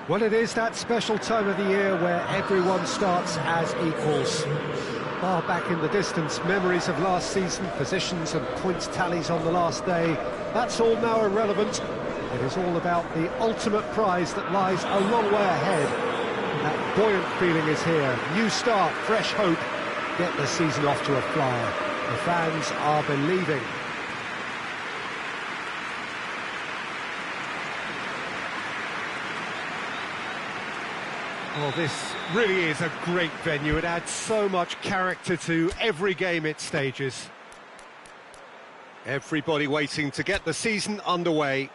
Well, it is that special time of the year where everyone starts as equals. Far back in the distance, memories of last season, positions and points tallies on the last day, that's all now irrelevant. It is all about the ultimate prize that lies a long way ahead. That buoyant feeling is here. New start, fresh hope. Get the season off to a flyer. The fans are believing. Well, this really is a great venue. It adds so much character to every game it stages. Everybody waiting to get the season underway.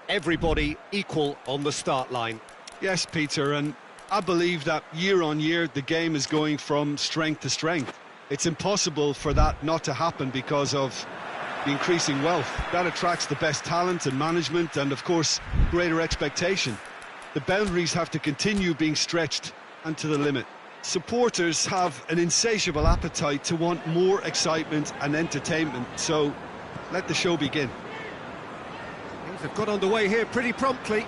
Everybody equal on the start line. Yes, Peter, and I believe that year on year the game is going from strength to strength. It's impossible for that not to happen because of the increasing wealth. That attracts the best talent and management and, of course, greater expectation. The boundaries have to continue being stretched and to the limit. Supporters have an insatiable appetite to want more excitement and entertainment, so let the show begin. Things have got underway here pretty promptly.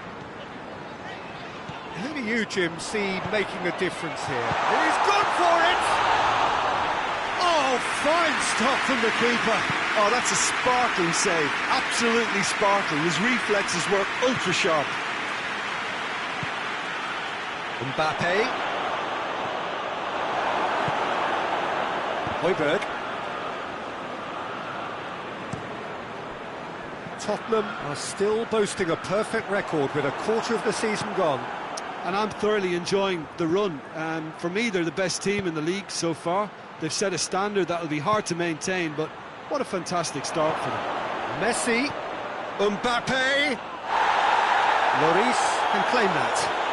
Who do you, Jim, see making a difference here? He's gone for it! Oh, fine stop from the keeper. Oh, that's a sparkling save, absolutely sparkling. His reflexes were ultra-sharp. Mbappe. Højbjerg. Tottenham are still boasting a perfect record with a quarter of the season gone. And I'm thoroughly enjoying the run. For me, they're the best team in the league so far. They've set a standard that will be hard to maintain, but what a fantastic start for them. Messi. Mbappe. Lloris can claim that.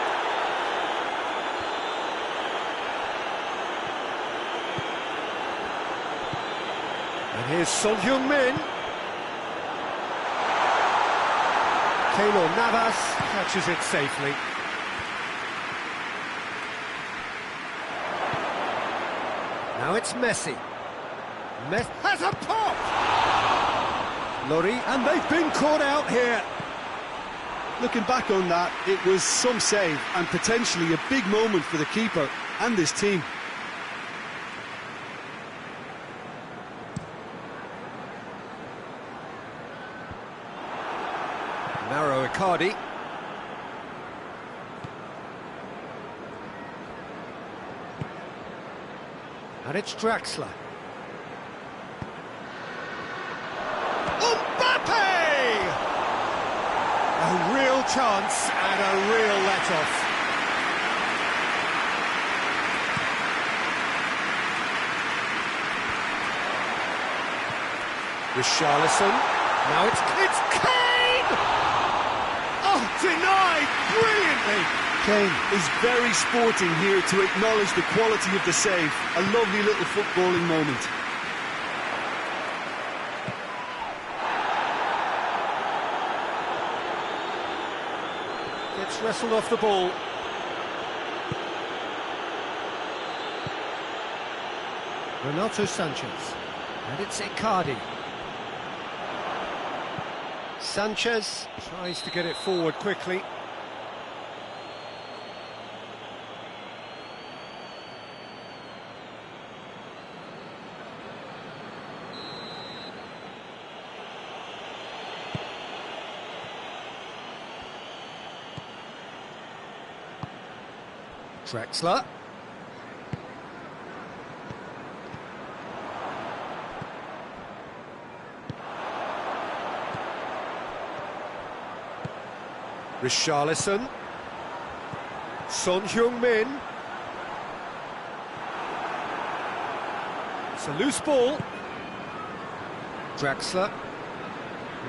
And here's Son Heung-min. Keylor Navas catches it safely. Now it's Messi. Messi has a pop! Lloris, and they've been caught out here. Looking back on that, it was some save and potentially a big moment for the keeper and his team. Narrow A.K.A. And it's Draxler. Mbappe! A real chance and a real let-off. Richarlison. Now it's Kane! Oh, denied brilliantly! Kane is very sporting here to acknowledge the quality of the save. A lovely little footballing moment. Gets wrestled off the ball. Renato Sanchez. And it's A.K.A. Sanchez tries to get it forward quickly. Draxler. Richarlison. Son Heung-min. It's a loose ball. Draxler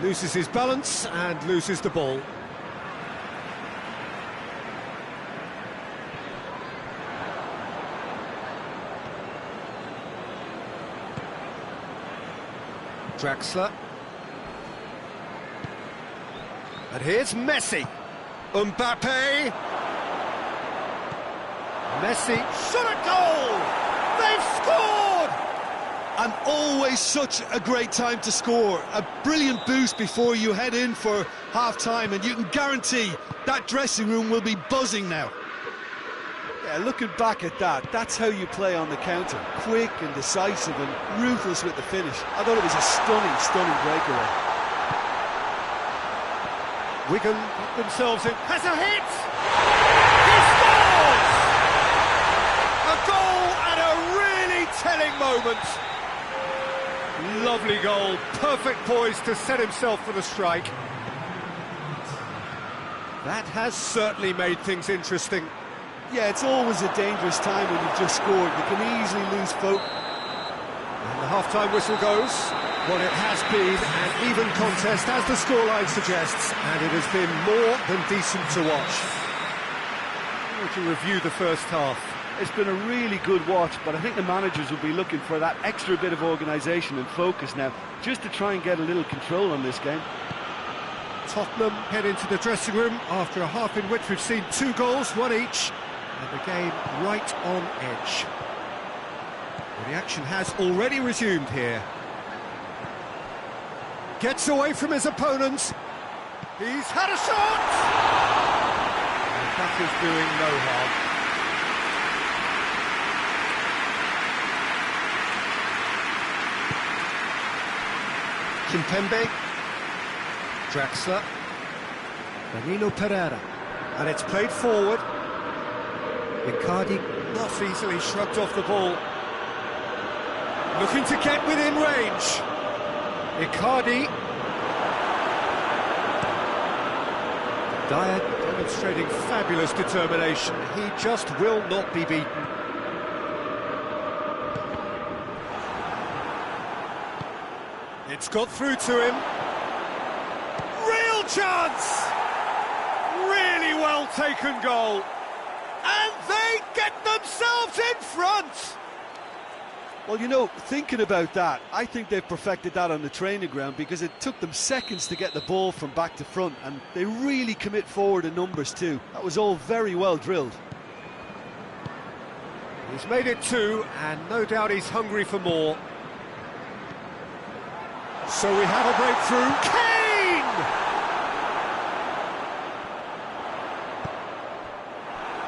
loses his balance and loses the ball. Draxler. And here's Messi. Mbappe. Messi. Shot a goal! They've scored! and always such a great time to score. A brilliant boost before you head in for half-time, and you can guarantee that dressing room will be buzzing now. Yeah, looking back at that, that's how you play on the counter. Quick and decisive and ruthless with the finish. I thought it was a stunning breakaway. Wigan got themselves in. Has a hit! He scores! A goal at a really telling moment. Lovely goal, perfect poise to set himself for the strike. That has certainly made things interesting. Yeah, it's always a dangerous time when you've just scored. You can easily lose focus. And the half-time whistle goes. Well, it has been an even contest, as the scoreline suggests, and it has been more than decent to watch. To review the first half. It's been a really good watch, but I think the managers will be looking for that extra bit of organisation and focus now, just to try and get a little control on this game. Tottenham head into the dressing room after a half in which we've seen 2 goals, 1 each, and the game right on edge. Well, the action has already resumed here. Gets away from his opponents. He's had a shot! And that is doing no harm. Kimpembe. Draxler. Danilo Pereira. And it's played forward. A.K.A. not easily shrugged off the ball. Looking to get within range. A.K.A. Dyer demonstrating fabulous determination. He just will not be beaten. It's got through to him. Real chance! Really well taken goal. And they get themselves in front! Well, you know, thinking about that, I think they've perfected that on the training ground, because it took them seconds to get the ball from back to front, and they really commit forward in numbers too. That was all very well drilled. He's made it 2, and no doubt he's hungry for more. So we have a breakthrough. Kane!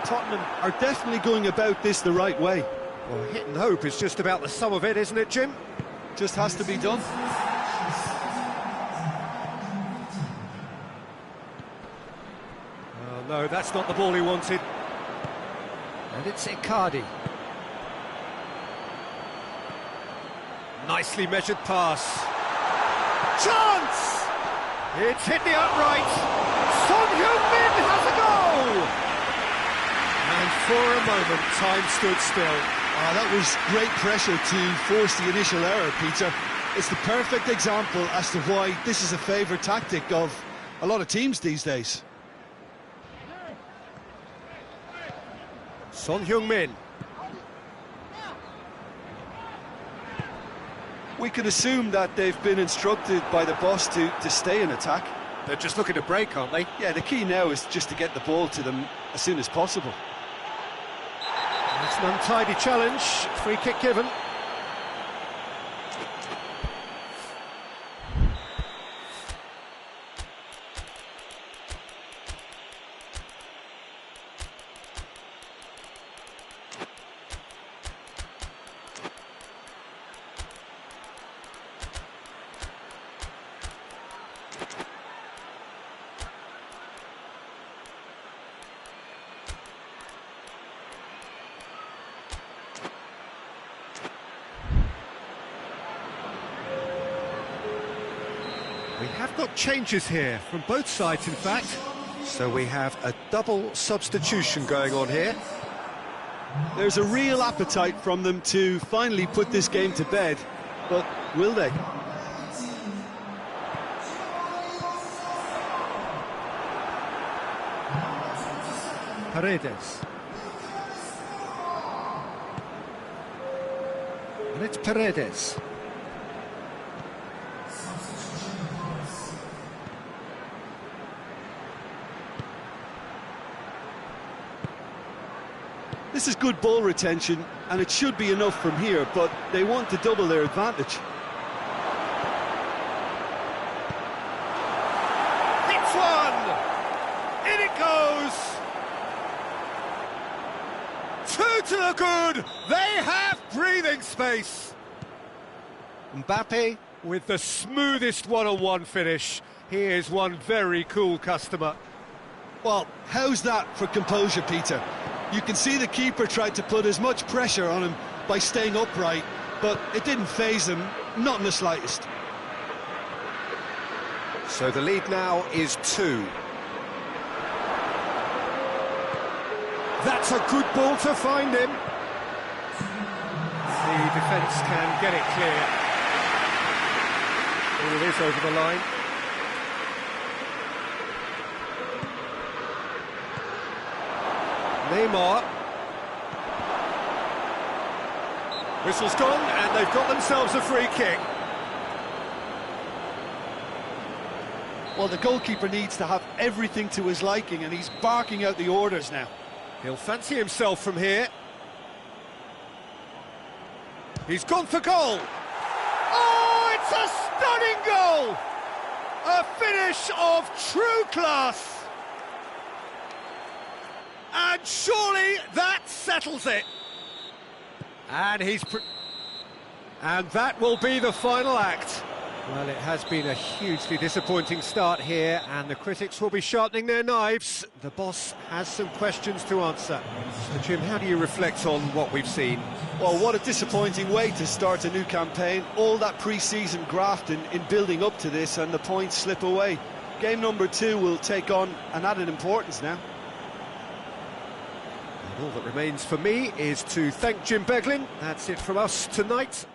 Tottenham are definitely going about this the right way. Well, hit and hope is just about the sum of it, isn't it, Jim? Just has to be done. Oh, no, that's not the ball he wanted. And it's A.K.A. Nicely measured pass. Chance! It's hit the upright. Son Heung-min has a goal! And for a moment, time stood still. Oh, that was great pressure to force the initial error, Peter. It's the perfect example as to why this is a favourite tactic of a lot of teams these days. Son Heung-min. We can assume that they've been instructed by the boss to stay in attack. They're just looking to break, aren't they? Yeah, the key now is just to get the ball to them as soon as possible. It's an untidy challenge, free kick given. We have got changes here, from both sides in fact. So we have a double substitution going on here. There's a real appetite from them to finally put this game to bed, but will they? Paredes. And it's Paredes. This This is good ball retention, and it should be enough from here, but they want to double their advantage. Hits one! In it goes! Two to the good! They have breathing space! Mbappe with the smoothest one-on-one finish. He is one very cool customer. Well, how's that for composure, Peter? You can see the keeper tried to put as much pressure on him by staying upright, but it didn't faze him, not in the slightest. So the lead now is 2. That's a good ball to find him. The defence can get it clear. All it is over the line. Neymar. Whistle's gone, and they've got themselves a free kick. Well, the goalkeeper needs to have everything to his liking, and he's barking out the orders now. He'll fancy himself from here. He's gone for goal. Oh, it's a stunning goal! A finish of true class. And surely that settles it. And and that will be the final act. Well, it has been a hugely disappointing start here, and the critics will be sharpening their knives. The boss has some questions to answer. So, Jim, how do you reflect on what we've seen? Well, what a disappointing way to start a new campaign. All that pre-season grafting in building up to this, and the points slip away. Game number 2 will take on an added importance now. And all that remains for me is to thank Jim Beglin. That's it from us tonight.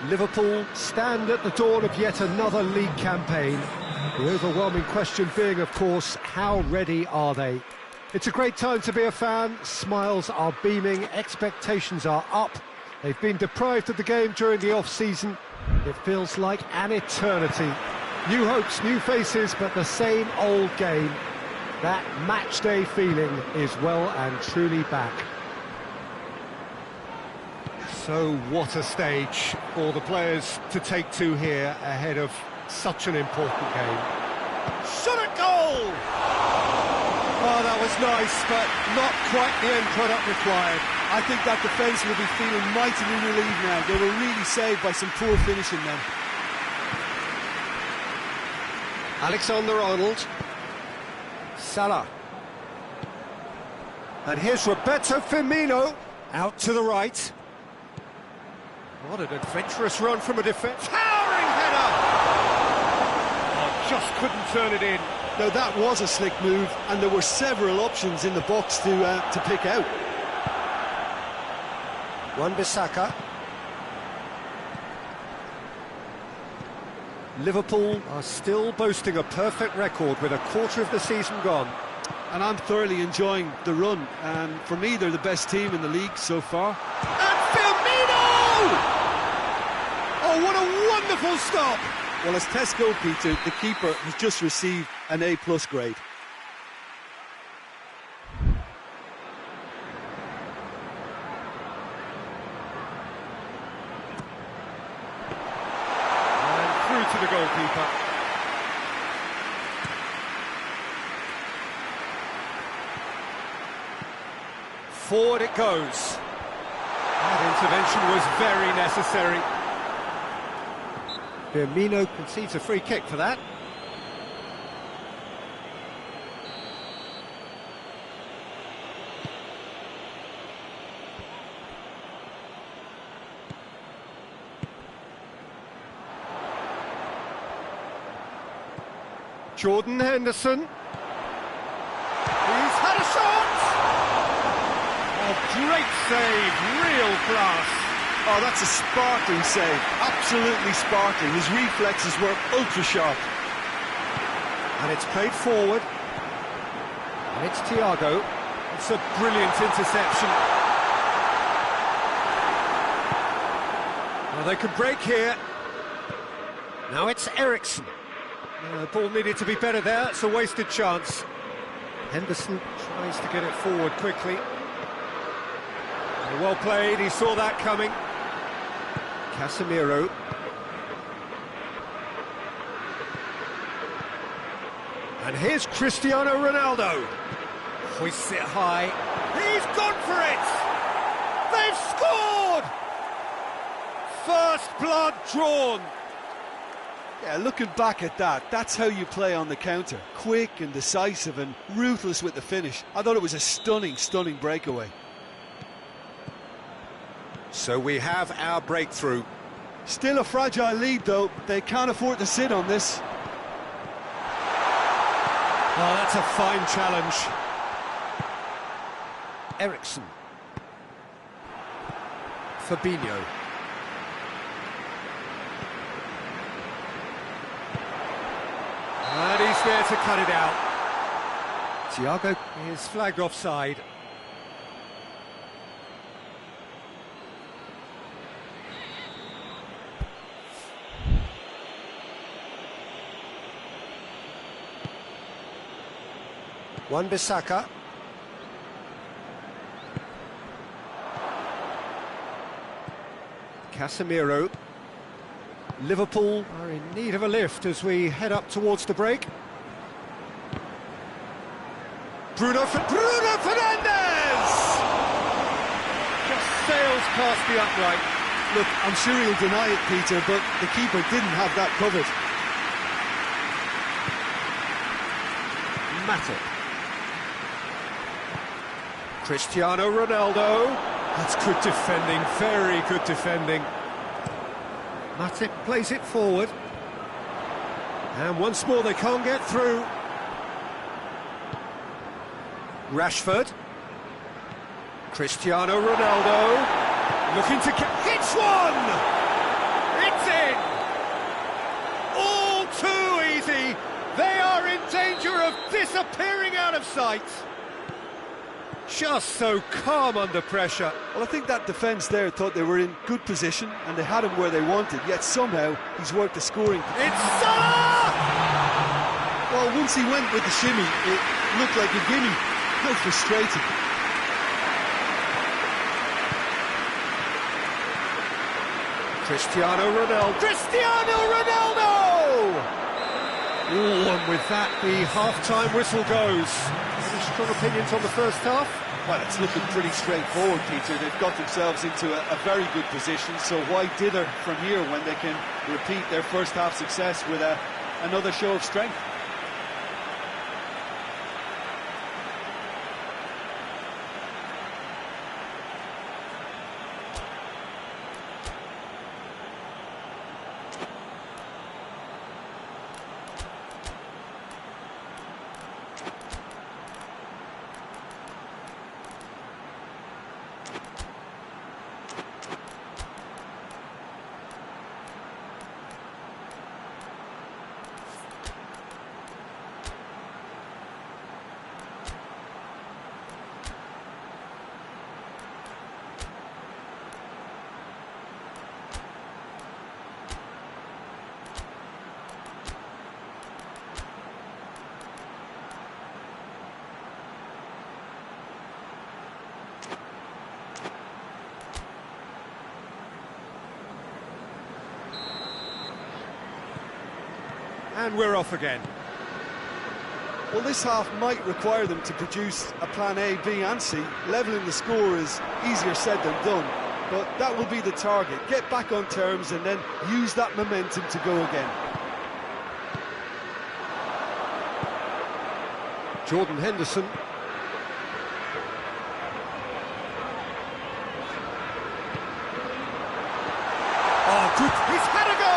Liverpool stand at the dawn of yet another league campaign. The overwhelming question being, of course, how ready are they? It's a great time to be a fan. Smiles are beaming, expectations are up. They've been deprived of the game during the off-season. It feels like an eternity. New hopes, new faces, but the same old game. That match-day feeling is well and truly back. So what a stage for the players to take to here ahead of such an important game. Shot at goal! Oh, that was nice, but not quite the end product required. I think that defence will be feeling mightily relieved now. They were really saved by some poor finishing then. Alexander-Arnold. Salah. And here's Roberto Firmino. Out to the right. What an adventurous run from a defence. Towering header! Oh, just couldn't turn it in. Now that was a slick move, and there were several options in the box to pick out. Wan-Bissaka. Liverpool are still boasting a perfect record with a quarter of the season gone. And I'm thoroughly enjoying the run. For me, they're the best team in the league so far. And Firmino! Oh, what a wonderful stop! Well, as Tesco, Peter, the keeper has just received an A+ grade. To the goalkeeper. Forward it goes. That intervention was very necessary. Firmino concedes a free kick for that. Jordan Henderson. He's had a shot! Oh, great save, real class. Oh, that's a sparkling save, absolutely sparkling. His reflexes were ultra-sharp. And it's played forward. And it's Thiago. It's a brilliant interception. Well, they could break here. Now it's Eriksen. The ball needed to be better there, it's a wasted chance. Henderson tries to get it forward quickly. Well played, he saw that coming. Casemiro. And here's Cristiano Ronaldo. Hoists it high. He's gone for it! They've scored! First blood drawn. Yeah, looking back at that, that's how you play on the counter. Quick and decisive and ruthless with the finish. I thought it was a stunning, stunning breakaway. So we have our breakthrough. Still a fragile lead, though. They can't afford to sit on this. Oh, that's a fine challenge. Eriksen. Fabinho. And he's there to cut it out. Thiago is flagged offside. Wan-Bissaka. Casemiro. Liverpool are in need of a lift as we head up towards the break. Bruno Fernandes! Just sails past the upright. Look, I'm sure he'll deny it, Peter, but the keeper didn't have that covered. Matip. Cristiano Ronaldo. That's good defending, very good defending. Matip plays it forward. And once more they can't get through. Rashford. Cristiano Ronaldo. Looking to hits one! They are in danger of disappearing out of sight. Just so calm under pressure. Well, I think that defence there thought they were in good position and they had him where they wanted, yet somehow he's worked the scoring. It's Sule! Well, once he went with the shimmy, it looked like a gimme. How frustrating. Cristiano Ronaldo. Cristiano Ronaldo! Ooh, and with that, the half-time whistle goes. Any strong opinions on the first half? Well, it's looking pretty straightforward, Peter. They've got themselves into a very good position, so why dither from here when they can repeat their first half success with another show of strength? And we're off again. Well, this half might require them to produce a plan A, B and C. Levelling the score is easier said than done, but that will be the target. Get back on terms and then use that momentum to go again. Jordan Henderson. Oh, good. He's had a goal!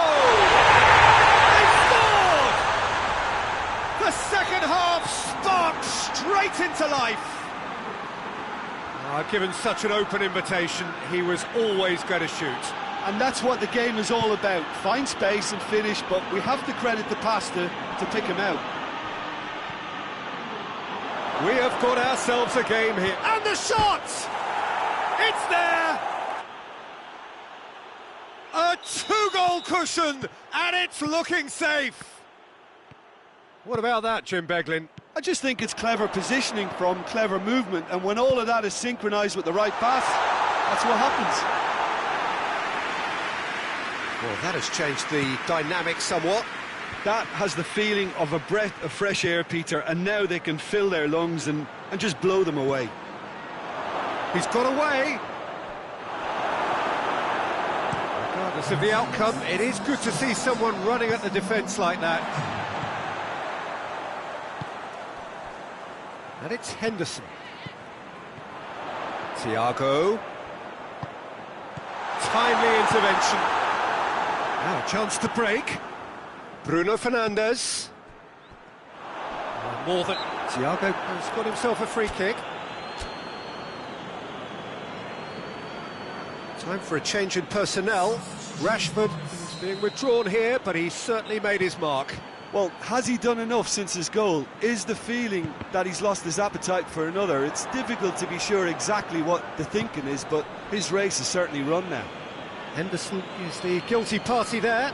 The second half sparked straight into life. Given such an open invitation, he was always going to shoot. And that's what the game is all about. Find space and finish, but we have to credit the passer to pick him out. We have got ourselves a game here. And the shot! It's there! A two-goal cushion, and it's looking safe. What about that, Jim Beglin? I just think it's clever positioning from clever movement, and when all of that is synchronised with the right pass, that's what happens. Well, that has changed the dynamic somewhat. That has the feeling of a breath of fresh air, Peter, and now they can fill their lungs and just blow them away. He's got away. Regardless of the outcome, it is good to see someone running at the defence like that. And it's Henderson. Thiago. Timely intervention. Now a chance to break. Bruno Fernandes. More than... Thiago has got himself a free kick. Time for a change in personnel. Rashford is being withdrawn here, but he's certainly made his mark. Well, has he done enough since his goal? Is the feeling that he's lost his appetite for another? It's difficult to be sure exactly what the thinking is, but his race is certainly run now. Henderson is the guilty party there.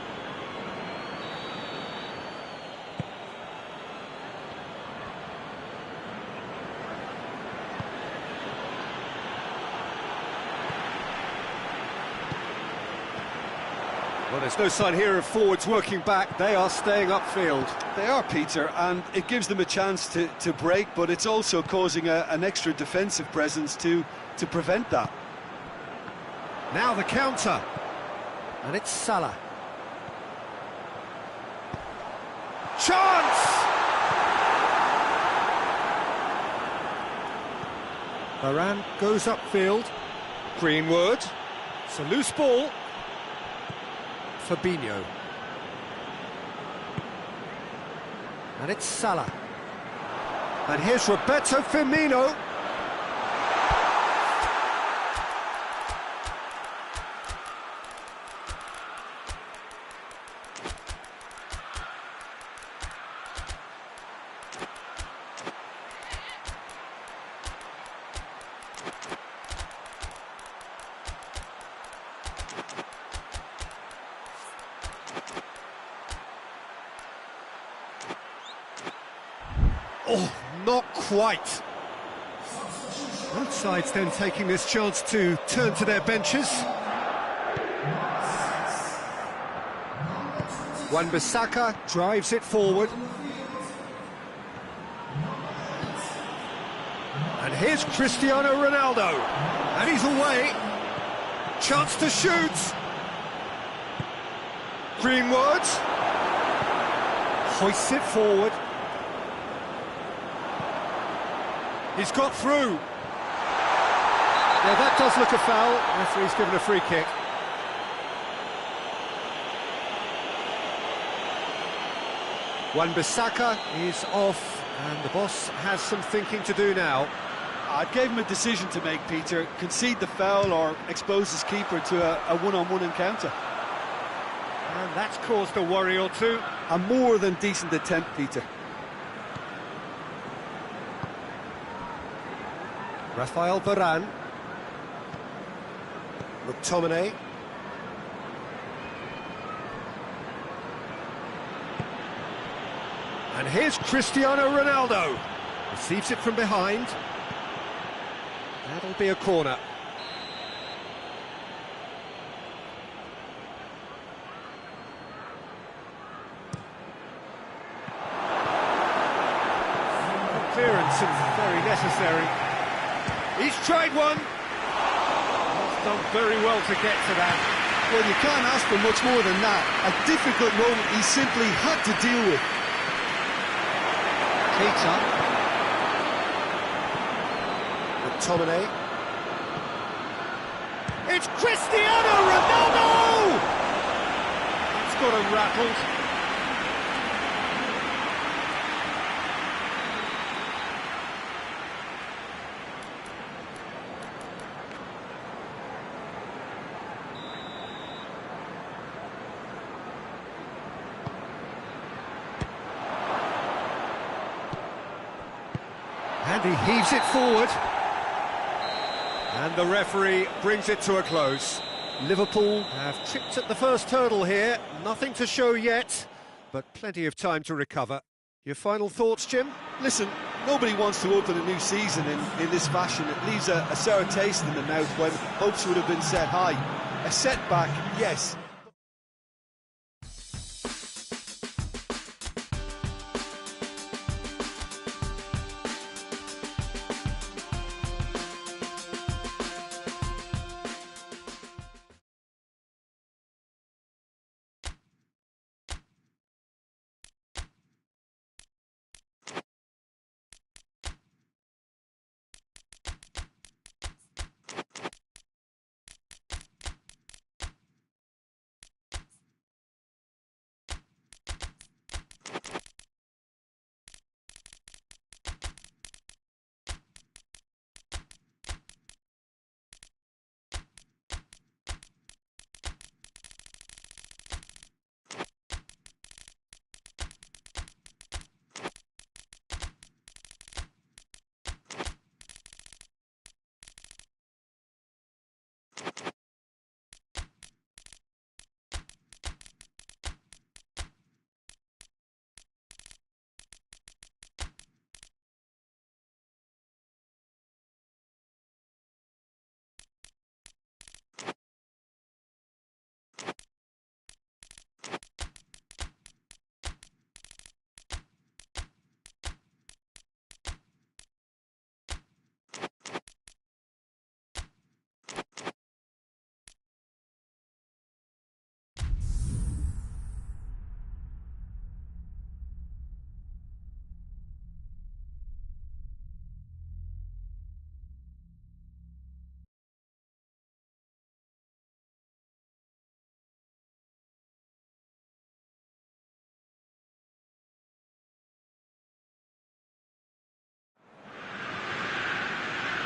Well, there's no sign here of forwards working back. They are staying upfield. They are, Peter, and it gives them a chance to break, but it's also causing an extra defensive presence to prevent that. Now the counter. And it's Salah. Chance! Varane goes upfield. Greenwood. It's a loose ball. Fabinho. And it's Salah. And here's Roberto Firmino. Oh, not quite. Both sides then taking this chance to turn to their benches. Wan-Bissaka drives it forward. And here's Cristiano Ronaldo. And he's away. Chance to shoot. Greenwood. Hoists it forward. He's got through. Yeah, that does look a foul. Referee's given a free kick. Wan-Bissaka is off, and the boss has some thinking to do now. I gave him a decision to make, Peter. Concede the foul or expose his keeper to a one-on-one encounter. And that's caused a worry or two. A more than decent attempt, Peter. Rafael Varane. McTominay. And here's Cristiano Ronaldo. Receives it from behind. That'll be a corner. Clearance and very necessary. He's tried one. He's done very well to get to that. Well, you can't ask for much more than that. A difficult moment he simply had to deal with. Keita. McTominay. It's Cristiano Ronaldo! It's got him rattled. And he heaves it forward. And the referee brings it to a close. Liverpool have tripped at the first hurdle here. Nothing to show yet, but plenty of time to recover. Your final thoughts, Jim? Listen, nobody wants to open a new season in this fashion. It leaves a sour taste in the mouth when hopes would have been set high. A setback, yes.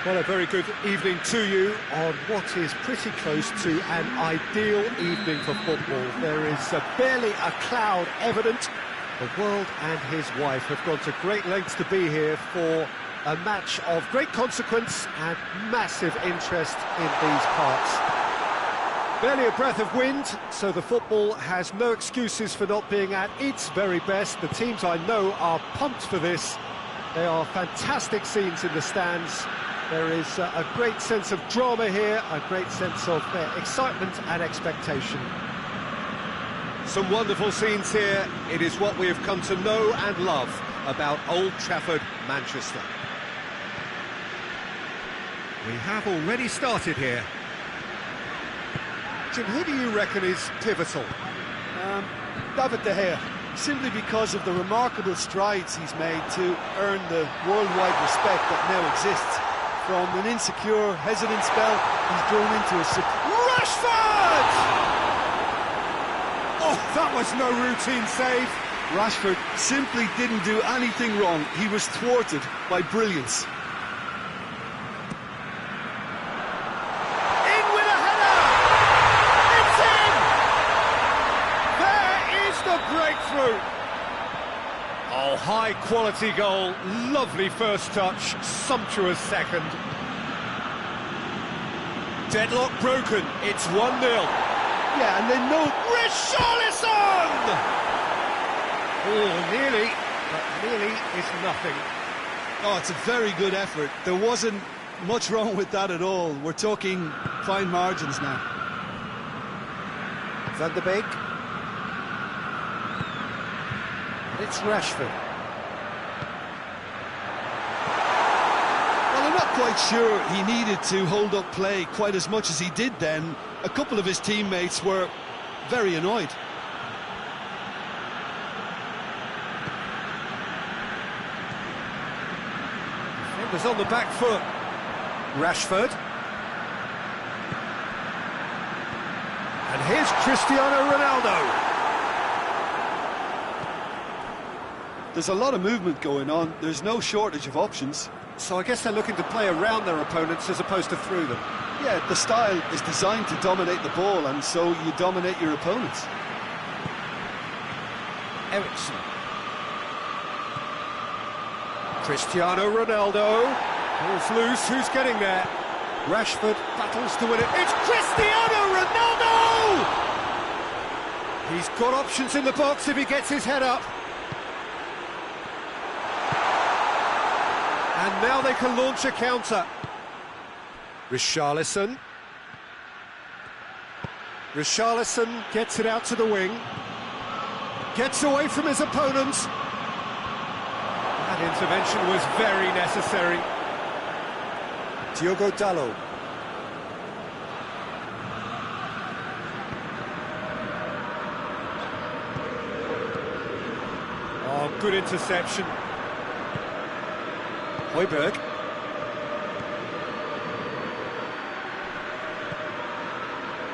Well, a very good evening to you on what is pretty close to an ideal evening for football. There is barely a cloud evident. The world and his wife have gone to great lengths to be here for A match of great consequence and massive interest in these parts. Barely a breath of wind, so the football has no excuses for not being at its very best. The teams I know are pumped for this. They are fantastic scenes in the stands. There is a great sense of drama here, a great sense of excitement and expectation. Some wonderful scenes here. It is what we have come to know and love about Old Trafford, Manchester. We have already started here. Jim, who do you reckon is pivotal? David De Gea, simply because of the remarkable strides he's made to earn the worldwide respect that now exists. From an insecure, hesitant spell, he's grown into a... Rashford! Oh, that was no routine save. Rashford simply didn't do anything wrong. He was thwarted by brilliance. In with a header! It's in! There is the breakthrough! Oh, high-quality goal. Lovely first touch, sumptuous second. Deadlock broken. It's 1-0. Yeah, and then no... Richarlison! Oh, nearly, but nearly is nothing. Oh, it's a very good effort. There wasn't much wrong with that at all. We're talking fine margins now. Van der Beek. And it's Rashford. Well, I'm not quite sure he needed to hold up play quite as much as he did then. A couple of his teammates were very annoyed. Defenders on the back foot. Rashford. And here's Cristiano Ronaldo. There's a lot of movement going on. There's no shortage of options. So I guess they're looking to play around their opponents as opposed to through them. Yeah, the style is designed to dominate the ball, and so you dominate your opponents. Eriksen. Cristiano Ronaldo. Ball's loose, who's getting there? Rashford battles to win it. It's Cristiano Ronaldo! He's got options in the box if he gets his head up. And now they can launch a counter. Richarlison. Richarlison gets it out to the wing. Gets away from his opponent. That intervention was very necessary. Diogo Dalot. Oh, good interception. Højbjerg.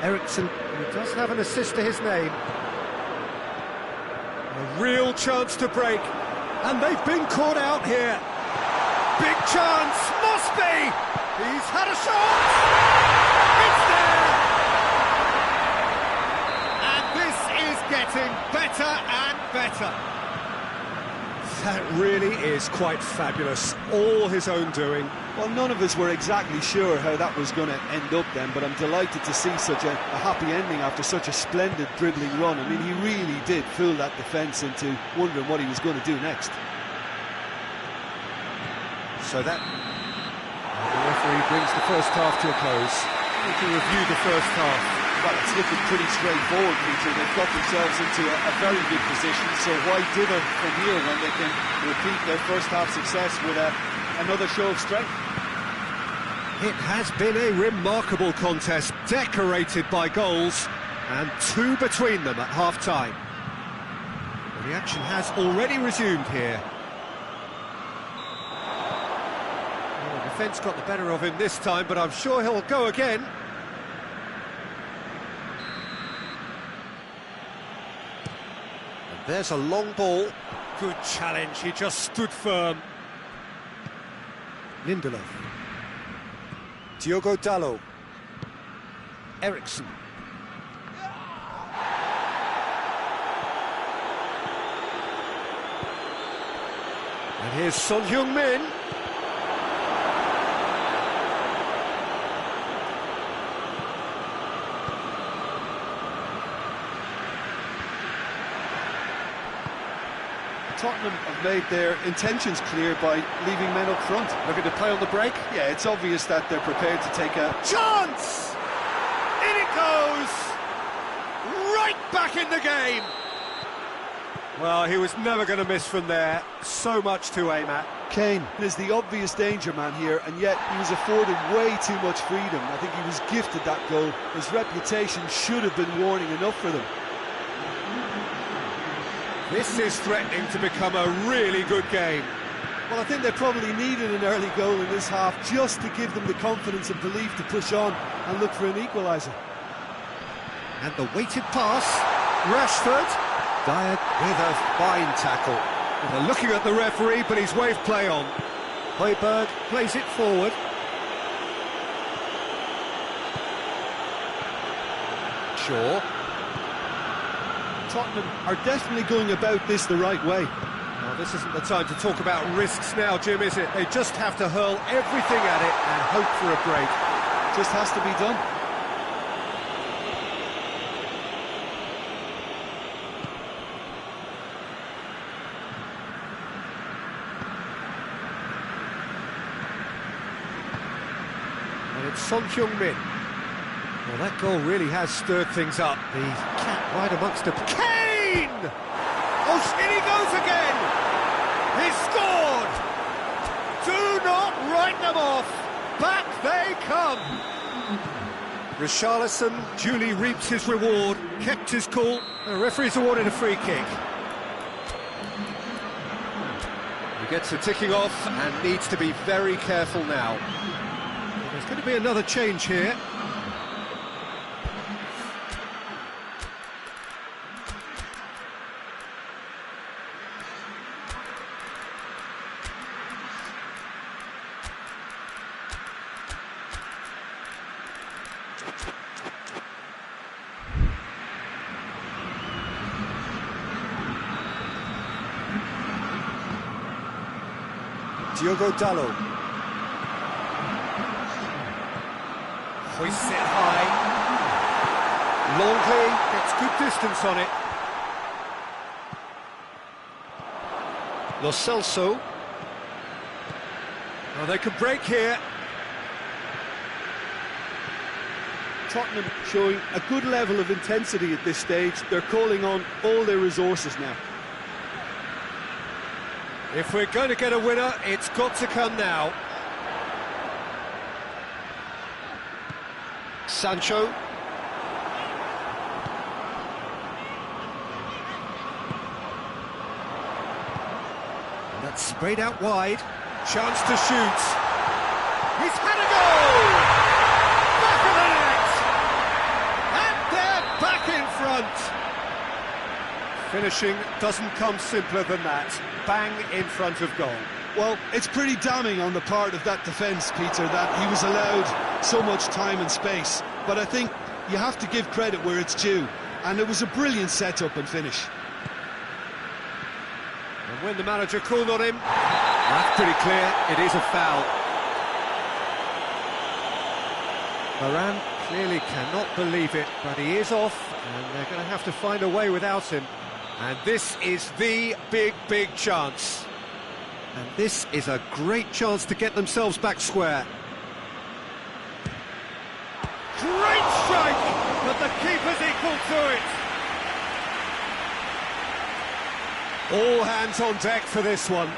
Eriksen, who does have an assist to his name. A real chance to break. And they've been caught out here. Big chance, must be! He's had a shot! It's there! And this is getting better and better. That really is quite fabulous. All his own doing. Well, none of us were exactly sure how that was going to end up then, but I'm delighted to see such a happy ending after such a splendid dribbling run. I mean, he really did fool that defence into wondering what he was going to do next. So that... The referee brings the first half to a close. We can review the first half. Well, it's looking pretty straightforward, Peter. They've got themselves into a very good position, so why dither from here when they can repeat their first half success with another show of strength? It has been a remarkable contest, decorated by goals, and two between them at half-time. Well, the action has already resumed here. Well, the defence got the better of him this time, but I'm sure he'll go again. And there's a long ball. Good challenge, he just stood firm. Lindelof. Diogo Dalot. Eriksen. And here's Son Heung-min. Tottenham have made their intentions clear by leaving men up front. Looking to play on the break. Yeah, it's obvious that they're prepared to take a Chance! In it goes! Right back in the game! Well, he was never going to miss from there. So much to aim at. Kane is the obvious danger man here, and yet he was afforded way too much freedom. I think he was gifted that goal. His reputation should have been warning enough for them. This is threatening to become a really good game. Well, I think they probably needed an early goal in this half just to give them the confidence and belief to push on and look for an equaliser. And the weighted pass. Rashford. Dyer with a fine tackle. They're looking at the referee, but he's waved play on. Højbjerg plays it forward. Shaw. Tottenham are definitely going about this the right way. Well, this isn't the time to talk about risks now, Jim, is it? They just have to hurl everything at it and hope for a break. Just has to be done. And it's Son Heung-min. Well, that goal really has stirred things up. The cat right amongst them. Kane! Oh, in he goes again! He's scored! Do not write them off! Back they come! Richarlison duly reaps his reward, kept his cool. The referee's awarded a free kick. He gets the ticking off and needs to be very careful now. There's going to be another change here. Diogo Dalot. Hoists it high. Longley gets good distance on it. Lo Celso. Well, they could break here. Tottenham showing a good level of intensity at this stage. They're calling on all their resources now. If we're going to get a winner, it's got to come now. Sancho. And that's sprayed out wide. Chance to shoot. He's had a goal! Back of the net! And they're back in front. Finishing doesn't come simpler than that. Bang in front of goal. Well, it's pretty damning on the part of that defence, Peter, that he was allowed so much time and space. But I think you have to give credit where it's due. And it was a brilliant setup and finish. And when the manager called on him, that's pretty clear, it is a foul. Varane clearly cannot believe it, but he is off, and they're going to have to find a way without him. And this is the big chance. And this is a great chance to get themselves back square. Great strike, but the keeper's equal to it. All hands on deck for this one.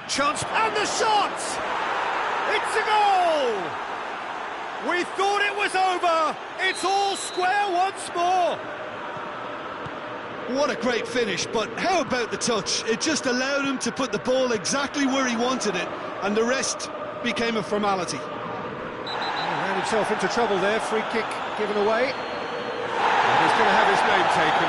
Chance, and the shot! It's a goal! We thought it was over. It's all square once more. What a great finish, but how about the touch? It just allowed him to put the ball exactly where he wanted it, and the rest became a formality. He ran himself into trouble there, free kick given away. And he's going to have his name taken.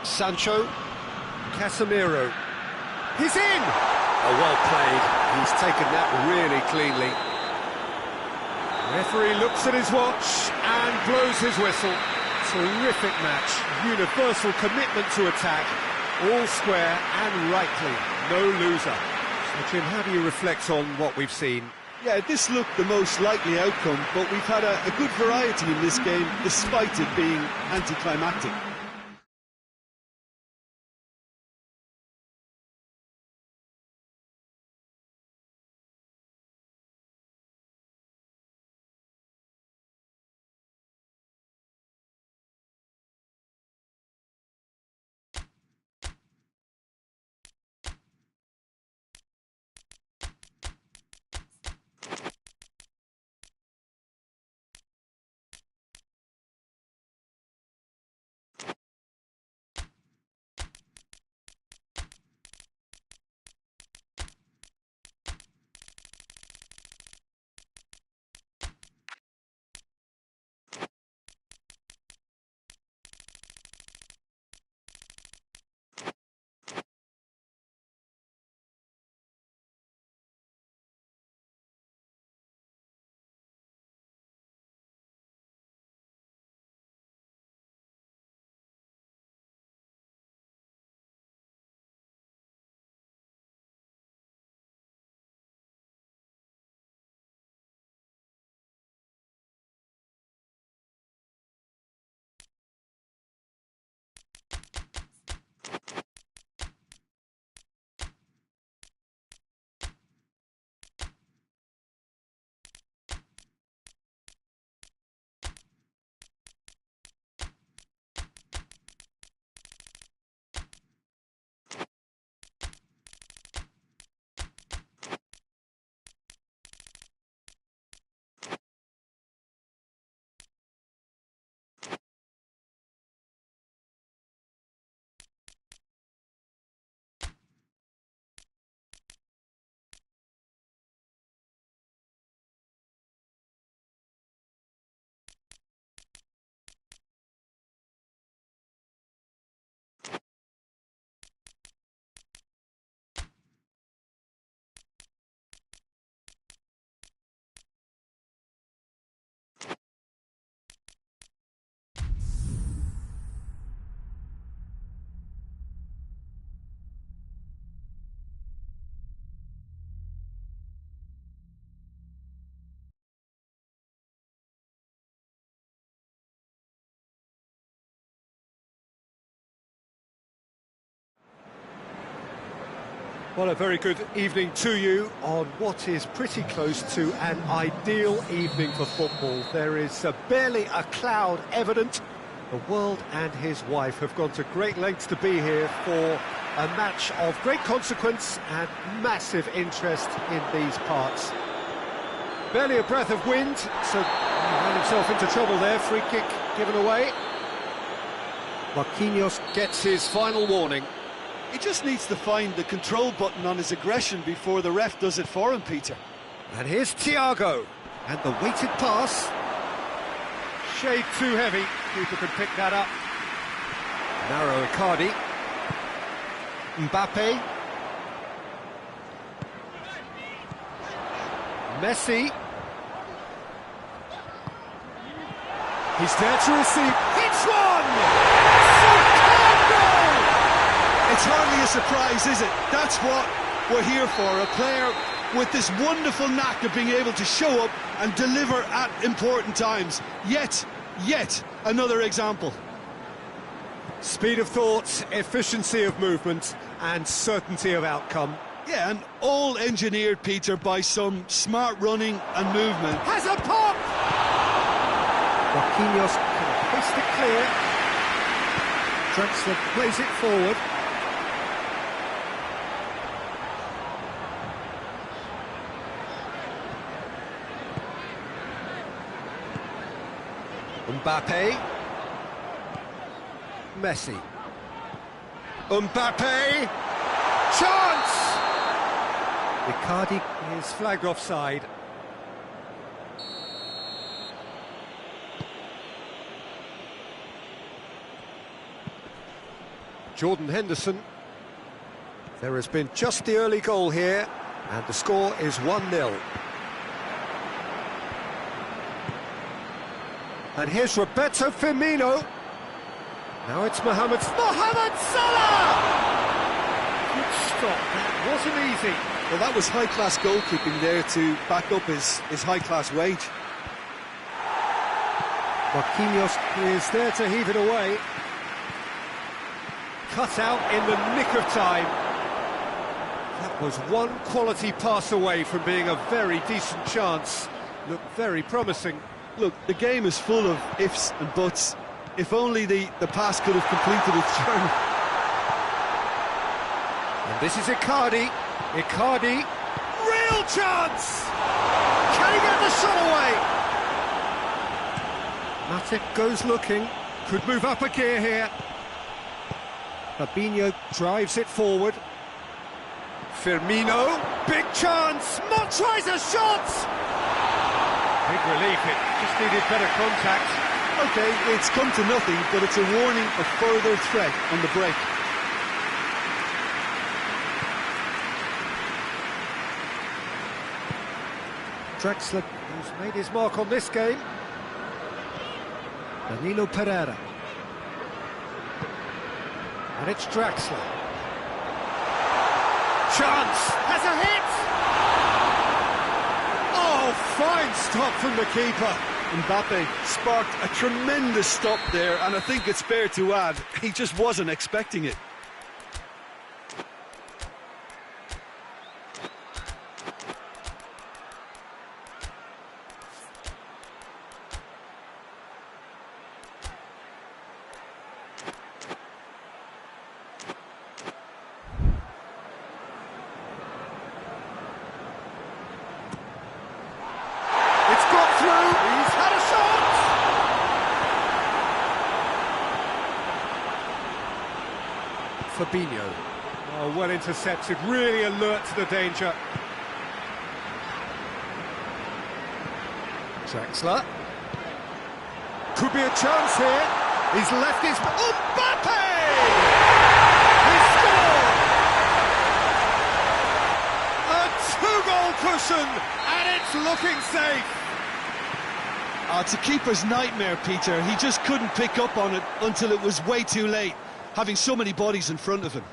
Sancho, Casemiro, he's in! Oh, well played, he's taken that really cleanly. Referee looks at his watch and blows his whistle. Terrific match, universal commitment to attack. All square and rightly, no loser. So, Jim, how do you reflect on what we've seen? Yeah, this looked the most likely outcome, but we've had a good variety in this game, despite it being anticlimactic. Well, a very good evening to you on what is pretty close to an ideal evening for football. There is barely a cloud evident. The world and his wife have gone to great lengths to be here for a match of great consequence and massive interest in these parts. Barely a breath of wind, so he ran himself into trouble there. Free kick given away. Marquinhos gets his final warning. He just needs to find the control button on his aggression before the ref does it for him, Peter. And here's Thiago, and the weighted pass. Shade too heavy, keeper can pick that up. Narrow Icardi. Mbappe. Messi. He's there to receive. It's one! It's hardly a surprise, is it? That's what we're here for, a player with this wonderful knack of being able to show up and deliver at important times. Yet another example. Speed of thought, efficiency of movement, and certainty of outcome. Yeah, and all engineered, Peter, by some smart running and movement. Has a pop! Marquinhos can hoist it clear. Draxler plays it forward. Mbappe. Messi. Mbappe. Chance! Icardi is flagged offside. Jordan Henderson. There has been just the early goal here, and the score is 1-0. And here's Roberto Firmino. Now it's Mohamed Salah! stop. That wasn't easy. Well, that was high-class goalkeeping there to back up his high-class wage. Marquinhos is there to heave it away. Cut out in the nick of time. That was one quality pass away from being a very decent chance. Looked very promising. Look, the game is full of ifs and buts. If only the pass could have completed its journey. And this is A.K.A. A.K.A. Real chance! Can he get the shot away? Matic goes looking. Could move up a gear here. Fabinho drives it forward. Firmino, big chance! Mott tries a shot! Big relief, it just needed better contact. Okay, it's come to nothing, but it's a warning of further threat on the break. Draxler, who's made his mark on this game. Danilo Pereira. And it's Draxler. Chance! Has a hit! Oh, fine stop from the keeper. Mbappe sparked a tremendous stop there, and I think it's fair to add, he just wasn't expecting it. It's got through, he's had a shot! Fabinho, oh, well intercepted, really alert to the danger. Draxler. Could be a chance here, he's left his... Mbappe! He scored! A two-goal cushion, and it's looking safe. It's a keeper's nightmare, Peter. He just couldn't pick up on it until it was way too late, having so many bodies in front of him.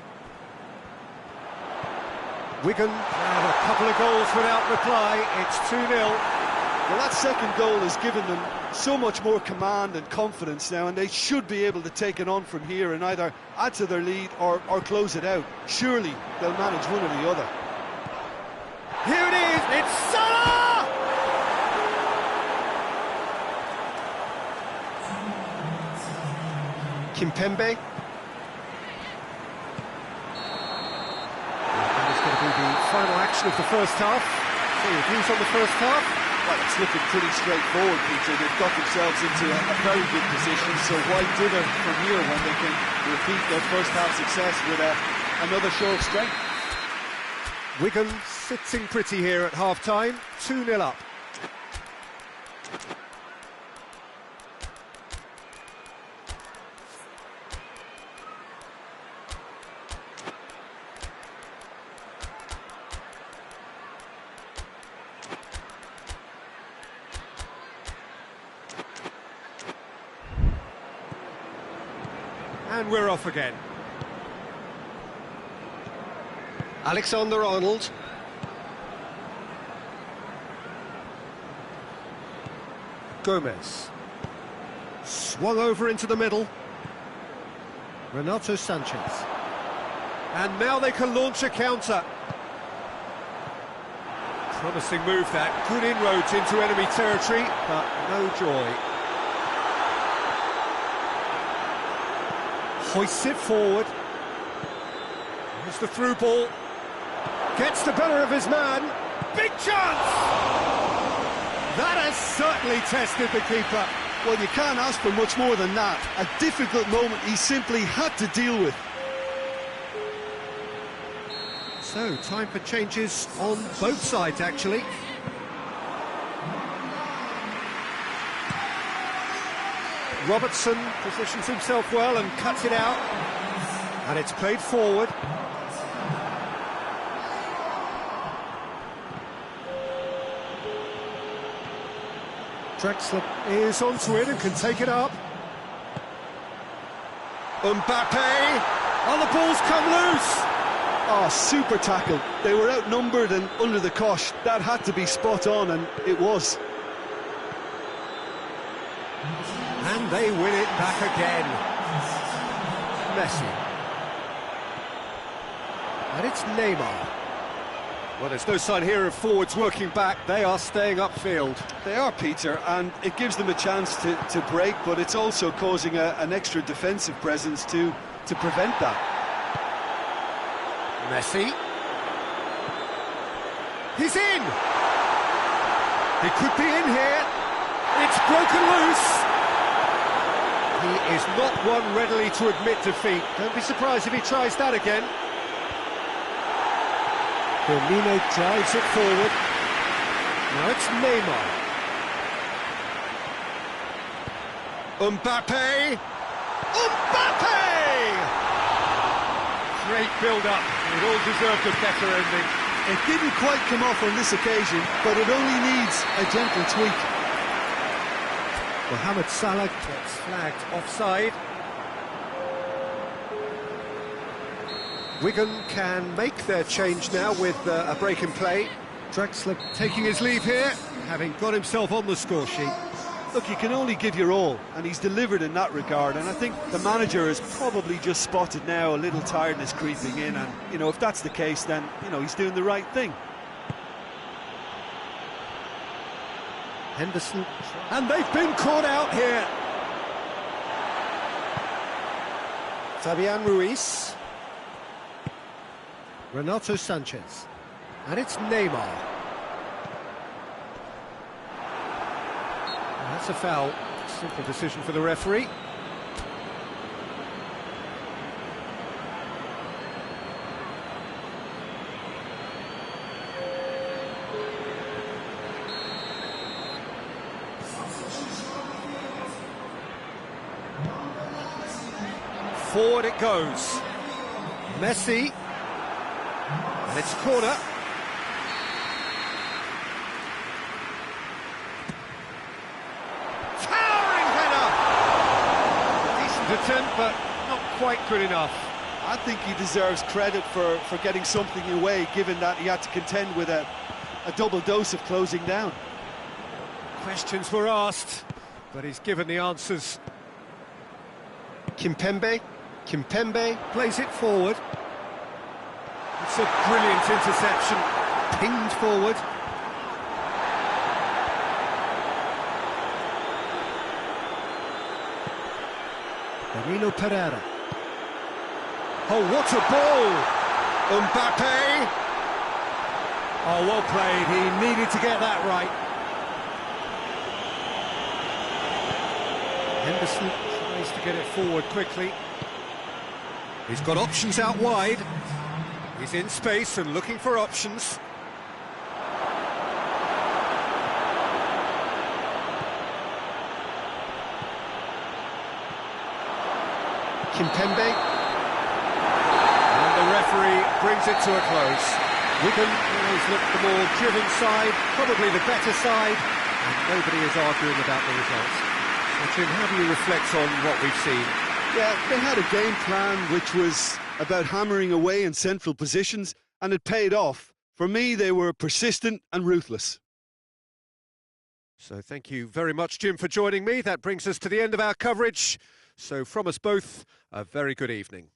Wigan have a couple of goals without reply, it's 2-0. Well, that second goal has given them so much more command and confidence now, and they should be able to take it on from here and either add to their lead or close it out. Surely they'll manage one or the other. Here it is, it's Salah! Kimpembe. That is going to be the final action of the first half. So your views on the first half? Well, it's looking pretty straightforward, Peter. They've got themselves into a very good position, so why dither from here when they can repeat their first half success with another show of strength? Wigan sitting pretty here at half-time, 2-0 up. And we're off again. Alexander-Arnold. Gomez. Swung over into the middle. Renato Sanchez. And now they can launch a counter. Promising move that. Good inroads into enemy territory, but no joy. Hoists it forward. Here's the through ball. Gets the better of his man. Big chance! That has certainly tested the keeper. Well, you can't ask for much more than that. A difficult moment he simply had to deal with. So, time for changes on both sides, actually. Robertson positions himself well and cuts it out. And it's played forward. Draxler is onto it and can take it up. Mbappe! Oh, the ball's come loose! Oh, super tackle. They were outnumbered and under the cosh. That had to be spot on, and it was. And they win it back again. Messi. And it's Neymar. Well, there's no sign here of forwards working back. They are staying upfield. They are, Peter, and it gives them a chance to break, but it's also causing an extra defensive presence to prevent that. Messi. He's in! He could be in here. It's broken loose. He is not one readily to admit defeat. Don't be surprised if he tries that again. Firmino drives it forward. Now it's Neymar. Mbappe! Mbappe! Great build-up. It all deserved a better ending. It didn't quite come off on this occasion, but it only needs a gentle tweak. Mohamed Salah gets flagged offside. Wigan can make their change now with a break in play. Draxler taking his leave here, having got himself on the score sheet. Look, you can only give your all, and he's delivered in that regard, and I think the manager has probably just spotted now a little tiredness creeping in, and, you know, if that's the case, then, you know, he's doing the right thing. Henderson, and they've been caught out here. Fabian Ruiz. Renato Sanchez. And it's Neymar. That's a foul. Simple decision for the referee. Forward it goes. Messi. And it's a corner. Towering header! Decent attempt, but not quite good enough. I think he deserves credit for getting something away, given that he had to contend with a double dose of closing down. Questions were asked, but he's given the answers. Kimpembe plays it forward. It's a brilliant interception, pinged forward. Danilo Pereira. Oh, what a ball! Mbappe! Oh, well played, he needed to get that right. Henderson tries to get it forward quickly. He's got options out wide. He's in space and looking for options. Kimpembe. And the referee brings it to a close. Wigan always look the more driven side, probably the better side, and nobody is arguing about the results. So, Jim, how do you reflect on what we've seen? Yeah, they had a game plan which was about hammering away in central positions, and it paid off. For me, they were persistent and ruthless. So thank you very much, Jim, for joining me. That brings us to the end of our coverage. So from us both, a very good evening.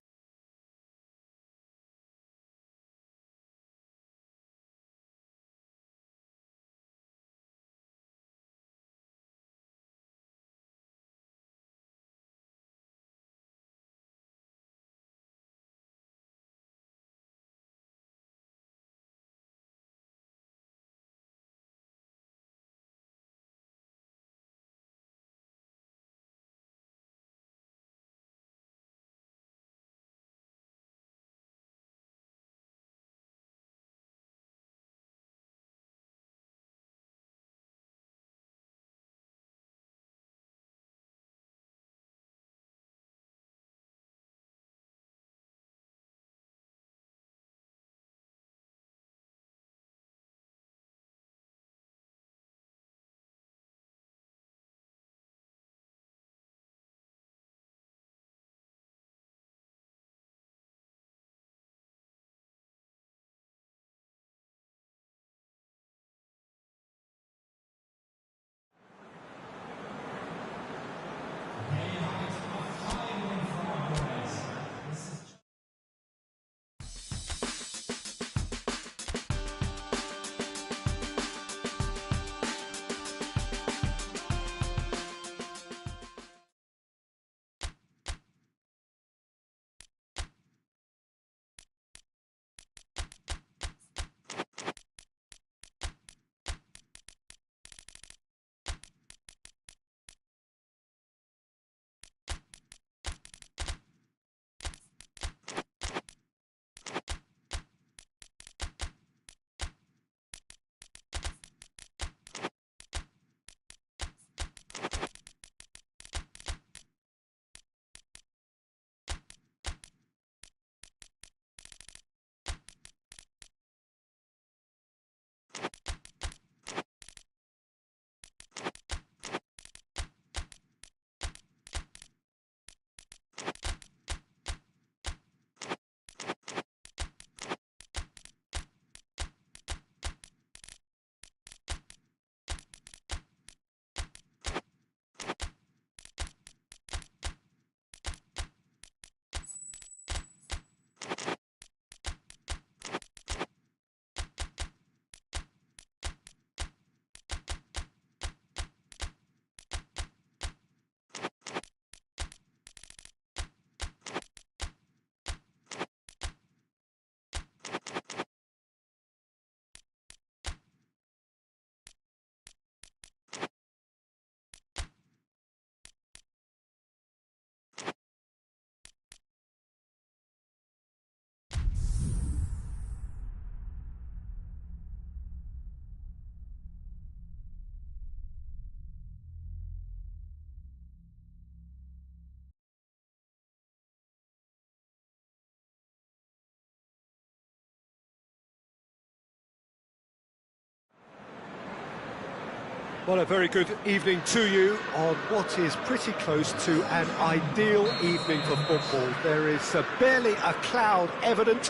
Well, a very good evening to you on what is pretty close to an ideal evening for football. There is barely a cloud evident.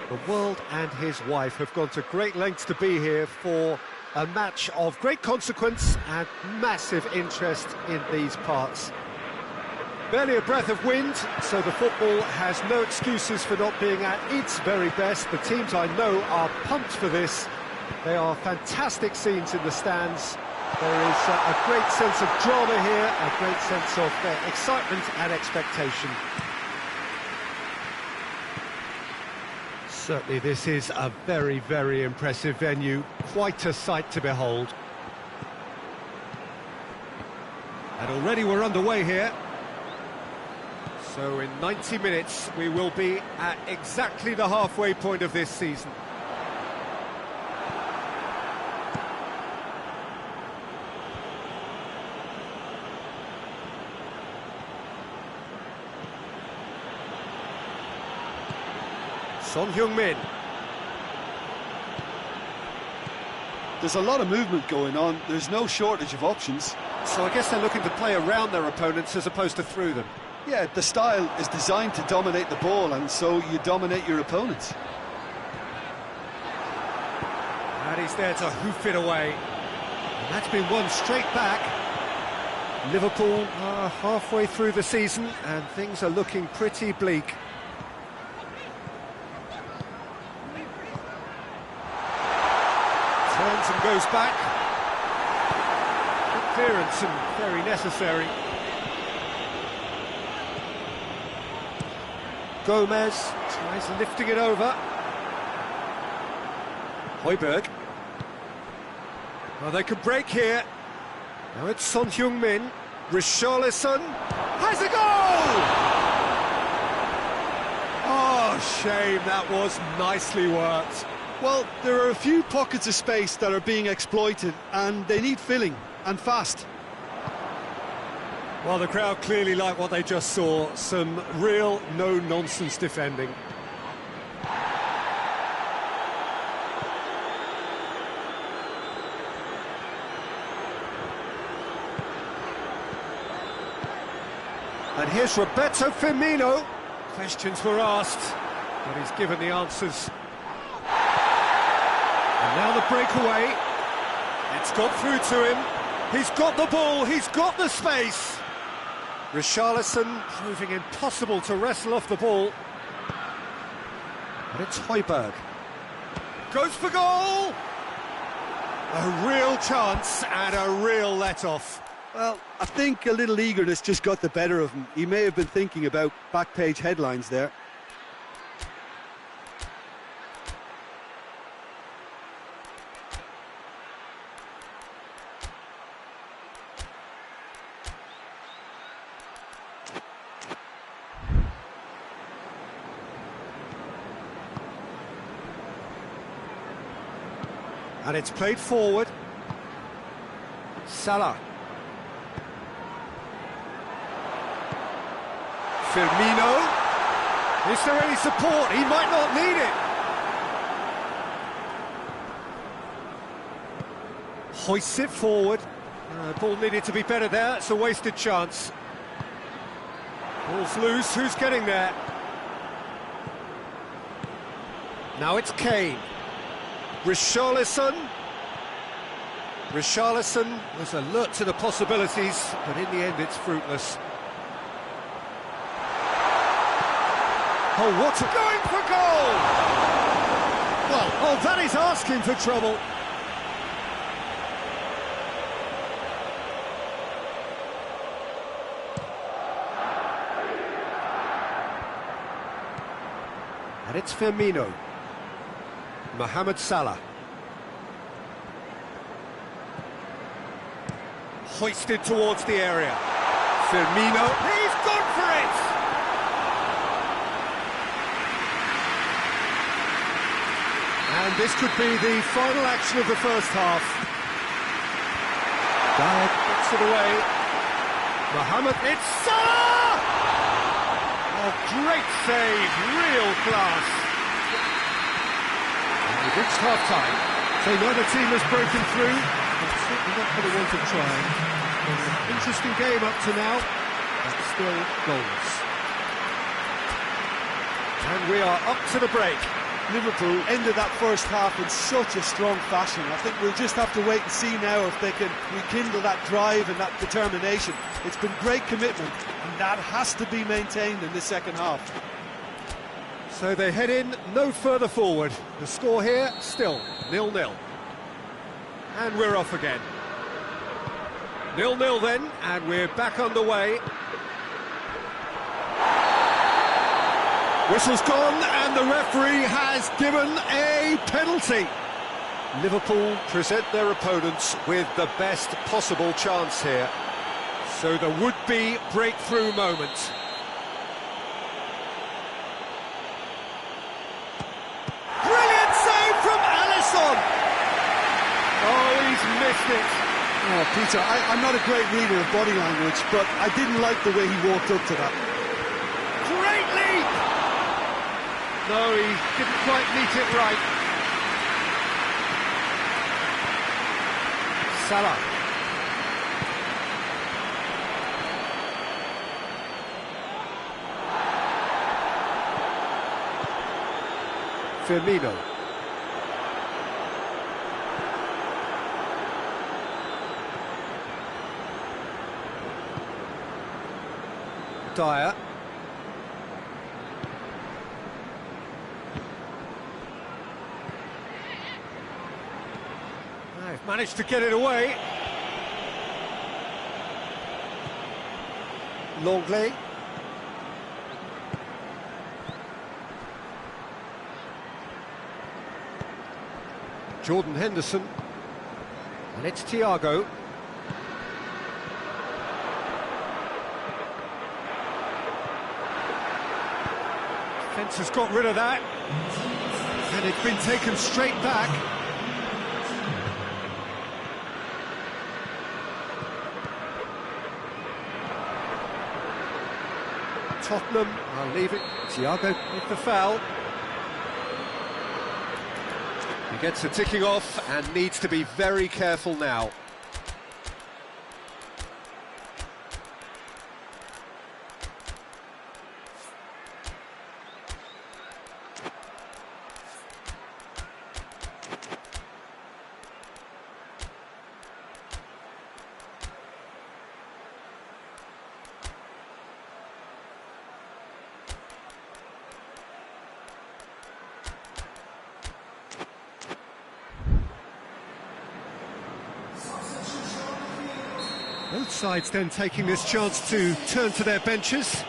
The world and his wife have gone to great lengths to be here for a match of great consequence and massive interest in these parts. Barely a breath of wind, so the football has no excuses for not being at its very best. The teams I know are pumped for this. They are fantastic scenes in the stands. There is a great sense of drama here, a great sense of excitement and expectation. Certainly this is a very, very impressive venue, quite a sight to behold. And already we're underway here. So in 90 minutes we will be at exactly the halfway point of this season. Son Heung-min. There's a lot of movement going on. There's no shortage of options. So I guess they're looking to play around their opponents as opposed to through them. Yeah, the style is designed to dominate the ball, and so you dominate your opponents. And he's there to hoof it away. And that's been won straight back. Liverpool are halfway through the season, and things are looking pretty bleak. Turns and goes back. Good clearance and very necessary. Gomez tries lifting it over. Højbjerg. Well, they could break here. Now it's Son Heung-min. Richarlison has a goal! Oh, shame, that was nicely worked. Well, there are a few pockets of space that are being exploited, and they need filling, and fast. Well, the crowd clearly like what they just saw. Some real no-nonsense defending. And here's Roberto Firmino. Questions were asked, but he's given the answers. And now the breakaway. It's got through to him. He's got the ball, he's got the space. Richarlison proving impossible to wrestle off the ball. And it's Højbjerg. Goes for goal! A real chance and a real let-off. Well, I think a little eagerness just got the better of him. He may have been thinking about back-page headlines there. And it's played forward. Salah. Firmino. Is there any support? He might not need it. Hoists it forward. Ball needed to be better there. It's a wasted chance. Ball's loose. Who's getting there? Now it's Kane. Richarlison. Richarlison was alert to the possibilities, but in the end it's fruitless. Oh, what a... Going for goal! Well, oh, that is asking for trouble. And it's Firmino. Mohamed Salah. Hoisted towards the area. Firmino, he's gone for it! And this could be the final action of the first half. Dyer gets it away. Mohamed, it's Salah! Oh, great save, real class. And we've reached half-time. So neither team has broken through. It's certainly not the for the want of trying. An interesting game up to now, but still goals. And we are up to the break. Liverpool ended that first half in such a strong fashion. I think we'll just have to wait and see now if they can rekindle that drive and that determination. It's been great commitment, and that has to be maintained in this second half. So they head in no further forward. The score here, still 0-0. And we're off again. 0-0 then, and we're back underway. Whistle's gone, and the referee has given a penalty. Liverpool present their opponents with the best possible chance here. So the would-be breakthrough moment. Brilliant save from Alisson! Oh, he's missed it. Oh, Peter, I'm not a great reader of body language, but I didn't like the way he walked up to that. Great leap! No, he didn't quite meet it right. Salah. Firmino. Dyer. They've managed to get it away. Longley. Jordan Henderson. And it's Thiago. Defence has got rid of that. And it's been taken straight back. Tottenham are leaving. Thiago with the foul. He gets a ticking off and needs to be very careful now. Both sides then taking this chance to turn to their benches.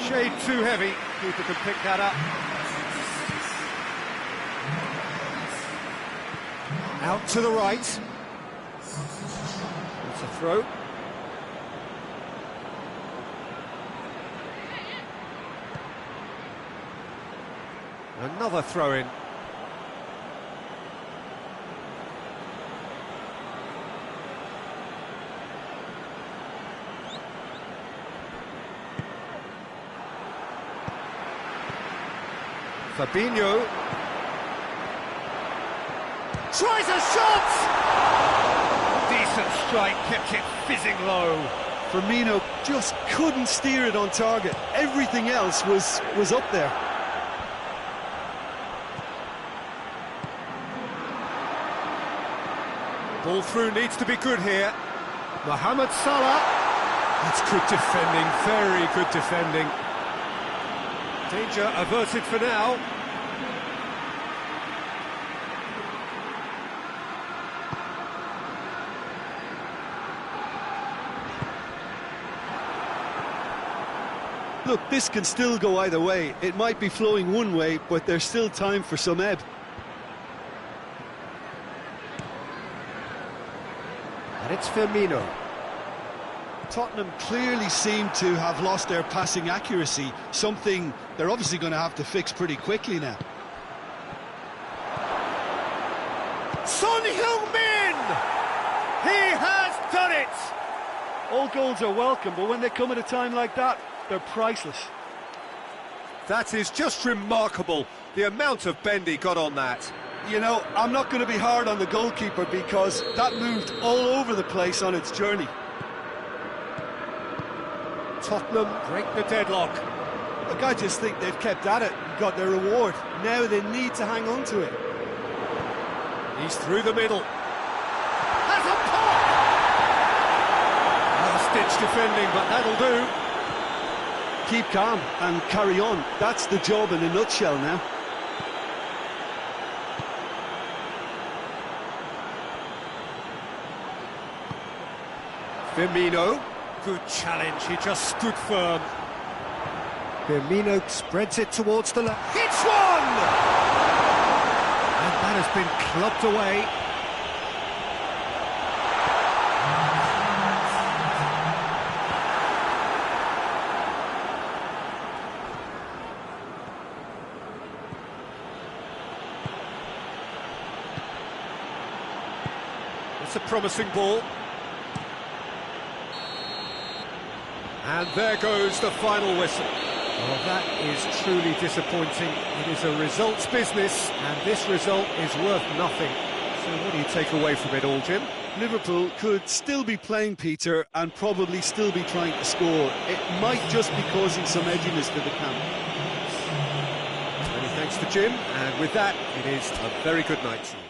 Shade too heavy, keeper can pick that up. Out to the right. It's a throw. Another throw-in. Fabinho tries a shot! Decent strike, kept it fizzing low. Firmino just couldn't steer it on target. Everything else was up there. Ball through needs to be good here. Mohamed Salah. That's good defending, very good defending. Danger averted for now. Look, this can still go either way. It might be flowing one way, but there's still time for some ebb. And it's Firmino. Tottenham clearly seem to have lost their passing accuracy, something they're obviously going to have to fix pretty quickly now. Son Heung-min! He has done it! All goals are welcome, but when they come at a time like that, they're priceless. That is just remarkable. The amount of bend he got on that. You know, I'm not going to be hard on the goalkeeper because that moved all over the place on its journey. Tottenham break the deadlock. Look, I just think they've kept at it and got their reward. Now they need to hang on to it. He's through the middle. Has a pop! Last-ditch defending, but that'll do. Keep calm and carry on. That's the job in a nutshell now. Firmino. Good challenge, he just stood firm. Firmino spreads it towards the left. Hits one! And that has been clubbed away. It's a promising ball. And there goes the final whistle. Well, that is truly disappointing. It is a results business, and this result is worth nothing. So what do you take away from it all, Jim? Liverpool could still be playing, Peter, and probably still be trying to score. It might just be causing some edginess to the camp. Many thanks to Jim, and with that, it is a very good night to you.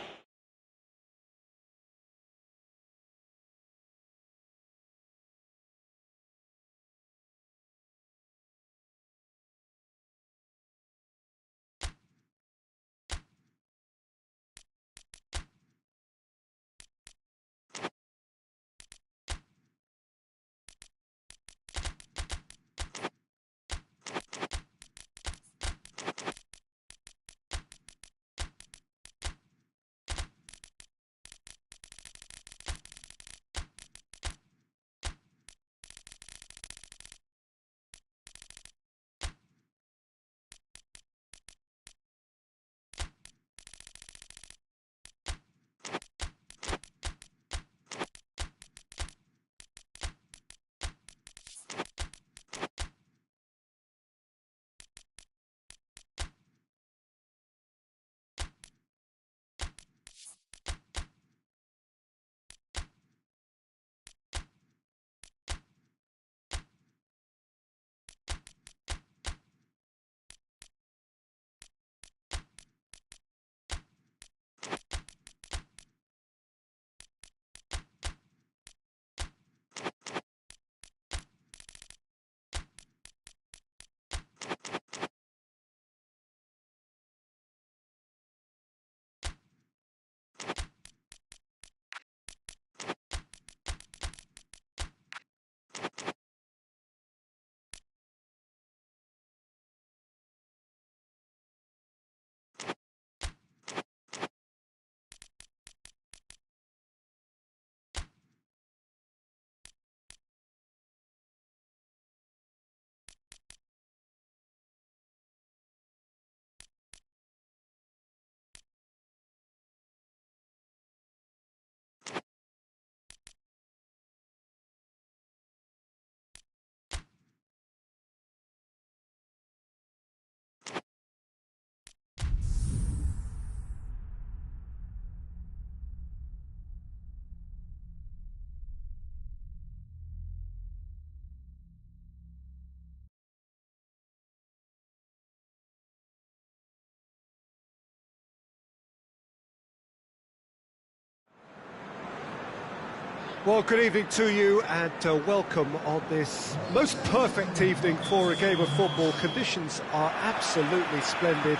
Well, good evening to you, and welcome on this most perfect evening for a game of football. Conditions are absolutely splendid,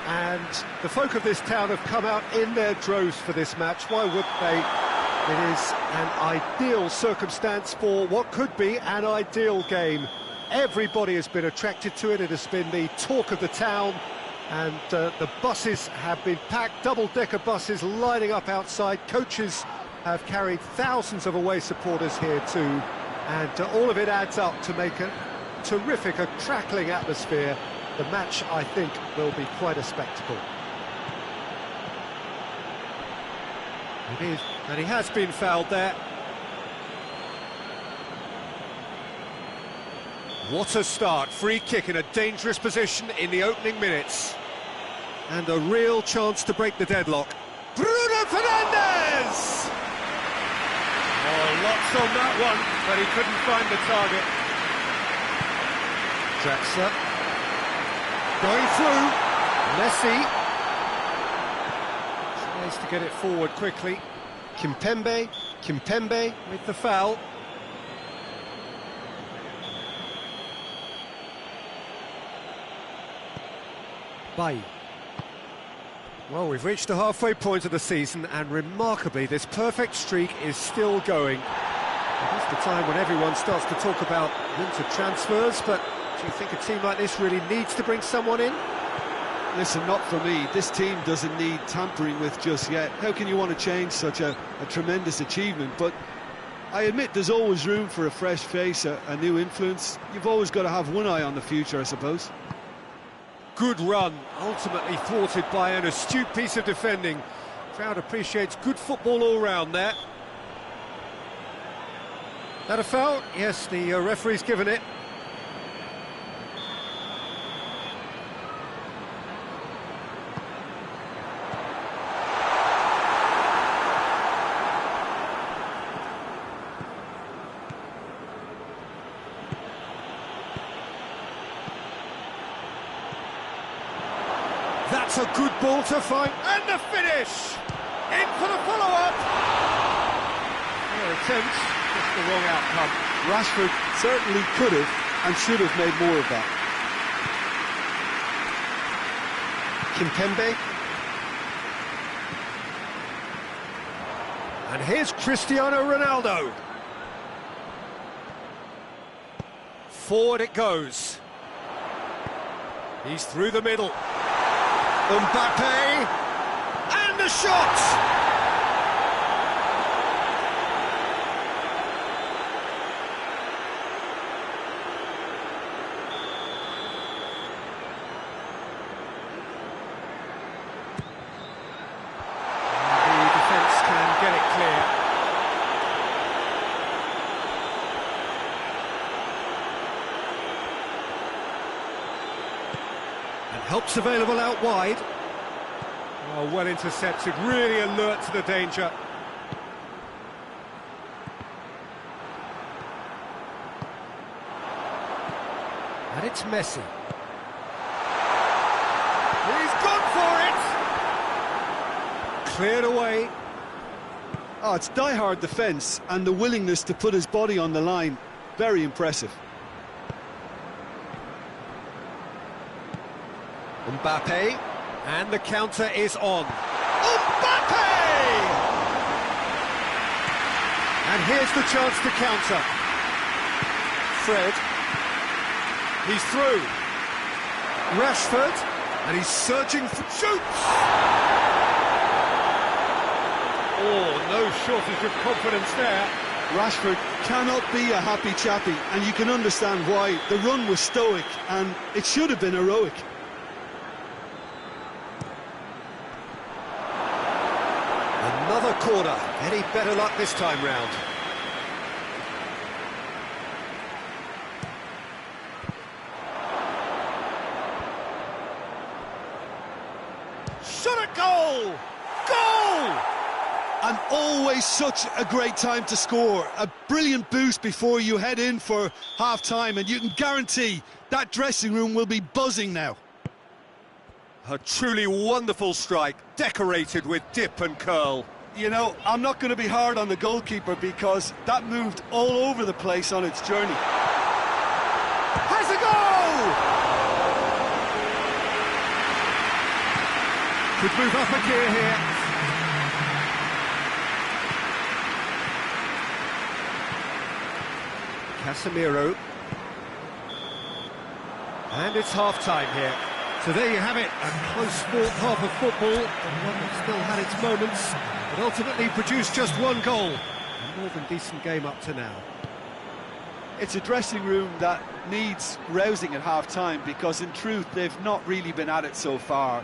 and the folk of this town have come out in their droves for this match. Why would they? It is an ideal circumstance for what could be an ideal game. Everybody has been attracted to it. It has been the talk of the town, and the buses have been packed, double-decker buses lining up outside. Coaches have carried thousands of away supporters here too, and all of it adds up to make a terrific, a crackling atmosphere. The match, I think, will be quite a spectacle. It is, and he has been fouled there. What a start, free kick in a dangerous position in the opening minutes. And a real chance to break the deadlock. Bruno Fernandes! Oh, lots on that one, but he couldn't find the target. Draxler. Going through. Messi. Tries to get it forward quickly. Kimpembe with the foul. Bay. Well, we've reached the halfway point of the season, and remarkably, this perfect streak is still going. It's the time when everyone starts to talk about winter transfers, but do you think a team like this really needs to bring someone in? Listen, not for me. This team doesn't need tampering with just yet. How can you want to change such a tremendous achievement? But I admit there's always room for a fresh face, a new influence. You've always got to have one eye on the future, I suppose. Good run, ultimately thwarted by an astute piece of defending. Crowd appreciates good football all round there. That a foul? Yes, the referee's given it. That's a good ball to find, and the finish! In for the follow-up! Fair attempt, just the wrong outcome. Rashford certainly could have and should have made more of that. Kimpembe. And here's Cristiano Ronaldo. Forward it goes. He's through the middle. Mbappe, and the shot! The defence can get it clear. Help's available out wide. Oh, well intercepted, really alert to the danger. And it's Messi. He's gone for it! Cleared away. Oh, it's die-hard defence and the willingness to put his body on the line. Very impressive. Mbappe, and the counter is on. Mbappe! And here's the chance to counter. Fred. He's through. Rashford, and he's searching for shoots! Oh, no shortage of confidence there. Rashford cannot be a happy chappy, and you can understand why. The run was stoic, and it should have been heroic. Another corner. Any better luck this time round? Shot at goal! Goal! And always such a great time to score. A brilliant boost before you head in for half-time, and you can guarantee that dressing room will be buzzing now. A truly wonderful strike, decorated with dip and curl. You know, I'm not going to be hard on the goalkeeper because that moved all over the place on its journey. Has a goal! Could move up a gear here. Casemiro. And it's half-time here. So there you have it, a close-fought half of football, and one that still had its moments, but ultimately produced just one goal. A more than decent game up to now. It's a dressing room that needs rousing at half-time because, in truth, they've not really been at it so far.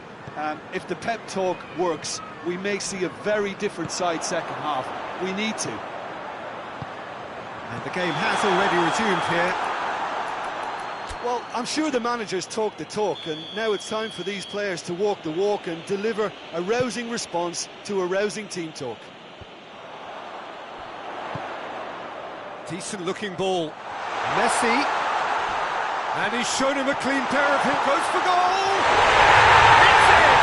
If the pep talk works, we may see a very different side second half. We need to. And the game has already resumed here. Well, I'm sure the managers talk the talk, and now it's time for these players to walk the walk and deliver a rousing response to a rousing team talk. Decent looking ball. Messi. And he's shown him a clean pair of him. Goes for goal! It's in!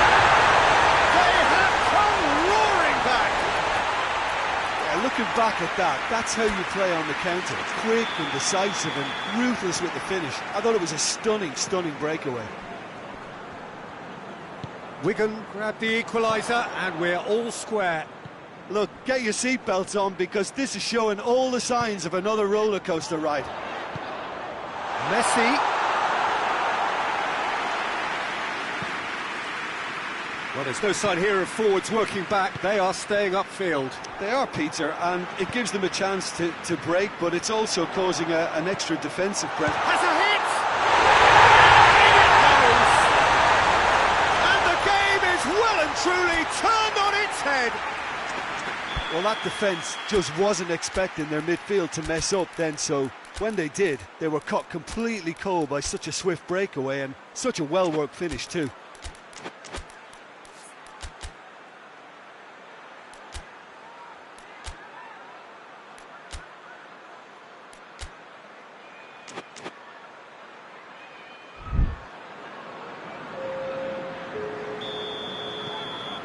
They have come roaring back! Yeah, looking back at that, that's how you play on the counter. Quick and decisive and ruthless with the finish. I thought it was a stunning, stunning breakaway. Wigan grabbed the equaliser and we're all square. Look, get your seatbelts on because this is showing all the signs of another roller coaster ride. Messi. Well, there's no sign here of forwards working back. They are staying upfield. They are, Peter, and it gives them a chance to break, but it's also causing an extra defensive pressure. Has a hit! In it goes! And the game is well and truly turned on its head. Well, that defence just wasn't expecting their midfield to mess up then, so when they did, they were caught completely cold by such a swift breakaway and such a well-worked finish too.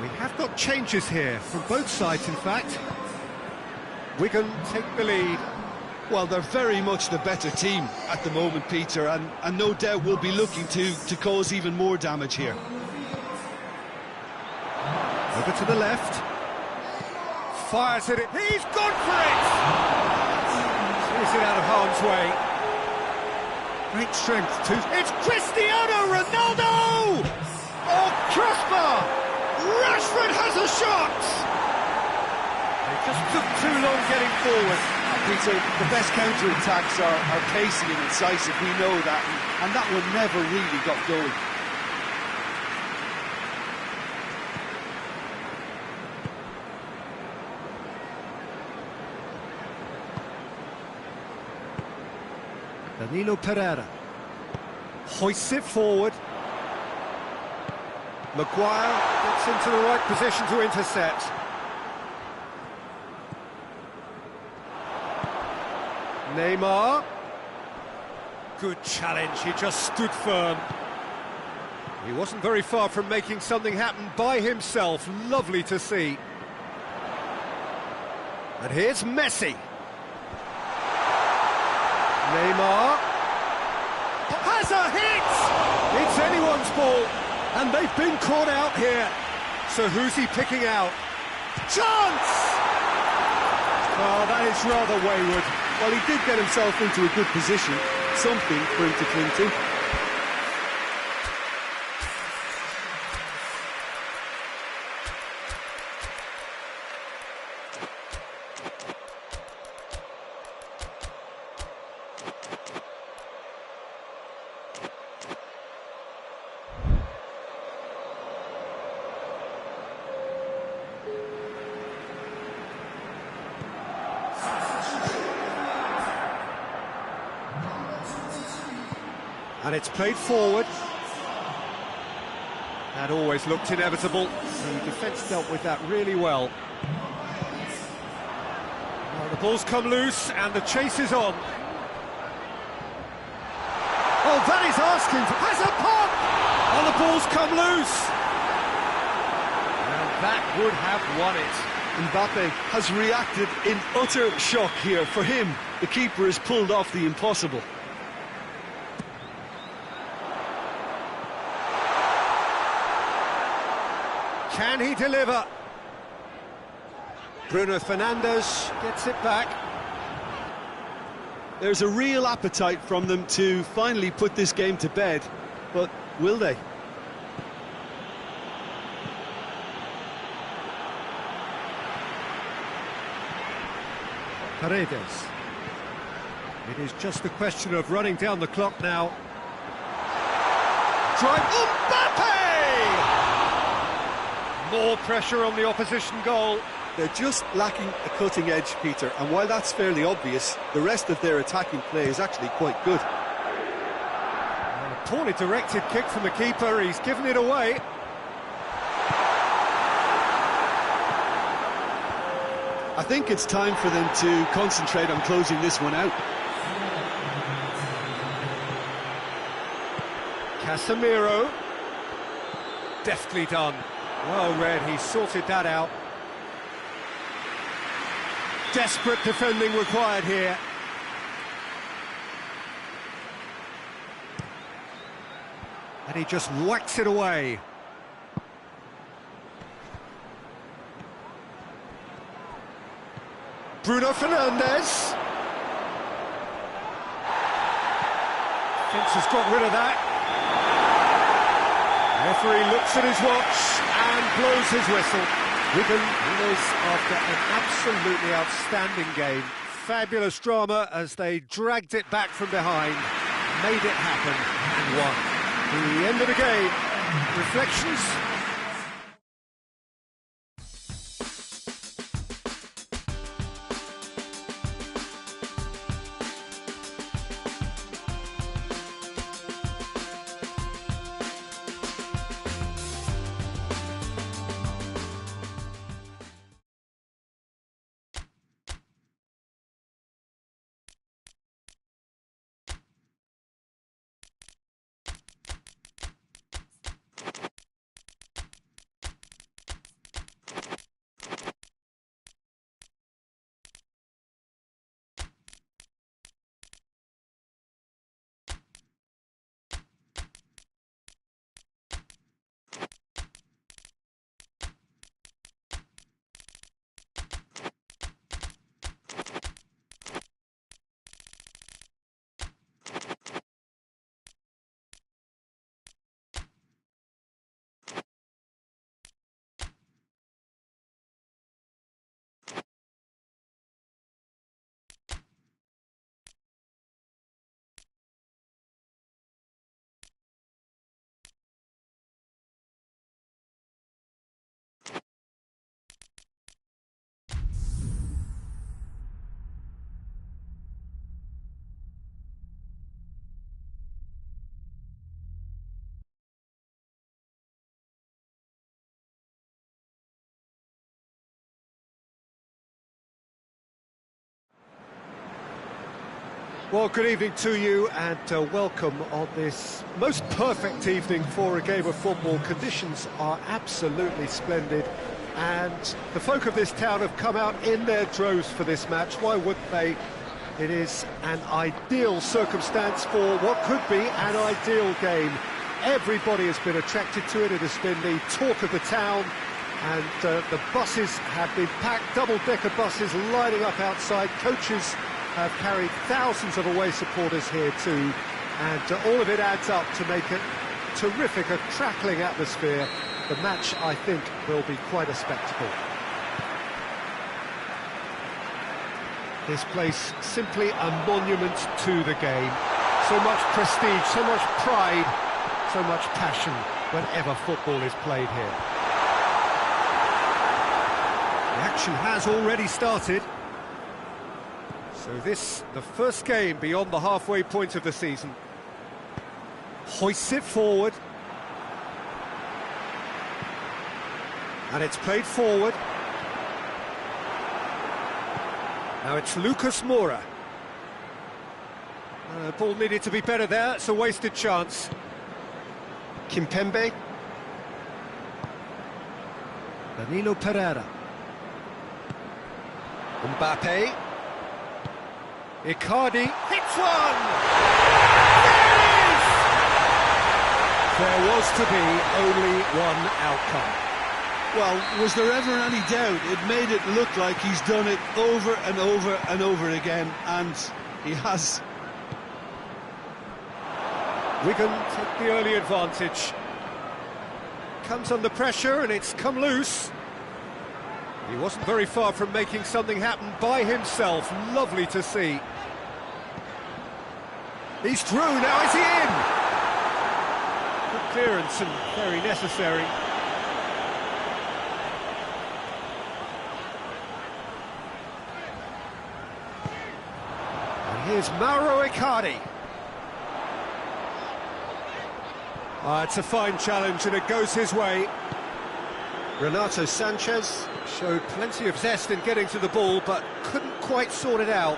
We have got changes here, from both sides in fact. Wigan take the lead. Well, they're very much the better team at the moment, Peter, and no doubt will be looking to cause even more damage here. Over to the left. Fires at it. He's gone for it! Sees it out of harm's way. Great strength too. It's Cristiano Ronaldo! Oh, crossbar! Rashford has a shot! They just took too long getting forward. Peter, the best counter-attacks are pacey and incisive, we know that, and that one never really got going. Danilo Pereira hoists it forward. Maguire gets into the right position to intercept. Neymar. Good challenge, he just stood firm. He wasn't very far from making something happen by himself. Lovely to see. And here's Messi. Neymar. Has a hit! It's anyone's ball, and they've been caught out here. So who's he picking out? Chance! Oh, that is rather wayward. Well, he did get himself into a good position, something for him to cling to. And it's played forward. That always looked inevitable. The defence dealt with that really well. Well, the ball's come loose and the chase is on. Oh, that is asking for... Has a pop! Oh, the ball's come loose! And that would have won it. Mbappe has reacted in utter shock here. For him, the keeper has pulled off the impossible. Can he deliver? Bruno Fernandes gets it back. There's a real appetite from them to finally put this game to bed, but will they? Paredes. It is just a question of running down the clock now. Drive. Mbappe! More pressure on the opposition goal. They're just lacking a cutting edge, Peter, and while that's fairly obvious, the rest of their attacking play is actually quite good. poorly directed kick from the keeper, he's given it away. I think it's time for them to concentrate on closing this one out. Casemiro. Deftly done. Well read, he sorted that out. Desperate defending required here. And he just whacks it away. Bruno Fernandes. Fence has got rid of that. Referee looks at his watch and blows his whistle. Wigan winners after an absolutely outstanding game. Fabulous drama as they dragged it back from behind, made it happen and won. The end of the game. Reflections? Well, good evening to you and welcome on this most perfect evening for a game of football. Conditions are absolutely splendid and the folk of this town have come out in their droves for this match. Why wouldn't they? It is an ideal circumstance for what could be an ideal game. Everybody has been attracted to it. It has been the talk of the town and the buses have been packed, double-decker buses lining up outside. Coaches have carried thousands of away supporters here too, and all of it adds up to make it terrific, a crackling atmosphere. The match, I think, will be quite a spectacle. This place simply a monument to the game. So much prestige, so much pride, so much passion whenever football is played here. The action has already started. So this, the first game beyond the halfway point of the season. Hoists it forward. And it's played forward. Now it's Lucas Moura. The ball needed to be better there, it's a wasted chance. Kimpembe. Danilo Pereira. Mbappe. Icardi hits one! There it is! There was to be only one outcome. Well, was there ever any doubt? It made it look like he's done it over and over and over again, and he has. Wigan took the early advantage. Comes under pressure and it's come loose. He wasn't very far from making something happen by himself. Lovely to see. He's through, now is he in? Good clearance and very necessary. And here's Mauro Icardi. It's a fine challenge and it goes his way. Renato Sanchez. Showed plenty of zest in getting to the ball, but couldn't quite sort it out.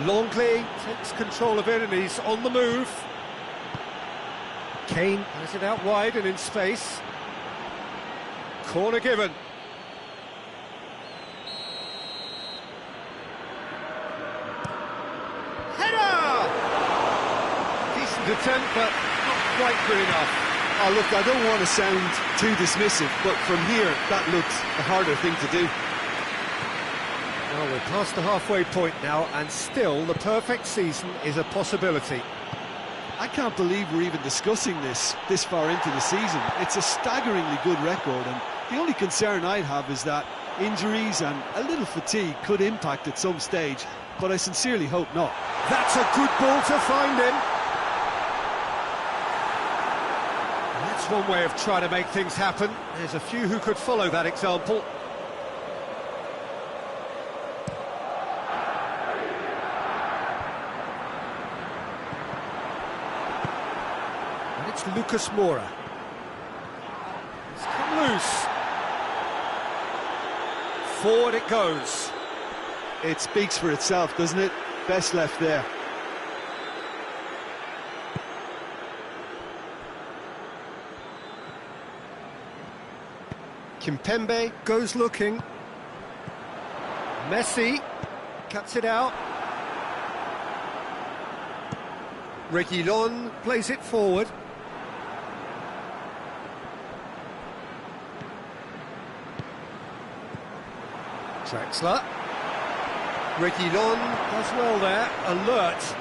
Longley takes control of it and he's on the move. Kane has it out wide and in space. Corner given. Header! Decent attempt, but not quite good enough. Oh, look, I don't want to sound too dismissive, but from here, that looks a harder thing to do. Well, we're past the halfway point now, and still the perfect season is a possibility. I can't believe we're even discussing this far into the season. It's a staggeringly good record, and the only concern I'd have is that injuries and a little fatigue could impact at some stage, but I sincerely hope not. That's a good ball to find him. That's one way of trying to make things happen. There's a few who could follow that example. And it's Lucas Moura. It's come loose. Forward it goes. It speaks for itself, doesn't it? Best left there. Kimpembe goes looking. Messi cuts it out. Reguilon plays it forward. Drexler. Reguilon does well there, alert.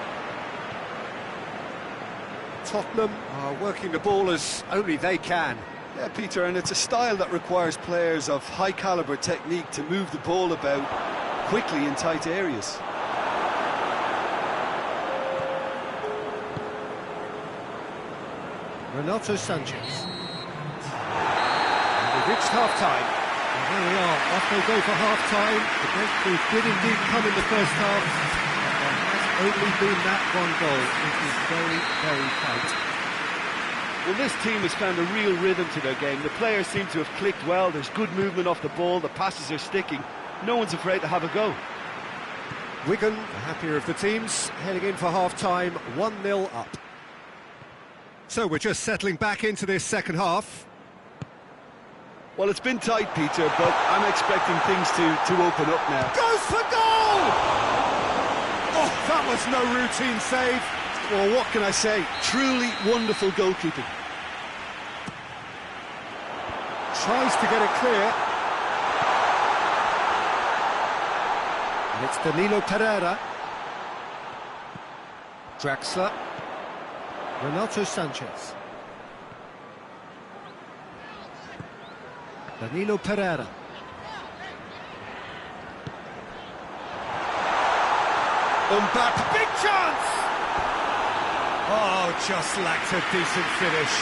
Tottenham are working the ball as only they can. Yeah, Peter, and it's a style that requires players of high-caliber technique to move the ball about quickly in tight areas. Renato Sanchez. And we've reached half-time. And there we are, off they go for half-time. The breakthrough did indeed come in the first half. There has only been that one goal. It is very, very tight. Well, this team has found a real rhythm to their game. The players seem to have clicked well. There's good movement off the ball. The passes are sticking. No one's afraid to have a go. Wigan, the happier of the teams, heading in for half-time, 1-0 up. So we're just settling back into this second half. Well, it's been tight, Peter, but I'm expecting things to open up now. Goes for goal! Oh, that was no routine save. Well, what can I say? Truly wonderful goalkeeping. Tries to get it clear. And it's Danilo Pereira. Draxler. Renato Sanchez. Danilo Pereira. Mbappe, big chance! Oh, just lacked a decent finish.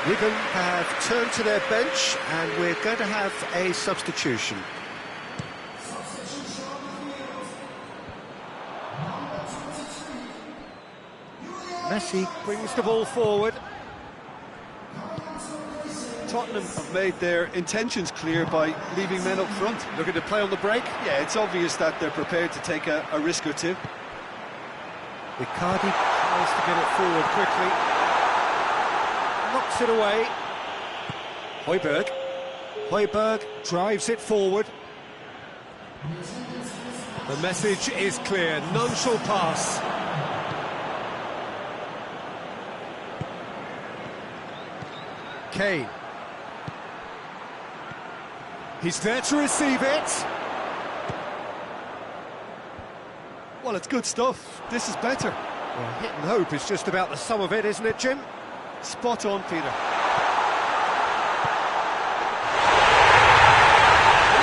Wigan have turned to their bench and we're going to have a substitution. Messi brings the ball forward. Tottenham have made their intentions clear by leaving men up front. Looking to play on the break. Yeah, it's obvious that they're prepared to take a risk or two. Icardi tries to get it forward quickly. Knocks it away. Højbjerg. Højbjerg drives it forward. The message is clear. None shall pass. Kane. He's there to receive it. Well, it's good stuff. This is better. Well, hit and hope is just about the sum of it, isn't it, Jim? Spot on, Peter.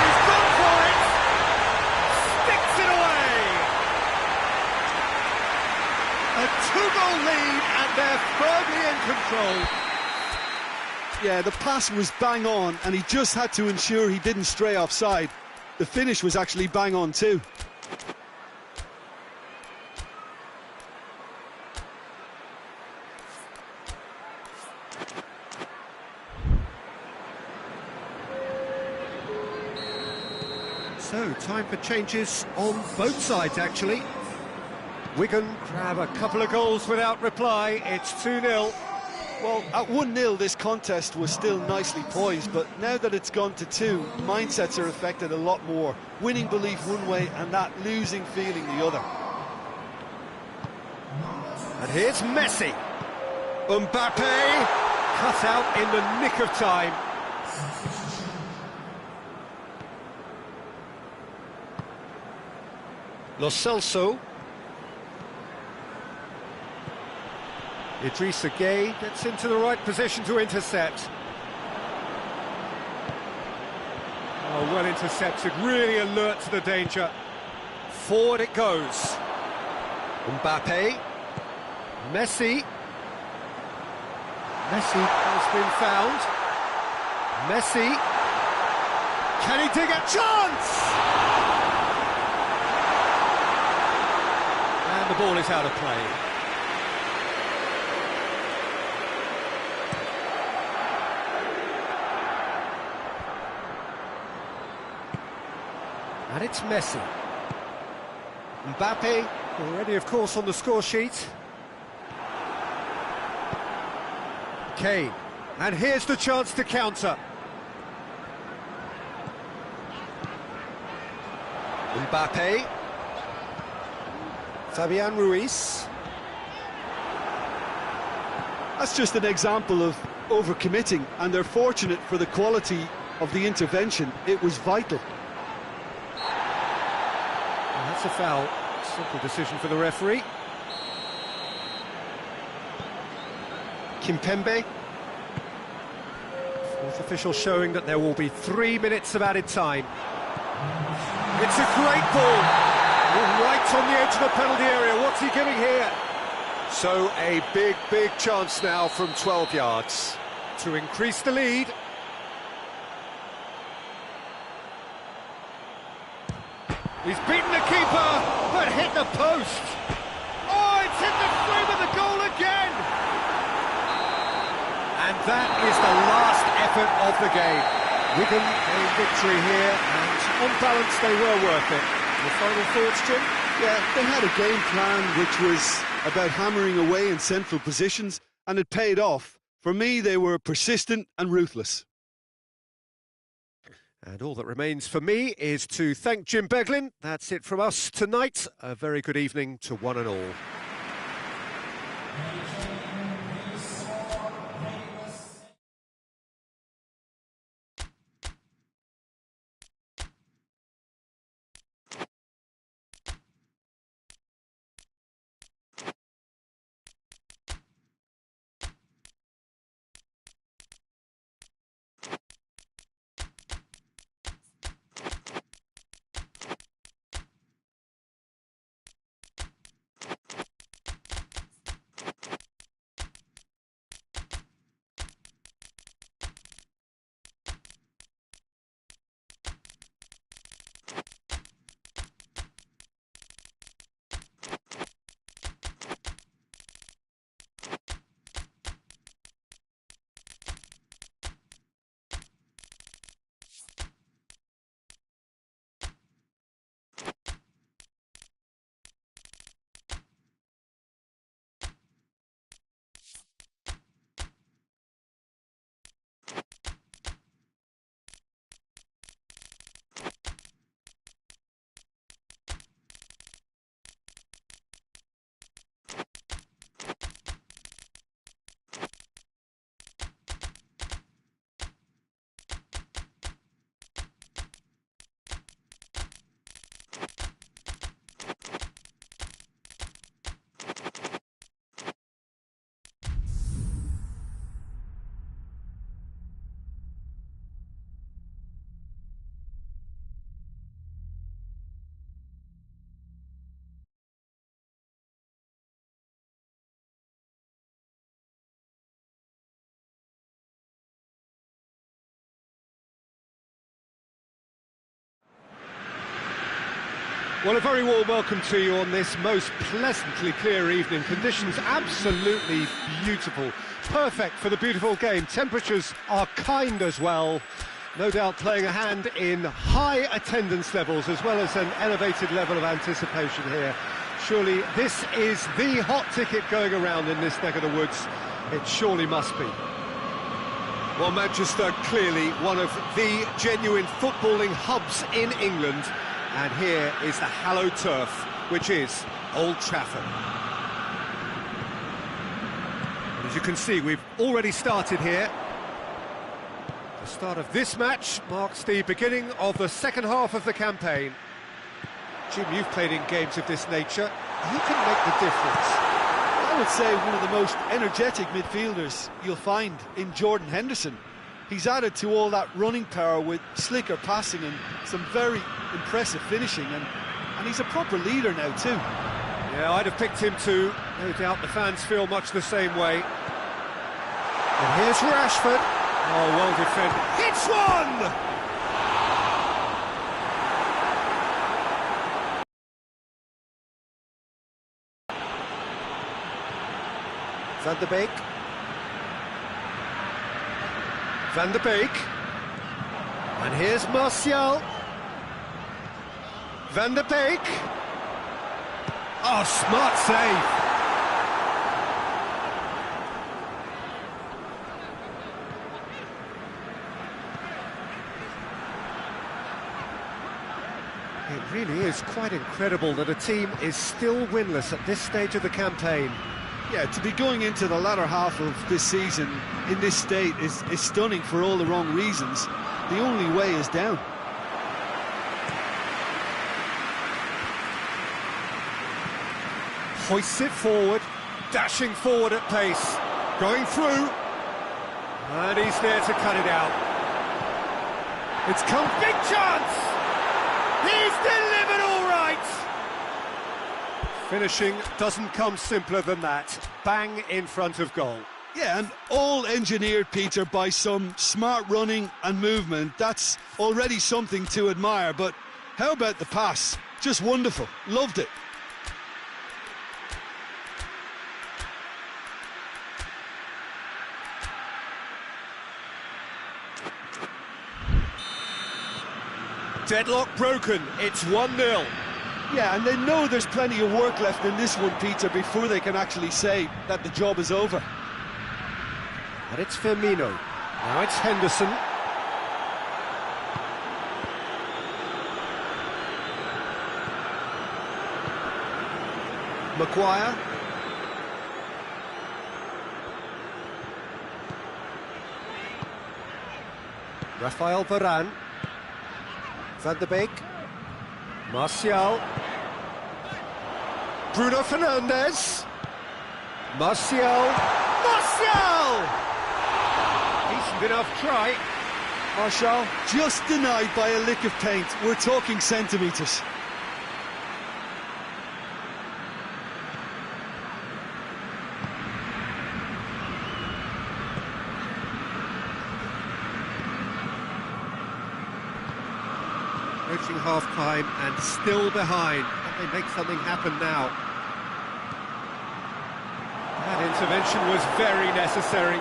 He's gone for it! Sticks it away! A 2-goal lead and they're firmly in control. Yeah, the pass was bang on, and he just had to ensure he didn't stray offside. The finish was actually bang on too. So, time for changes on both sides, actually. Wigan grab a couple of goals without reply. It's 2-0. Well, at 1-0, this contest was still nicely poised, but now that it's gone to 2, mindsets are affected a lot more. Winning belief one way and that losing feeling the other. And here's Messi. Mbappe cut out in the nick of time. Lo Celso. A.K.A. gets into the right position to intercept. Oh, well intercepted, really alert to the danger. Forward it goes. Mbappe. Messi. Messi has been found. Messi. Can he dig a chance? And the ball is out of play. And it's Messi. Mbappe, already of course on the score sheet. Kane, and here's the chance to counter. Mbappe. Fabian Ruiz. That's just an example of overcommitting, and they're fortunate for the quality of the intervention. It was vital. That's a foul. Simple decision for the referee. Kimpembe. Fourth official showing that there will be 3 minutes of added time. It's a great ball. Right on the edge of the penalty area. What's he giving here? So a big chance now from 12 yards to increase the lead. He's beaten the keeper, but hit the post. Oh, it's hit the frame of the goal again. And that is the last effort of the game. Wigan a victory here, and on balance they were worth it. The final thoughts, Jim? Yeah, they had a game plan which was about hammering away in central positions, and it paid off. For me, they were persistent and ruthless. And all that remains for me is to thank Jim Beglin. That's it from us tonight. A very good evening to one and all. Well, a very warm welcome to you on this most pleasantly clear evening. Conditions absolutely beautiful. Perfect for the beautiful game. Temperatures are kind as well. No doubt playing a hand in high attendance levels as well as an elevated level of anticipation here. Surely this is the hot ticket going around in this neck of the woods. It surely must be. Well, Manchester, clearly one of the genuine footballing hubs in England. And here is the hallowed turf, which is Old Trafford. As you can see, we've already started here. The start of this match marks the beginning of the second half of the campaign. Jim, you've played in games of this nature. Who can make the difference? I would say one of the most energetic midfielders you'll find in Jordan Henderson. He's added to all that running power with slicker passing and some very impressive finishing, and he's a proper leader now too. Yeah, I'd have picked him too. No doubt the fans feel much the same way. And here's Rashford. Oh, well defended. Hits one! Van der Beek. Van der Beek. And here's Martial. Van der Beek. Oh, smart save. It really is quite incredible that a team is still winless at this stage of the campaign. Yeah, to be going into the latter half of this season in this state is stunning for all the wrong reasons. The only way is down. Hoists it forward, dashing forward at pace, going through, and he's there to cut it out. It's come, big chance! He's delivered all right! Finishing doesn't come simpler than that. Bang in front of goal. Yeah, and all engineered, Peter, by some smart running and movement. That's already something to admire, but how about the pass? Just wonderful. Loved it. Deadlock broken, it's 1-0. Yeah, and they know there's plenty of work left in this one, Peter, before they can actually say that the job is over. And it's Firmino. Now it's Henderson. Maguire. Rafael Varane. Van der Beek. Martial. Bruno Fernandes. Martial. Martial! Decent enough try. Martial just denied by a lick of paint. We're talking centimetres. Approaching half-time and still behind. Can they make something happen now? That intervention was very necessary.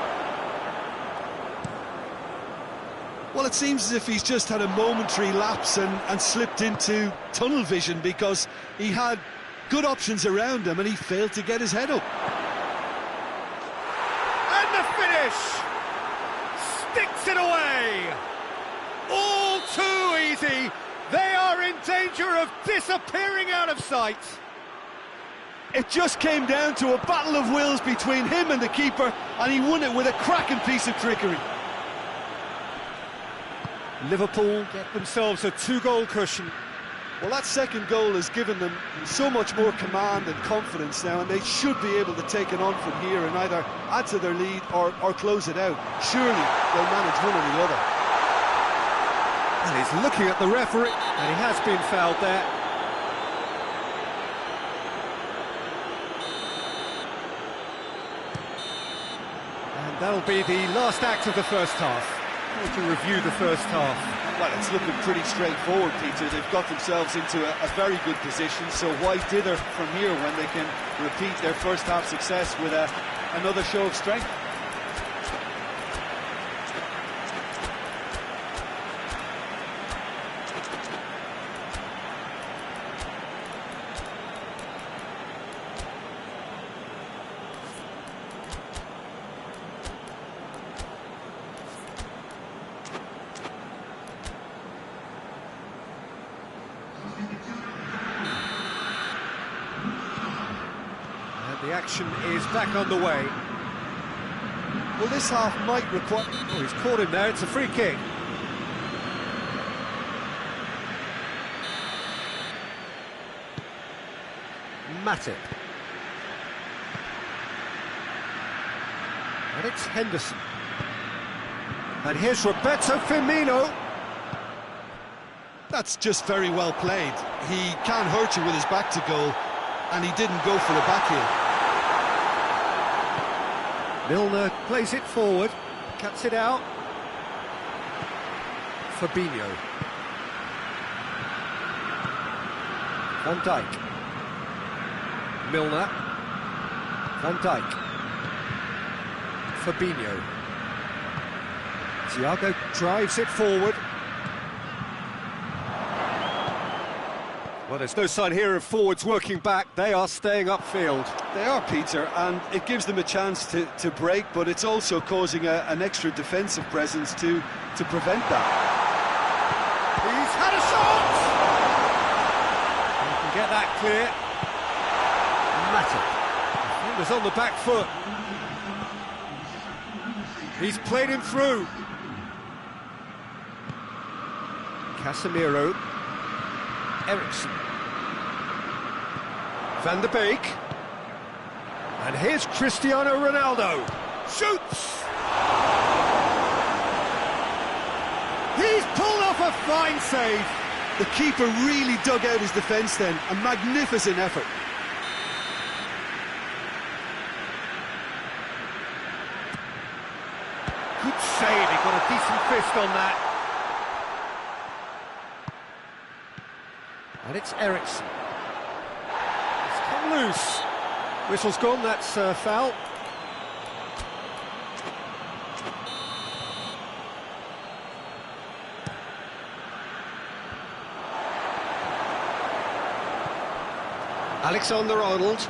Well, it seems as if he's just had a momentary lapse and slipped into tunnel vision, because he had good options around him and he failed to get his head up. And the finish! Sticks it away! All too easy! They are in danger of disappearing out of sight. It just came down to a battle of wills between him and the keeper, and he won it with a cracking piece of trickery. Liverpool get themselves a 2-goal cushion. Well, that second goal has given them so much more command and confidence now, and they should be able to take it on from here and either add to their lead or close it out. Surely they'll manage one or the other. And he's looking at the referee, and he has been fouled there. And that'll be the last act of the first half. To review the first half. Well, it's looking pretty straightforward, Peter. They've got themselves into a very good position, so why dither from here when they can repeat their first half success with another show of strength? The action is back on the way. Well, this half might require... Oh, he's caught him there, it's a free kick. Matip. And it's Henderson. And here's Roberto Firmino. That's just very well played. He can't hurt you with his back to goal, and he didn't go for the back heel. Milner plays it forward, cuts it out. Fabinho. Van Dijk. Milner. Van Dijk. Fabinho. Thiago drives it forward. Well, there's no sign here of forwards working back. They are staying upfield. They are, Peter, and it gives them a chance to break, but it's also causing an extra defensive presence to prevent that. He's had a shot! You can get that clear. Matip. Defender's on the back foot. He's played him through. Casemiro. Ericsson. Van der Beek. And here's Cristiano Ronaldo. Shoots! He's pulled off a fine save. The keeper really dug out his defence then. A magnificent effort. Good save, he got a decent fist on that. And it's Ericsson. It's come loose. Whistle's gone, that's foul. Alexander-Arnold.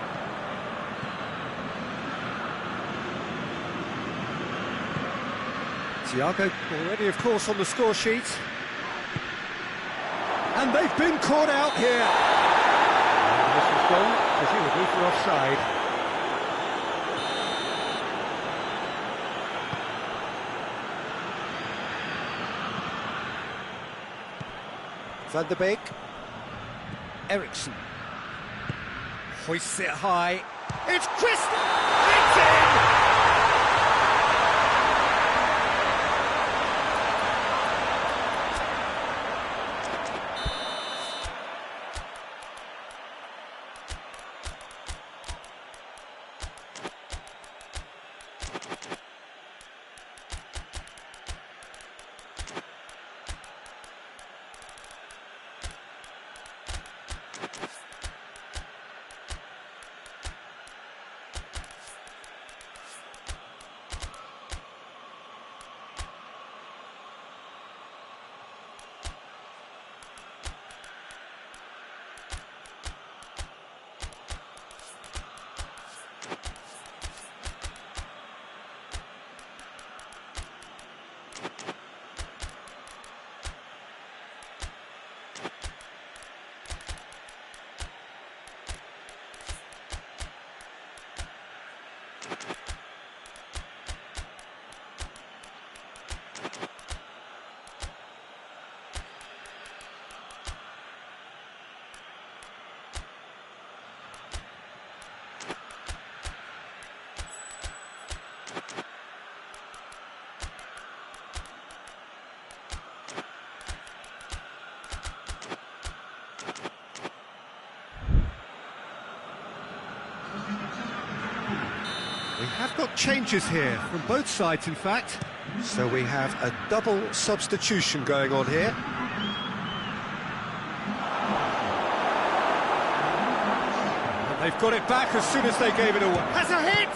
Thiago already, of course, on the score sheet. And they've been caught out here. And this has gone, presumably for offside. Van der Beek. Ericsson. Hoists it high. It's Christie! It's in! We have got changes here, from both sides in fact. So we have a double substitution going on here. And they've got it back as soon as they gave it away. Has a hit!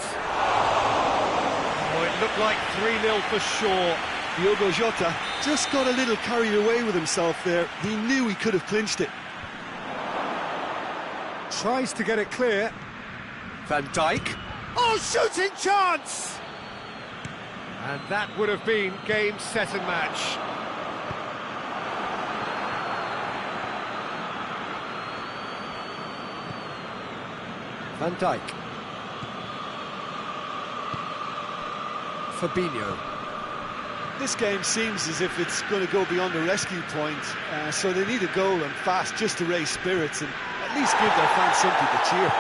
Oh, it looked like 3-0 for sure. Diogo Jota just got a little carried away with himself there. He knew he could have clinched it. Tries to get it clear. Van Dijk. Oh, shooting chance! And that would have been game, set and match. Van Dijk. Fabinho. This game seems as if it's going to go beyond the rescue point, so they need a goal and fast just to raise spirits and at least give their fans something to cheer.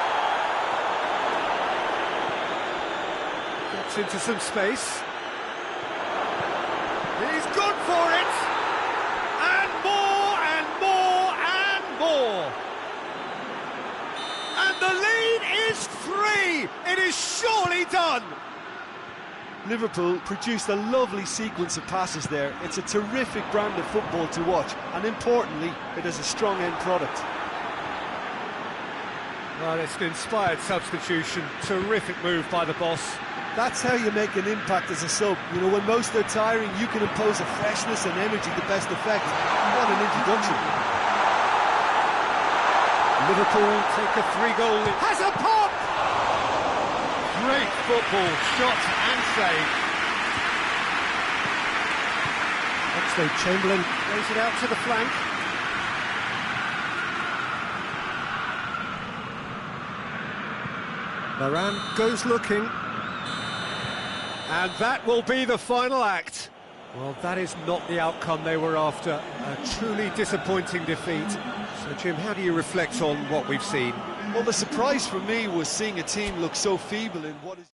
Gets into some space. He's gone for it! And more, and more, and more! And the lead is 3! It is surely done! Liverpool produced a lovely sequence of passes there. It's a terrific brand of football to watch, and importantly, it is a strong end product. Well, it's an inspired substitution. Terrific move by the boss. That's how you make an impact as a sub. You know, when most are tiring, you can impose a freshness and energy to best effect. What an introduction. Liverpool take a 3-goal lead. Has a pop! Great football, shot and save. Oxlade-Chamberlain plays it out to the flank. Varane goes looking. And that will be the final act. Well, that is not the outcome they were after. A truly disappointing defeat. So, Jim, how do you reflect on what we've seen? Well, the surprise for me was seeing a team look so feeble in what is...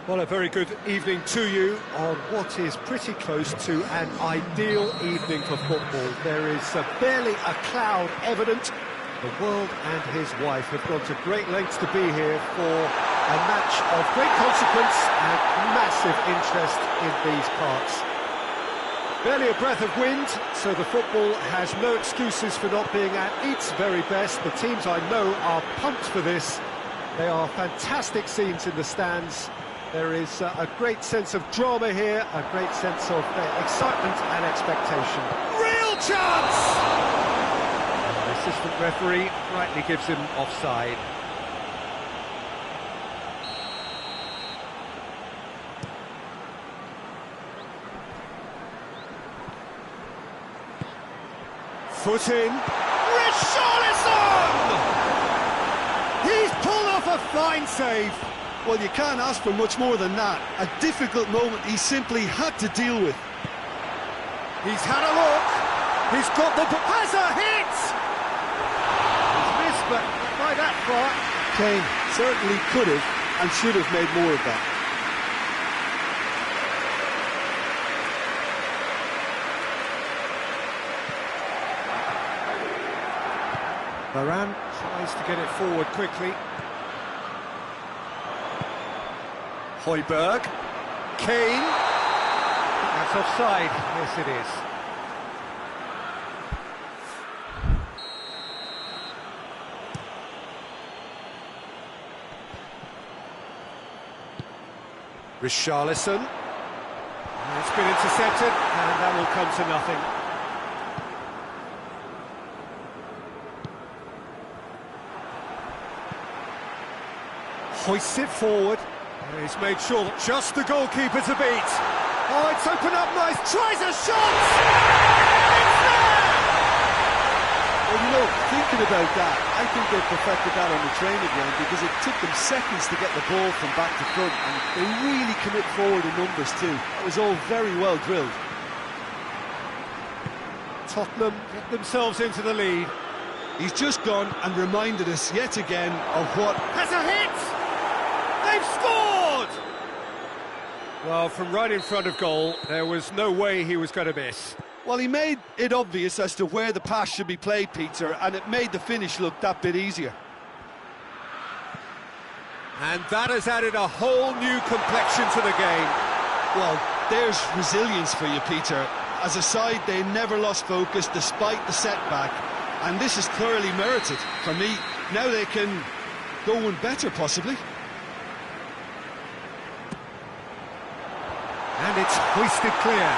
Well, a very good evening to you on what is pretty close to an ideal evening for football. There is barely a cloud evident. The world and his wife have gone to great lengths to be here for a match of great consequence and massive interest in these parts. Barely a breath of wind, so the football has no excuses for not being at its very best. The teams I know are pumped for this. They are fantastic scenes in the stands. There is a great sense of drama here, a great sense of excitement and expectation. Real chance! The assistant referee rightly gives him offside. Foot in. Richarlison! He's pulled off a fine save. Well, you can't ask for much more than that. A difficult moment he simply had to deal with. He's had a look. He's got the... Has a hit! He's missed, but not by that far. Kane certainly could have and should have made more of that. Varane tries to get it forward quickly. Højbjerg. Kane. That's offside. Yes, it is. Richarlison. It's been intercepted, and that will come to nothing. Hoists it forward. He's made sure that just the goalkeeper to beat. Oh, it's opened up nice. Tries a shot! It's there! Well, you know, thinking about that, I think they perfected that on the training ground because it took them seconds to get the ball from back to front, and they really commit forward in numbers too. It was all very well drilled. Tottenham get themselves into the lead. He's just gone and reminded us yet again of what... Has a hit! They've scored! Well, from right in front of goal, there was no way he was going to miss. Well, he made it obvious as to where the pass should be played, Peter, and it made the finish look that bit easier. And that has added a whole new complexion to the game. Well, there's resilience for you, Peter. As a side, they never lost focus despite the setback, and this is clearly merited. For me, now they can go one better, possibly. And it's hoisted clear.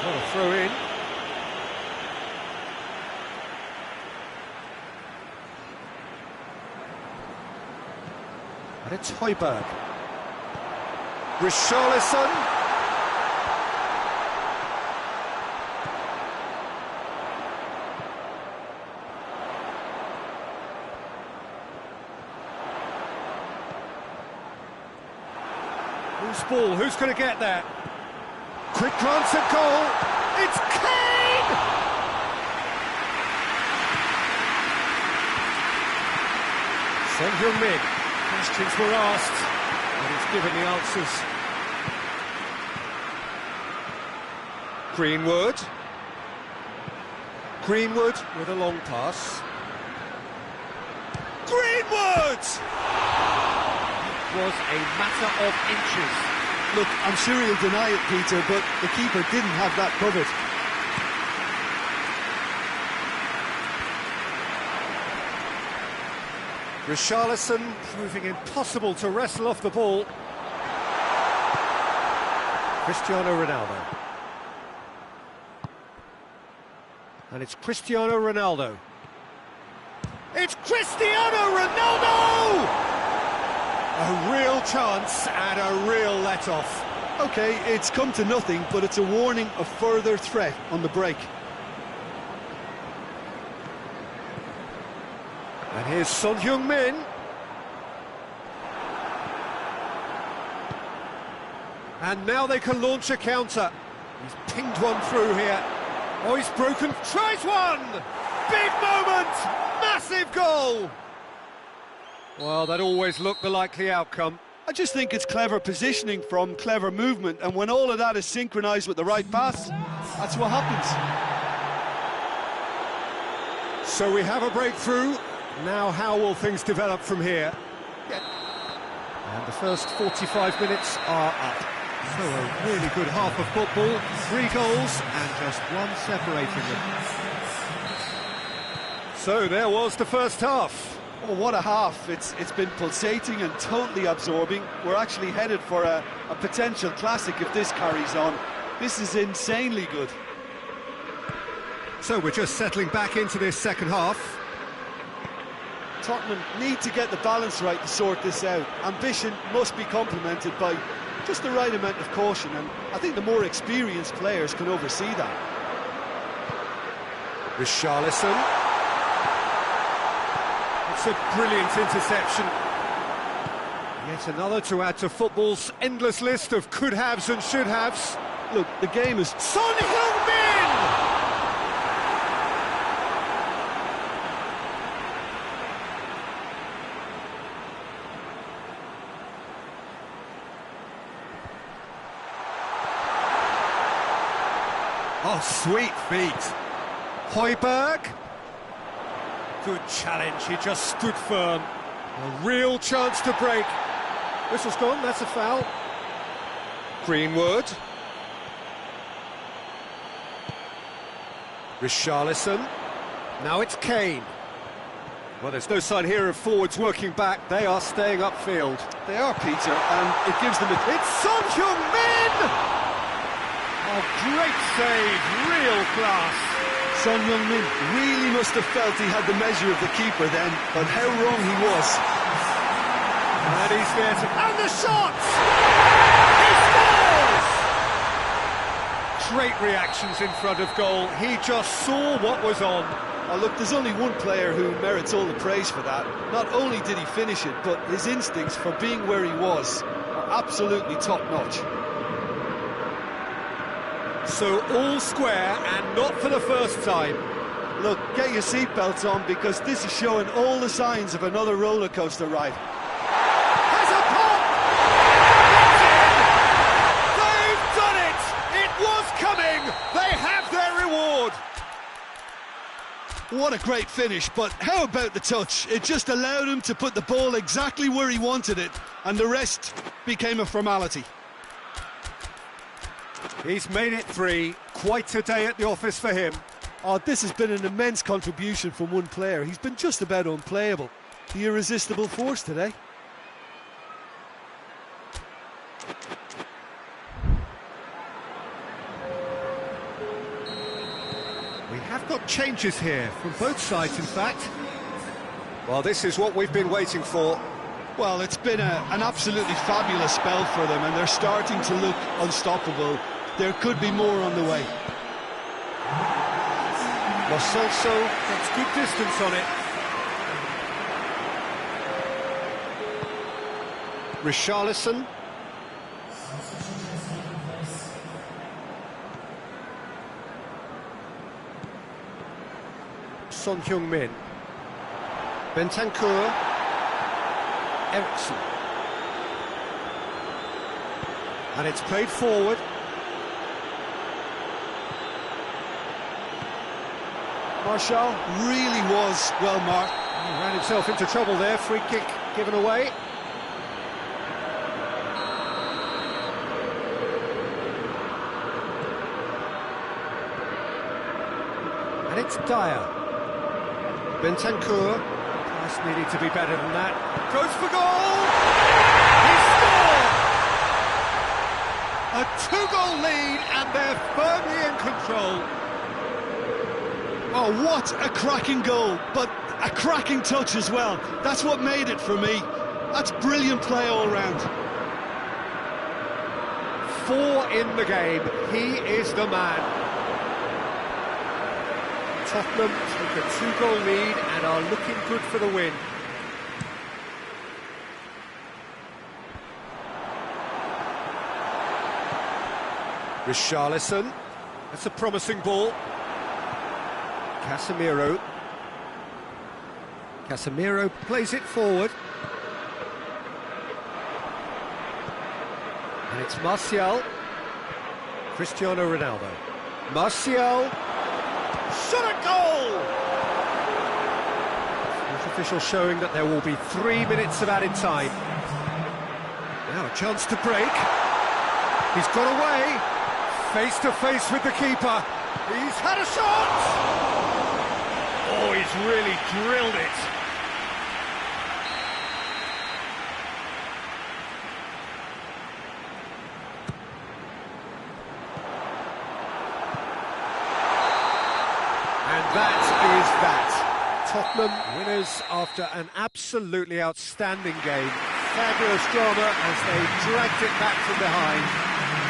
What a throw in. And it's Højbjerg. Richarlison. Who's ball? Who's going to get that? Quick glance at goal. It's Kane! Son Heung-min. Questions were asked, and he's given the answers. Greenwood. Greenwood with a long pass. Greenwood! Was a matter of inches. Look, I'm sure he'll deny it, Peter, but the keeper didn't have that covered. Richarlison proving impossible to wrestle off the ball. Cristiano Ronaldo. And it's Cristiano Ronaldo. It's Cristiano Ronaldo! A real chance and a real let-off. OK, it's come to nothing, but it's a warning of further threat on the break. And here's Son Heung-min. And now they can launch a counter. He's pinged one through here. Oh, he's broken. Tries one! Big moment! Massive goal! Well, that always looked the likely outcome. I just think it's clever positioning from clever movement, and when all of that is synchronised with the right pass, that's what happens. So we have a breakthrough. Now how will things develop from here? And the first 45 minutes are up. So a really good half of football, 3 goals And just one separating them. So there was the first half. Oh, what a half. It's been pulsating and totally absorbing. We're actually headed for a potential classic if this carries on. This is insanely good. So we're just settling back into this second half. Tottenham need to get the balance right to sort this out. Ambition must be complemented by just the right amount of caution, and I think the more experienced players can oversee that. Richarlison. It's a brilliant interception. Yet another to add to football's endless list of could-haves and should-haves. Look, the game is... Son Heung-min! Oh, sweet feet. Højbjerg. Good challenge, he just stood firm. A real chance to break. Whistle's gone, that's a foul. Greenwood. Richarlison. Now it's Kane. Well, there's no sign here of forwards working back. They are staying upfield. They are, Peter, and it gives them a... It's Son Heung-min! Oh, great save, real class. Son Heung-min really must have felt he had the measure of the keeper then, but how wrong he was. And he's there to... And the shot! He scores! Great reactions in front of goal. He just saw what was on. Oh, look, there's only one player who merits all the praise for that. Not only did he finish it, but his instincts for being where he was are absolutely top-notch. So all square, and not for the first time. Look, get your seatbelts on, because this is showing all the signs of another roller coaster ride. Has a pop! It's in! They've done it! It was coming! They have their reward! What a great finish, but how about the touch? It just allowed him to put the ball exactly where he wanted it, and the rest became a formality. He's made it 3. Quite a day at the office for him. Oh, this has been an immense contribution from one player. He's been just about unplayable. The irresistible force today. We have got changes here, from both sides in fact. Well, this is what we've been waiting for. Well, it's been an absolutely fabulous spell for them, and they're starting to look unstoppable. There could be more on the way. Lo Celso gets good distance on it. Richarlison. Son Heung-min. Bentancur. Eriksson. And it's played forward. Martial Really was well marked. He ran himself into trouble there. Free kick given away. And it's Dyer. Bentancur. Pass needed to be better than that. Goes for goal! He scored! A 2-goal lead, and they're firmly in control. Oh, what a cracking goal, but a cracking touch as well. That's what made it for me. That's brilliant play all round. 4 in the game. He is the man. Tottenham take a 2-goal lead and are looking good for the win. Richarlison. That's a promising ball. Casemiro. Casemiro plays it forward. And it's Martial. Cristiano Ronaldo. Martial. Shot a goal! Fourth official showing that there will be 3 minutes of added time. Now a chance to break. He's got away. Face to face with the keeper. He's had a shot! Oh, he's really drilled it. And that is that. Tottenham winners after an absolutely outstanding game. Fabulous drama as they dragged it back from behind,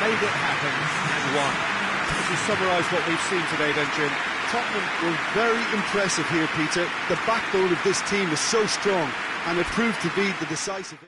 made it happen and won. As we summarise what we've seen today then, Jim. Tottenham were very impressive here, Peter. The backbone of this team is so strong, and it proved to be the decisive...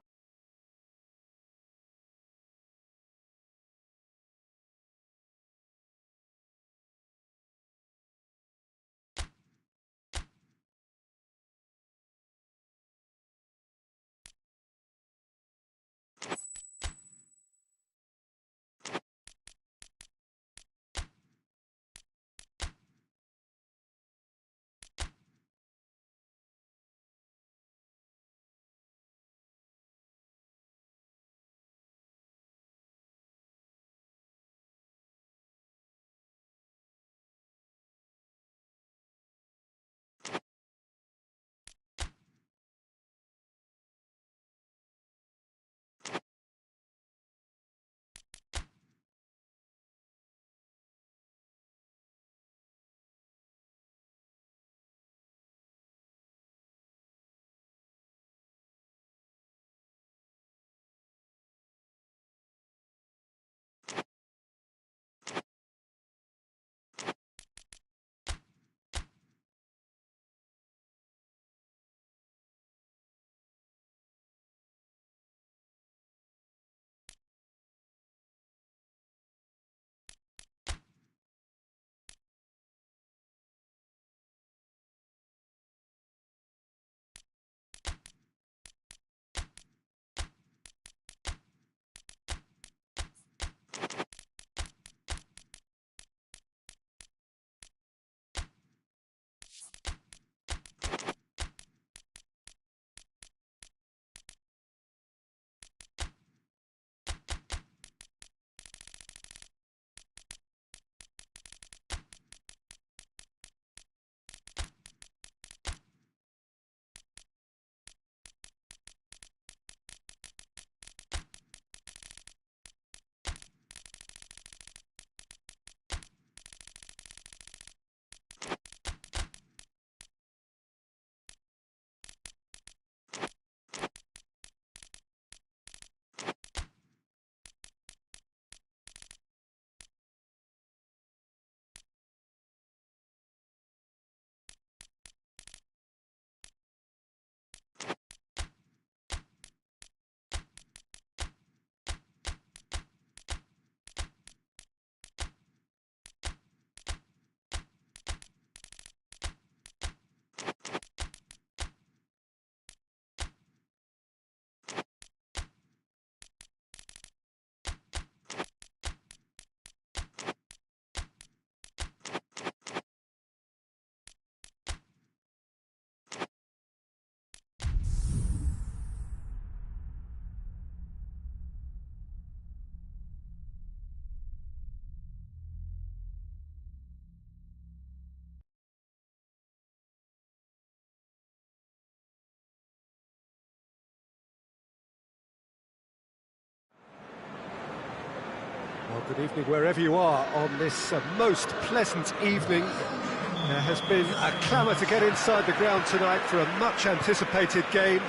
Good evening wherever you are on this most pleasant evening. There has been a clamour to get inside the ground tonight for a much-anticipated game.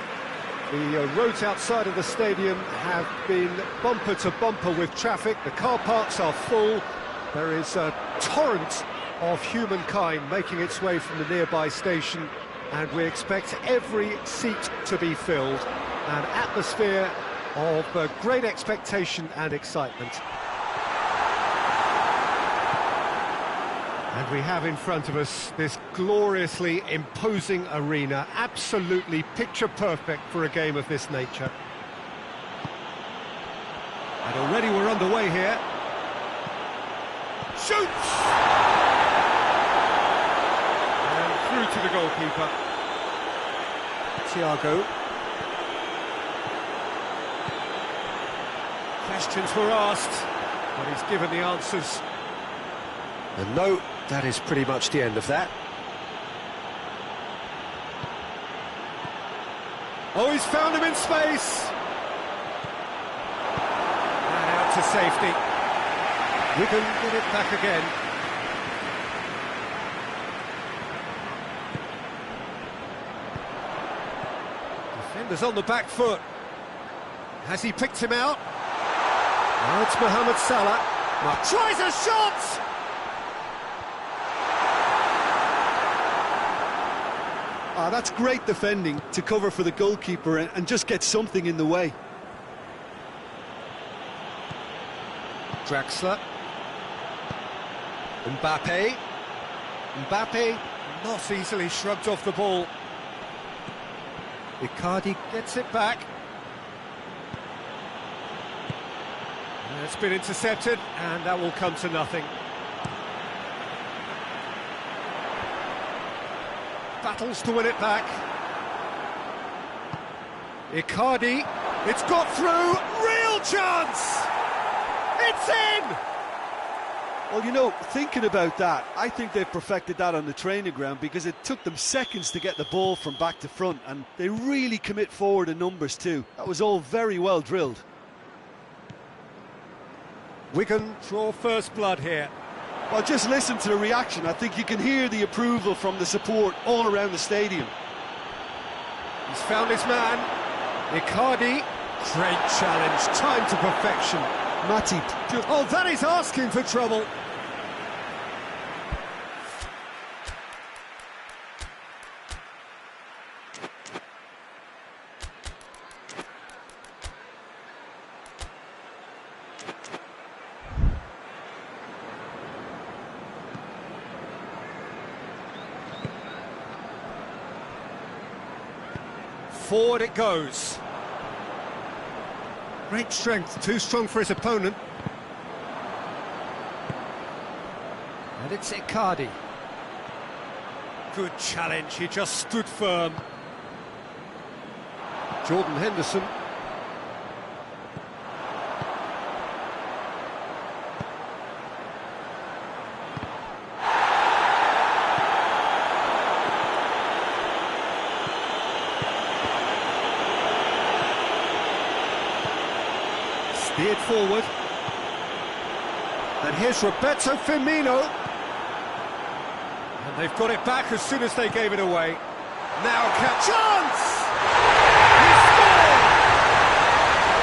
The roads outside of the stadium have been bumper to bumper with traffic. The car parks are full. There is a torrent of humankind making its way from the nearby station, and we expect every seat to be filled. An atmosphere of great expectation and excitement. And we have in front of us this gloriously imposing arena, absolutely picture-perfect for a game of this nature. And already we're underway here. Shoots! And through to the goalkeeper. Thiago. Questions were asked, but he's given the answers. And no, that is pretty much the end of that. Oh, he's found him in space! And out to safety. We can get it back again. Defenders on the back foot. Has he picked him out? Now it's Mohamed Salah. Tries a shot! That's great defending to cover for the goalkeeper and just get something in the way. Draxler. Mbappe. Mbappe not easily shrugged off the ball. A.K.A. gets it back. And it's been intercepted, and that will come to nothing. Battles to win it back. A.K.A. It's got through. Real chance! It's in! Well, you know, thinking about that, I think they've perfected that on the training ground, because it took them seconds to get the ball from back to front, and they really commit forward in numbers too. That was all very well drilled. Wigan draw first blood here. Well, just listen to the reaction. I think you can hear the approval from the support all around the stadium. He's found his man. A.K.A. Great challenge, time to perfection. Matip. Oh, that is asking for trouble. Forward it goes. Great strength, too strong for his opponent. And it's A.K.A. Good challenge, he just stood firm. Jordan Henderson. Steered forward. And here's Roberto Firmino. And they've got it back as soon as they gave it away. Now chance! He scored!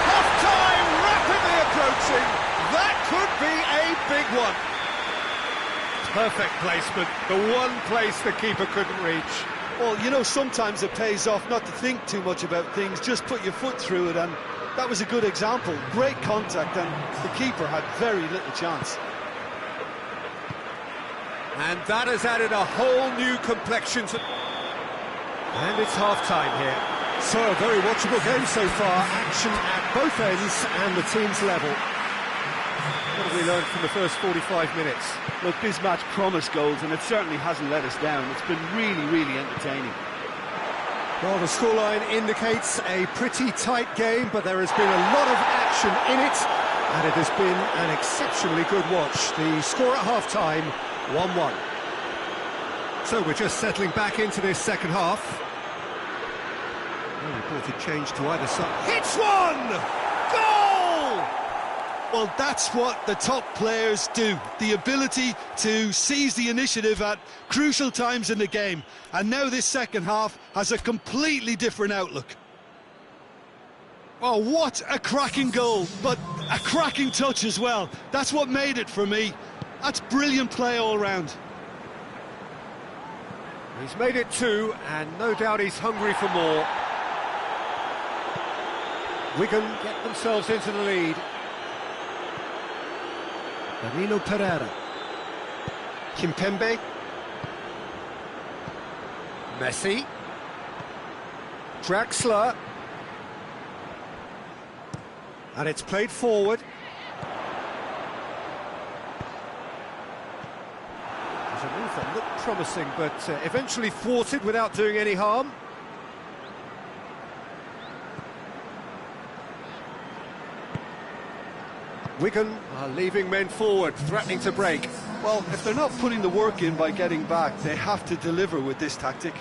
Half-time rapidly approaching. That could be a big one. Perfect placement. The one place the keeper couldn't reach. Well, you know, sometimes it pays off not to think too much about things, just put your foot through it, and that was a good example. Great contact, and the keeper had very little chance. And that has added a whole new complexion to... And it's half-time here. So, a very watchable game so far. Action at both ends and the team's level. What have we learned from the first 45 minutes? Look, this match promised goals, and it certainly hasn't let us down. It's been really, really entertaining. Well, the scoreline indicates a pretty tight game, but there has been a lot of action in it, and it has been an exceptionally good watch. The score at half-time, 1-1. So we're just settling back into this second half. Reported change to either side. Hits one! Goal! Well, that's what the top players do. The ability to seize the initiative at crucial times in the game. And now this second half has a completely different outlook. Oh, what a cracking goal, but a cracking touch as well. That's what made it for me. That's brilliant play all round. He's made it 2, and no doubt he's hungry for more. Wigan get themselves into the lead. Danilo Pereira. Kimpembe. Messi. Draxler. And it's played forward. There's a move that looked promising, but eventually thwarted without doing any harm. Wigan are leaving men forward, threatening to break. Well, if they're not putting the work in by getting back, they have to deliver with this tactic.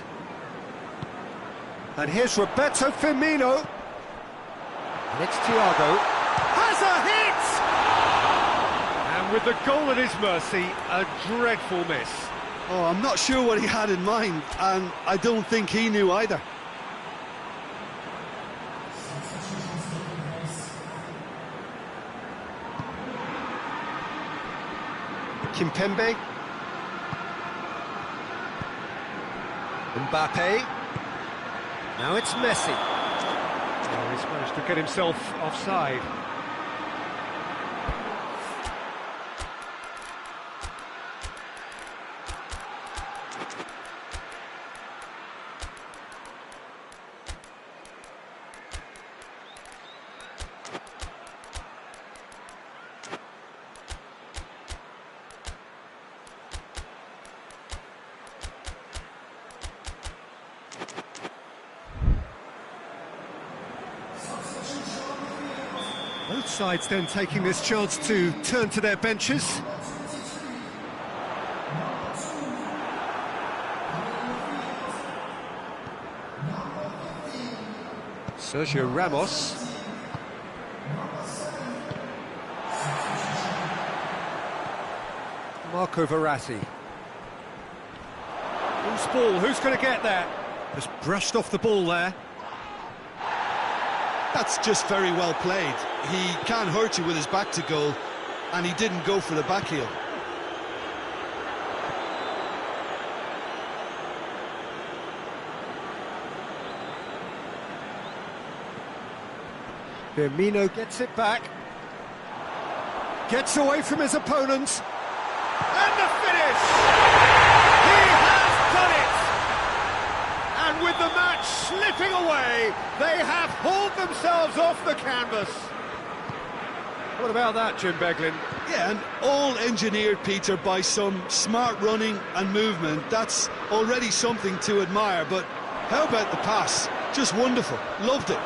And here's Roberto Firmino. And it's Thiago. Has a hit! And with the goal at his mercy, a dreadful miss. Oh, I'm not sure what he had in mind, and I don't think he knew either. Kimpembe. Mbappe. Now it's Messi. Oh, he's managed to get himself offside. Both sides then taking this chance to turn to their benches. Sergio Ramos. Marco Verratti. Who's ball? Who's going to get there? Just brushed off the ball there. That's just very well played. He can't hurt you with his back to goal, and he didn't go for the back heel. Firmino gets it back. Gets away from his opponent. And the finish! He has done it! And with the match slipping away, they have hauled themselves off the canvas. What about that, Jim Beglin? Yeah, and all engineered, Peter, by some smart running and movement. That's already something to admire, but how about the pass? Just wonderful. Loved it.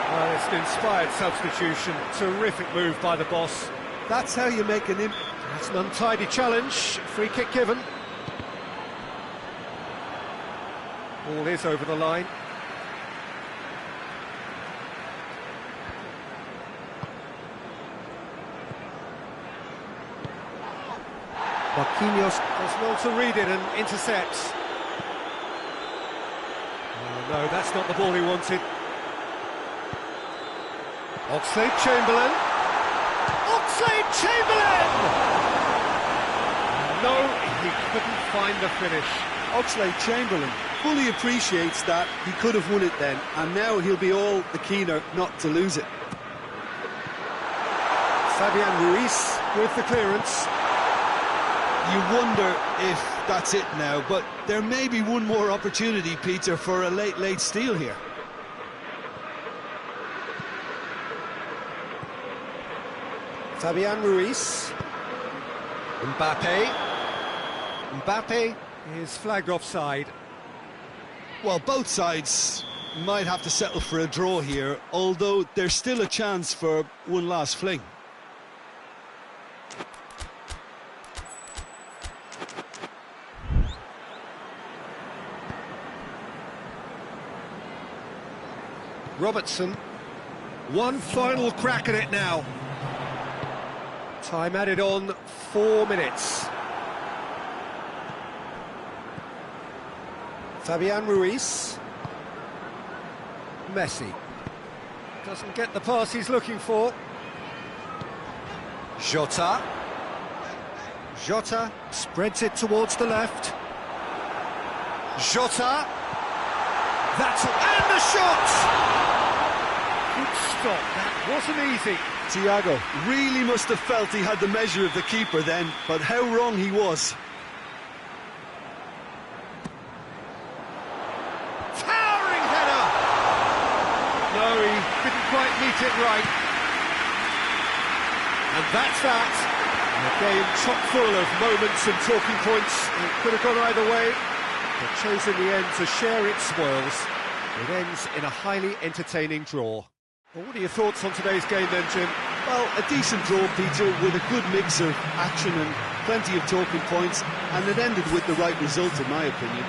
Well, it's an inspired substitution. Terrific move by the boss. That's how you make an impact. That's an untidy challenge. Free kick given. Ball is over the line. Marquinhos does well to read it and intercepts. Oh, no, that's not the ball he wanted. Oxlade-Chamberlain. Oxlade-Chamberlain! No, he couldn't find the finish. Oxlade-Chamberlain fully appreciates that he could have won it then, and now he'll be all the keener not to lose it. Fabian Ruiz with the clearance. You wonder if that's it now, but there may be one more opportunity, Peter, for a late steal here. Fabian Ruiz. Mbappe. Mbappe is flagged offside. Well, both sides might have to settle for a draw here, although there's still a chance for one last fling. Robertson. One final crack at it now. Time added on, 4 minutes. Fabian Ruiz. Messi. Doesn't get the pass he's looking for. Jota. Jota spreads it towards the left. Jota. That's and the shot! Good stop, that wasn't easy. Thiago really must have felt he had the measure of the keeper then, but how wrong he was. Towering header! No, he didn't quite meet it right. And that's that. A game chock full of moments and talking points. It could have gone either way, but chose in the end to share its spoils. It ends in a highly entertaining draw. Well, what are your thoughts on today's game then, Jim? Well, a decent draw, Peter, with a good mix of action and plenty of talking points, and it ended with the right result, in my opinion.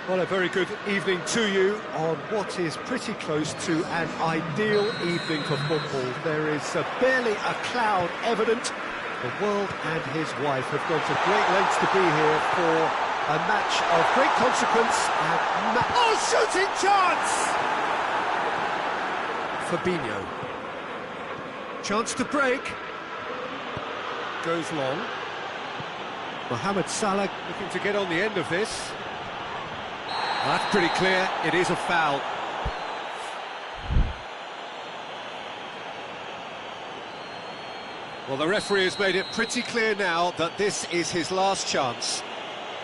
Well, a very good evening to you on what is pretty close to an ideal evening for football. There is barely a cloud evident. The world and his wife have gone to great lengths to be here for a match of great consequence. And oh, shooting chance! Fabinho. Chance to break. Goes long. Mohamed Salah looking to get on the end of this. That's pretty clear, it is a foul. Well, the referee has made it pretty clear now that this is his last chance.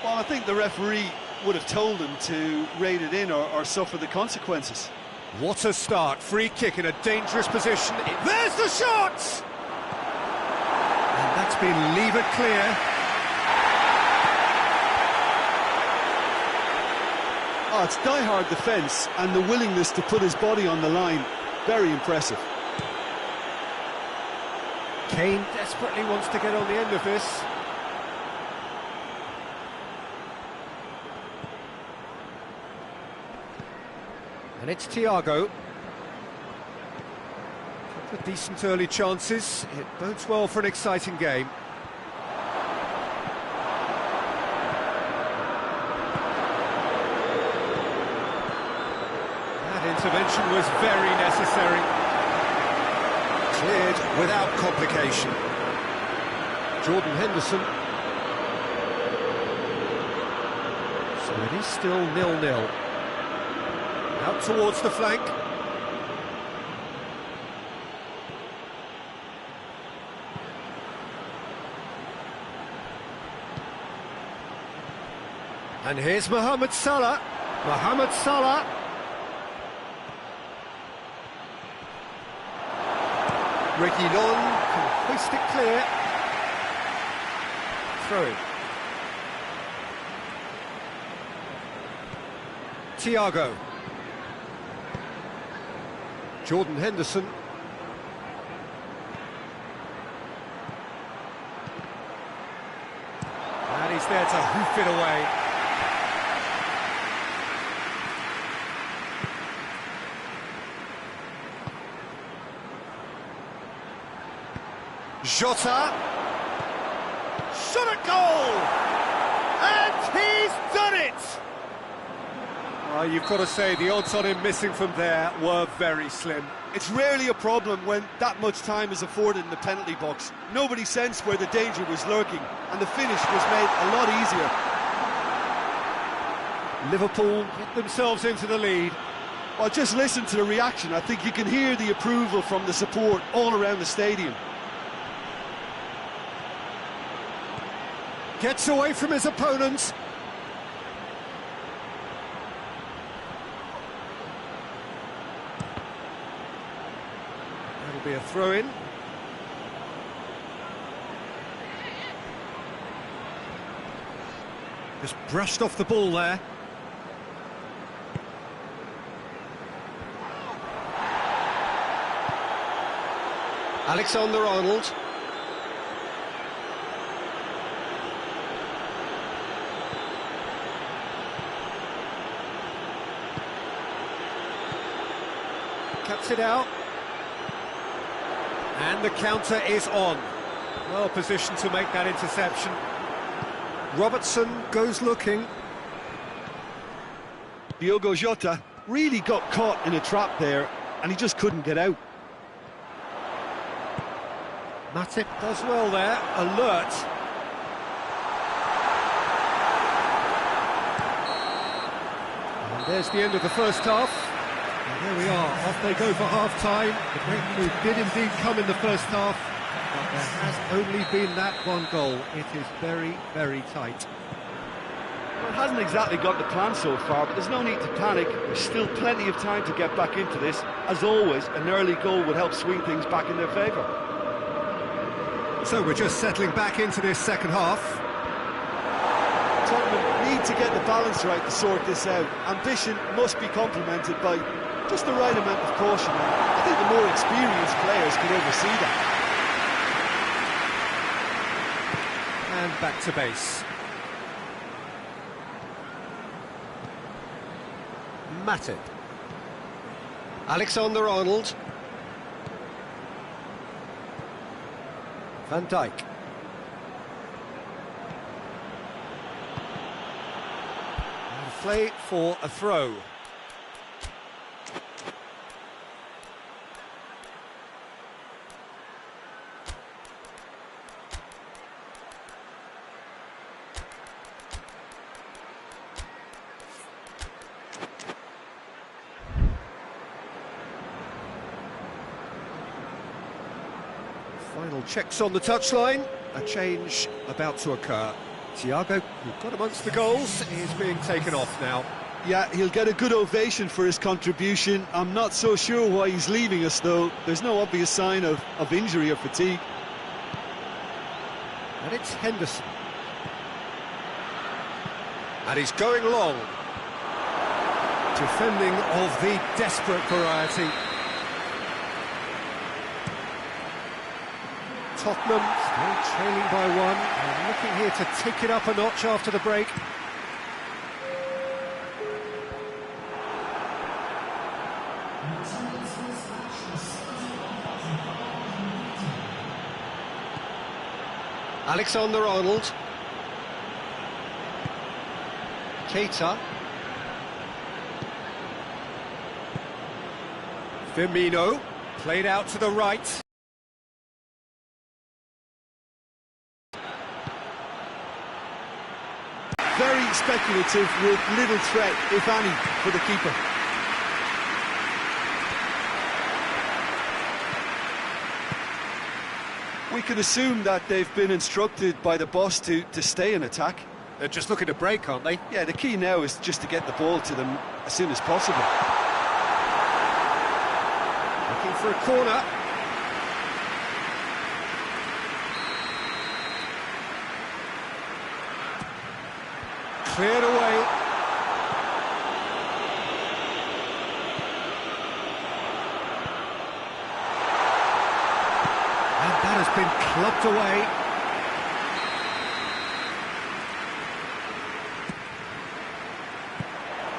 Well, I think the referee would have told him to rein it in or suffer the consequences. What a start, free kick in a dangerous position. There's the shot! And that's been levered clear. Oh, it's die-hard defence and the willingness to put his body on the line. Very impressive. Kane desperately wants to get on the end of this. And it's Thiago. Couple of decent early chances. It bodes well for an exciting game. That intervention was very necessary. Cleared without complication. Jordan Henderson. So it is still 0-0. Out towards the flank. And here's Mohamed Salah. Mohamed Salah. Reguilon can hoist it clear. Through. Thiago. Jordan Henderson. And he's there to hoof it away. Jota. Shot at goal! And he's done it! You've got to say, the odds on him missing from there were very slim. It's rarely a problem when that much time is afforded in the penalty box. Nobody sensed where the danger was lurking, and the finish was made a lot easier. Liverpool get themselves into the lead. Well, just listen to the reaction. I think you can hear the approval from the support all around the stadium. Gets away from his opponents. That'll be a throw-in. Just brushed off the ball there. Alexander-Arnold. Cuts it out. And the counter is on. Well positioned to make that interception. Robertson goes looking. Diogo Jota really got caught in a trap there, and he just couldn't get out. Matip does well there, alert. And there's the end of the first half. And there we are, off they go for half-time. The breakthrough did indeed come in the first half, but there has only been that one goal. It is very, very tight. Well, it hasn't exactly got the plan so far, but there's no need to panic. There's still plenty of time to get back into this. As always, an early goal would help swing things back in their favour. So we're just settling back into this second half. Tottenham need to get the balance right to sort this out. Ambition must be complemented by just the right amount of caution. I think the more experienced players can oversee that. And back to base. Matip. Alexander-Arnold. Van Dijk. And play for a throw. Final checks on the touchline. A change about to occur. Thiago, who got amongst the goals, is being taken off now. Yeah, he'll get a good ovation for his contribution. I'm not so sure why he's leaving us, though. There's no obvious sign of injury or fatigue. And it's Henderson. And he's going long. Defending of the desperate variety. Tottenham still trailing by one, and looking here to take it up a notch after the break. Alexander-Arnold. Keita. Firmino. Played out to the right. Very speculative with little threat, if any, for the keeper. We can assume that they've been instructed by the boss to stay in attack. They're just looking to break, aren't they? Yeah, the key now is just to get the ball to them as soon as possible. Looking for a corner. Cleared away. And that has been clubbed away.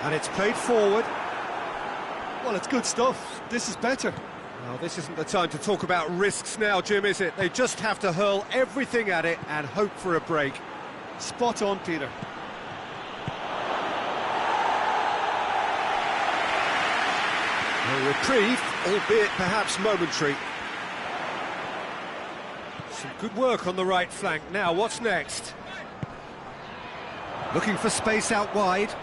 And it's played forward. Well, it's good stuff. This is better. Well, this isn't the time to talk about risks now, Jim, is it? They just have to hurl everything at it and hope for a break. Spot on, Peter. A reprieve, albeit perhaps momentary. Some good work on the right flank. Now, what's next? Looking for space out wide.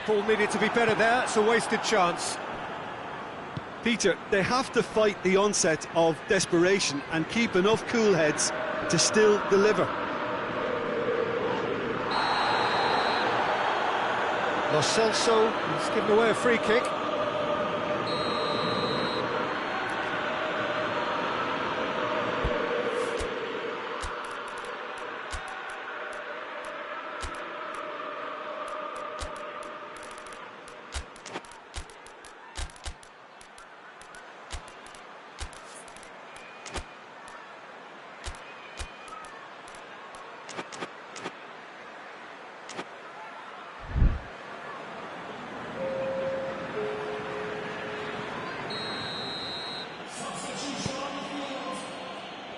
Ball needed to be better there. It's a wasted chance. Peter, they have to fight the onset of desperation and keep enough cool heads to still deliver. Lo Celso has given away a free kick.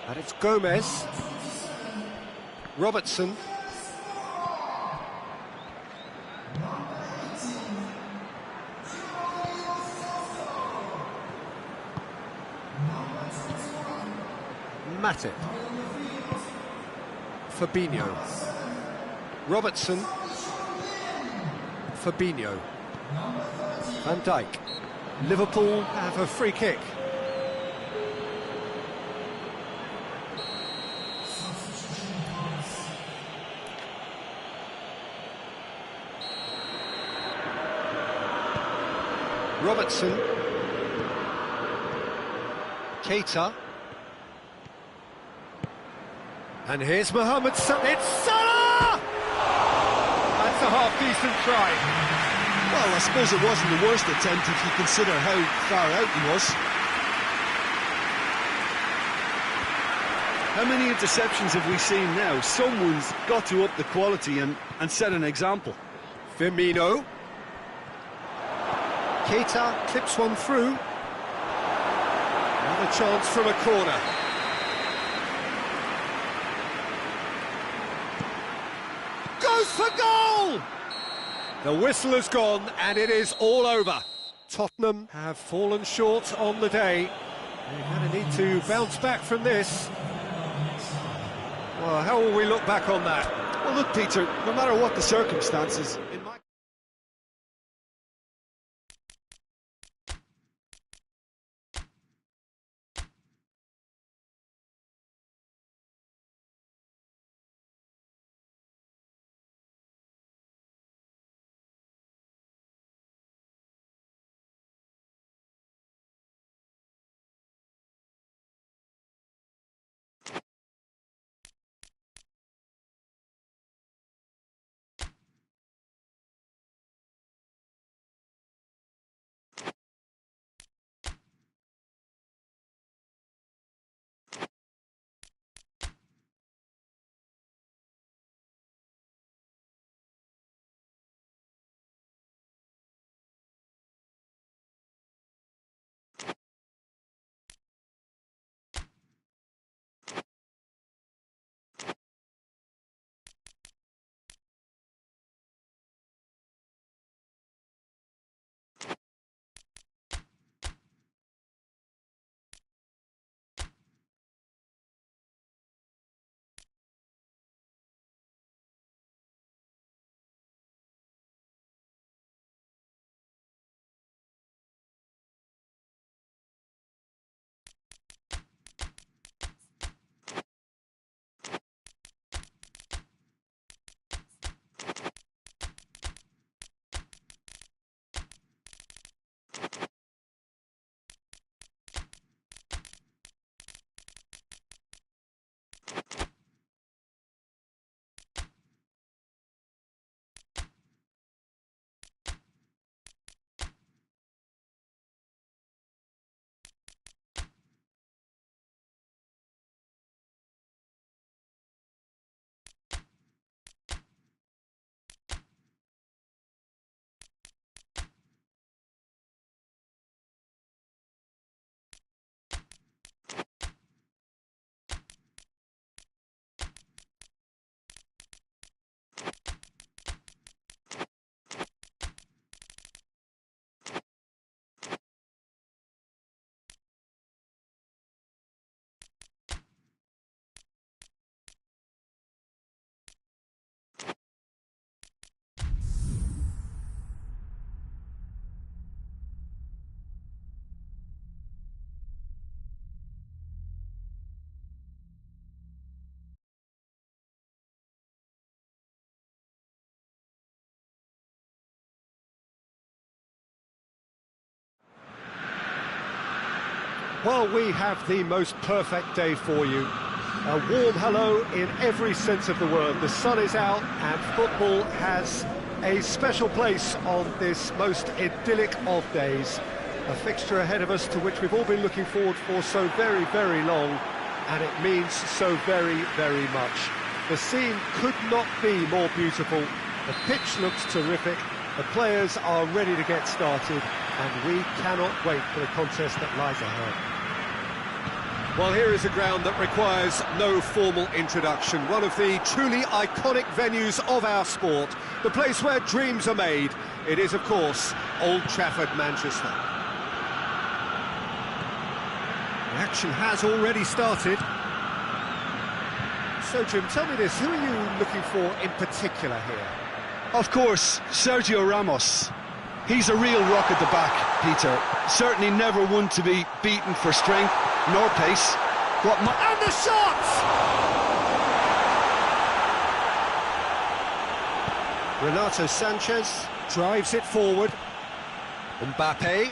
And it's Gomez. Robertson. Matip. Fabinho. Robertson. Fabinho. Van Dijk. Liverpool have a free kick. Robertson. Keita. And here's Mohamed Salah. It's Salah! That's a half-decent try. Well, I suppose it wasn't the worst attempt if you consider how far out he was. How many interceptions have we seen now? Someone's got to up the quality and set an example. Firmino. Keita clips one through. Another chance from a corner. Goes for goal! The whistle has gone and it is all over. Tottenham have fallen short on the day. They're going to need to bounce back from this. Well, how will we look back on that? Well, look, Peter, no matter what the circumstances, in my Well, we have the most perfect day for you. A warm hello in every sense of the word. The sun is out and football has a special place on this most idyllic of days. A fixture ahead of us to which we've all been looking forward for so very, very long, and it means so very, very much. The scene could not be more beautiful. The pitch looks terrific. The players are ready to get started, and we cannot wait for the contest that lies ahead. Well, here is a ground that requires no formal introduction. One of the truly iconic venues of our sport. The place where dreams are made. It is, of course, Old Trafford, Manchester. The action has already started. So, Jim, tell me this, who are you looking for in particular here? Of course, Sergio Ramos. He's a real rock at the back, Peter. Certainly never one to be beaten for strength nor pace. And the shot! Renato Sanchez Drives it forward. Mbappe.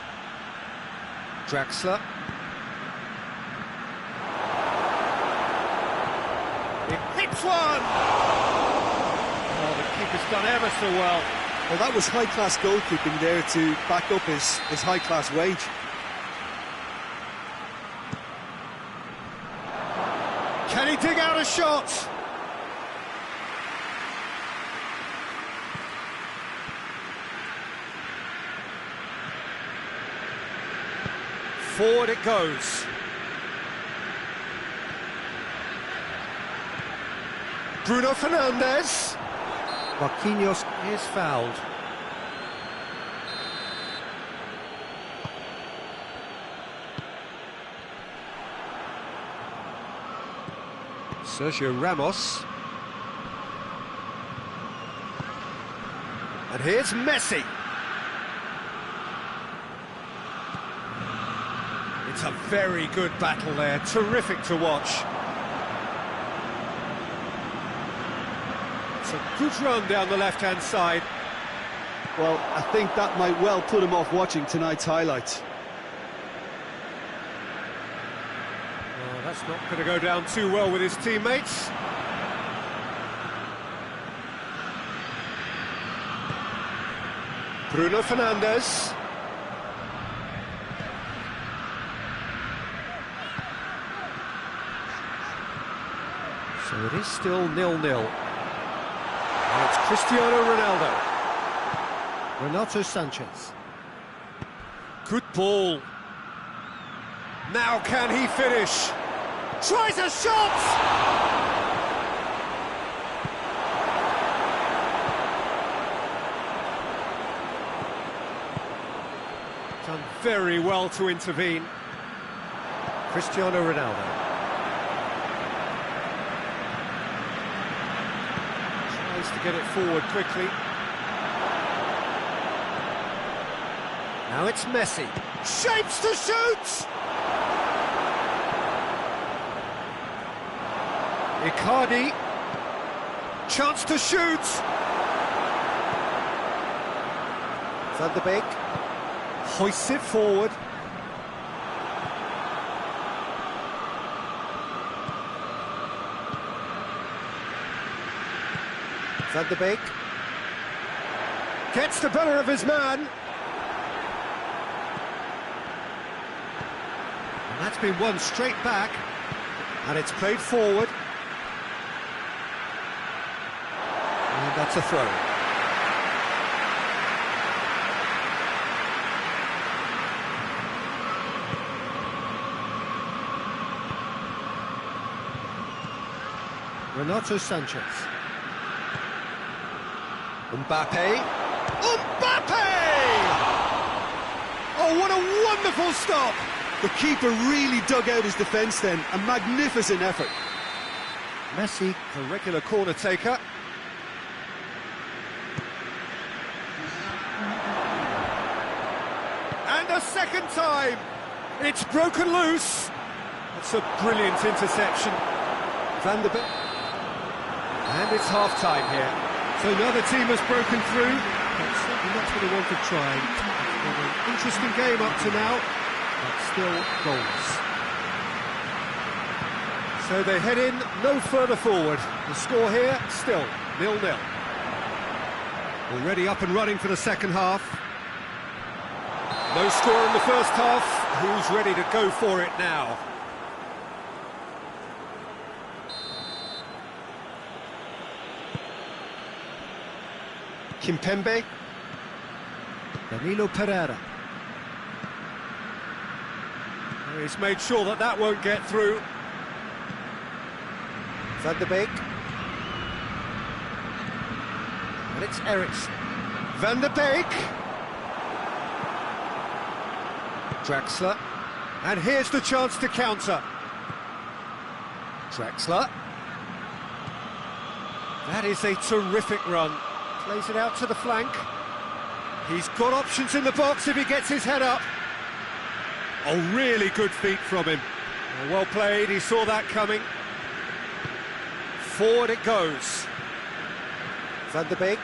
Draxler. It hits one! Oh, the keeper's done ever so well. Well, that was high-class goalkeeping there to back up his high-class wage. Can he dig out a shot? Forward it goes. Bruno Fernandes. Marquinhos is fouled. Sergio Ramos. And here's Messi. It's a very good battle there, terrific to watch. It's a good run down the left-hand side. Well, I think that might well put him off watching tonight's highlights. Well, that's not going to go down too well with his teammates. Bruno Fernandes. So it is still 0-0. And it's Cristiano Ronaldo. Renato Sanchez. Good ball. Now can he finish? Tries a shot! Done very well to intervene. Cristiano Ronaldo. Tries to get it forward quickly. Now it's Messi. Shapes to shoot! A.K.A. Chance to shoot! Van de Beek. Hoists it forward. Van de Beek. Gets the better of his man. And that's been won straight back. And it's played forward. And that's a throw. Renato Sanchez. Mbappe. Mbappe! Oh, what a wonderful stop! The keeper really dug out his defence then. A magnificent effort. Messi. The regular corner taker. And a second time. It's broken loose. That's a brilliant interception. Van de Beek. And it's half-time here. So another team has broken through. But certainly not for the want of trying. It's been an interesting game up to now. but still goals. So they head in no further forward. The score here, still 0-0. Already up and running for the second half. No score in the first half. Who's ready to go for it now? Kimpembe. Danilo Pereira. He's made sure that that won't get through. Van der Beek. And it's Eriksson. Van der Beek. Draxler. And here's the chance to counter. Draxler. That is a terrific run. Plays it out to the flank. He's got options in the box if he gets his head up. Oh, really good feet from him. Well played, he saw that coming. Forward it goes. Van der Beek.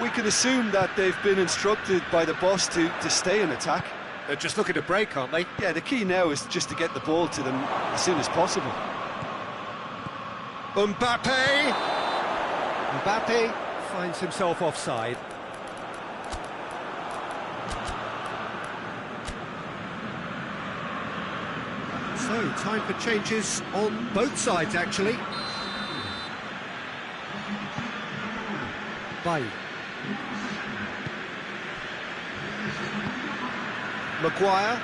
We can assume that they've been instructed by the boss to stay in attack. They're just looking to break, aren't they? Yeah, the key now is just to get the ball to them as soon as possible. Mbappe! Mbappe finds himself offside. So, time for changes on both sides, actually. Bailly. Maguire.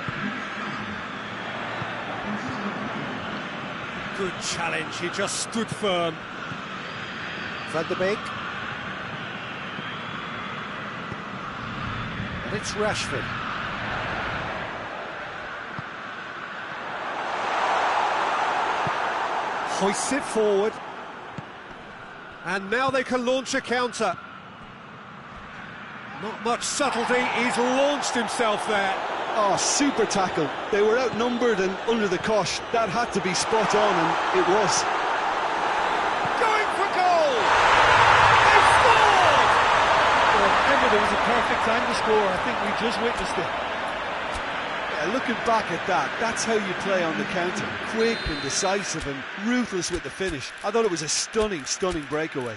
Good challenge, he just stood firm. Van der Beek. And it's Rashford. Hoists it forward. And now they can launch a counter. Not much subtlety, he's launched himself there. Oh, super tackle. They were outnumbered and under the cosh. That had to be spot on, and it was. Going for goal! They scored! Well, remember, there was a perfect time to score. I think we just witnessed it. Yeah, looking back at that, that's how you play on the counter. Quick and decisive and ruthless with the finish. I thought it was a stunning, stunning breakaway.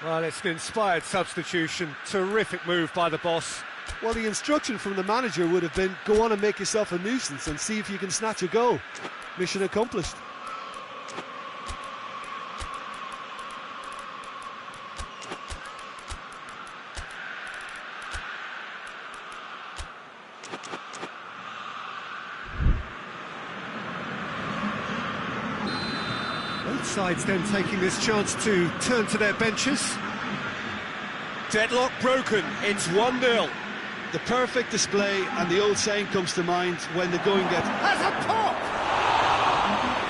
Well, it's an inspired substitution. Terrific move by the boss. Well, the instruction from the manager would have been, go on and make yourself a nuisance and see if you can snatch a goal. Mission accomplished. Both sides then taking this chance to turn to their benches. Deadlock broken, it's 1-0. The perfect display, and the old saying comes to mind when the going gets... Has a pop!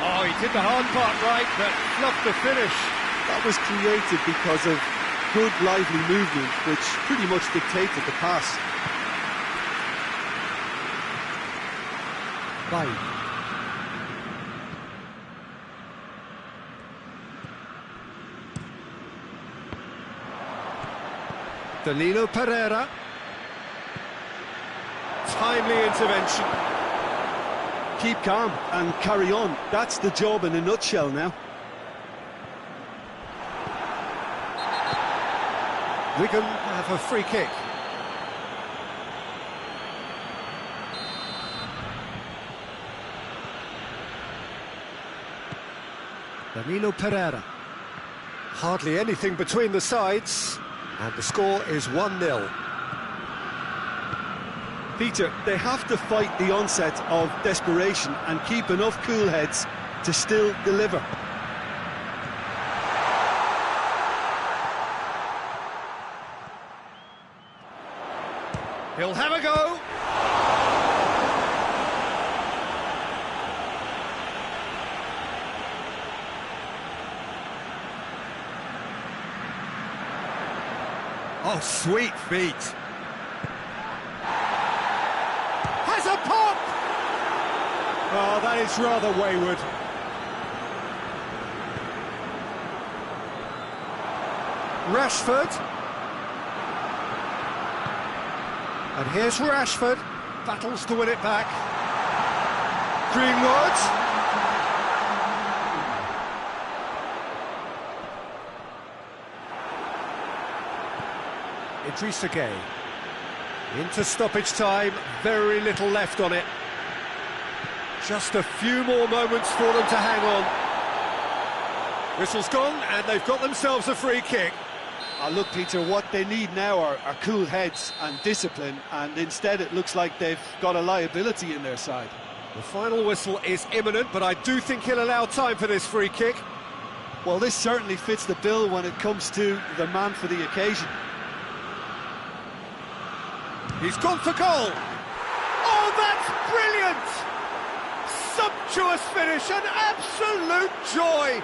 Oh, he did the hard part right, but fluffed the finish. That was created because of good, lively movement, which pretty much dictated the pass. Bailly. Danilo Pereira. Timely intervention. Keep calm and carry on. That's the job in a nutshell now. Wigan have a free kick. Danilo Pereira. Hardly anything between the sides, and the score is 1-0. Peter, they have to fight the onset of desperation and keep enough cool heads to still deliver. He'll have a go. Oh, sweet feet. Has a pop! Oh, that is rather wayward. Rashford. And here's Rashford, battles to win it back. Greenwood. A.K.A. into stoppage time, very little left on it. Just a few more moments for them to hang on. Whistle's gone, and they've got themselves a free kick. Look, Peter, what they need now are cool heads and discipline, and instead it looks like they've got a liability in their side. The final whistle is imminent, but I do think he'll allow time for this free kick. Well, this certainly fits the bill when it comes to the man for the occasion. He's gone for goal. Oh, that's brilliant! Sumptuous finish, an absolute joy.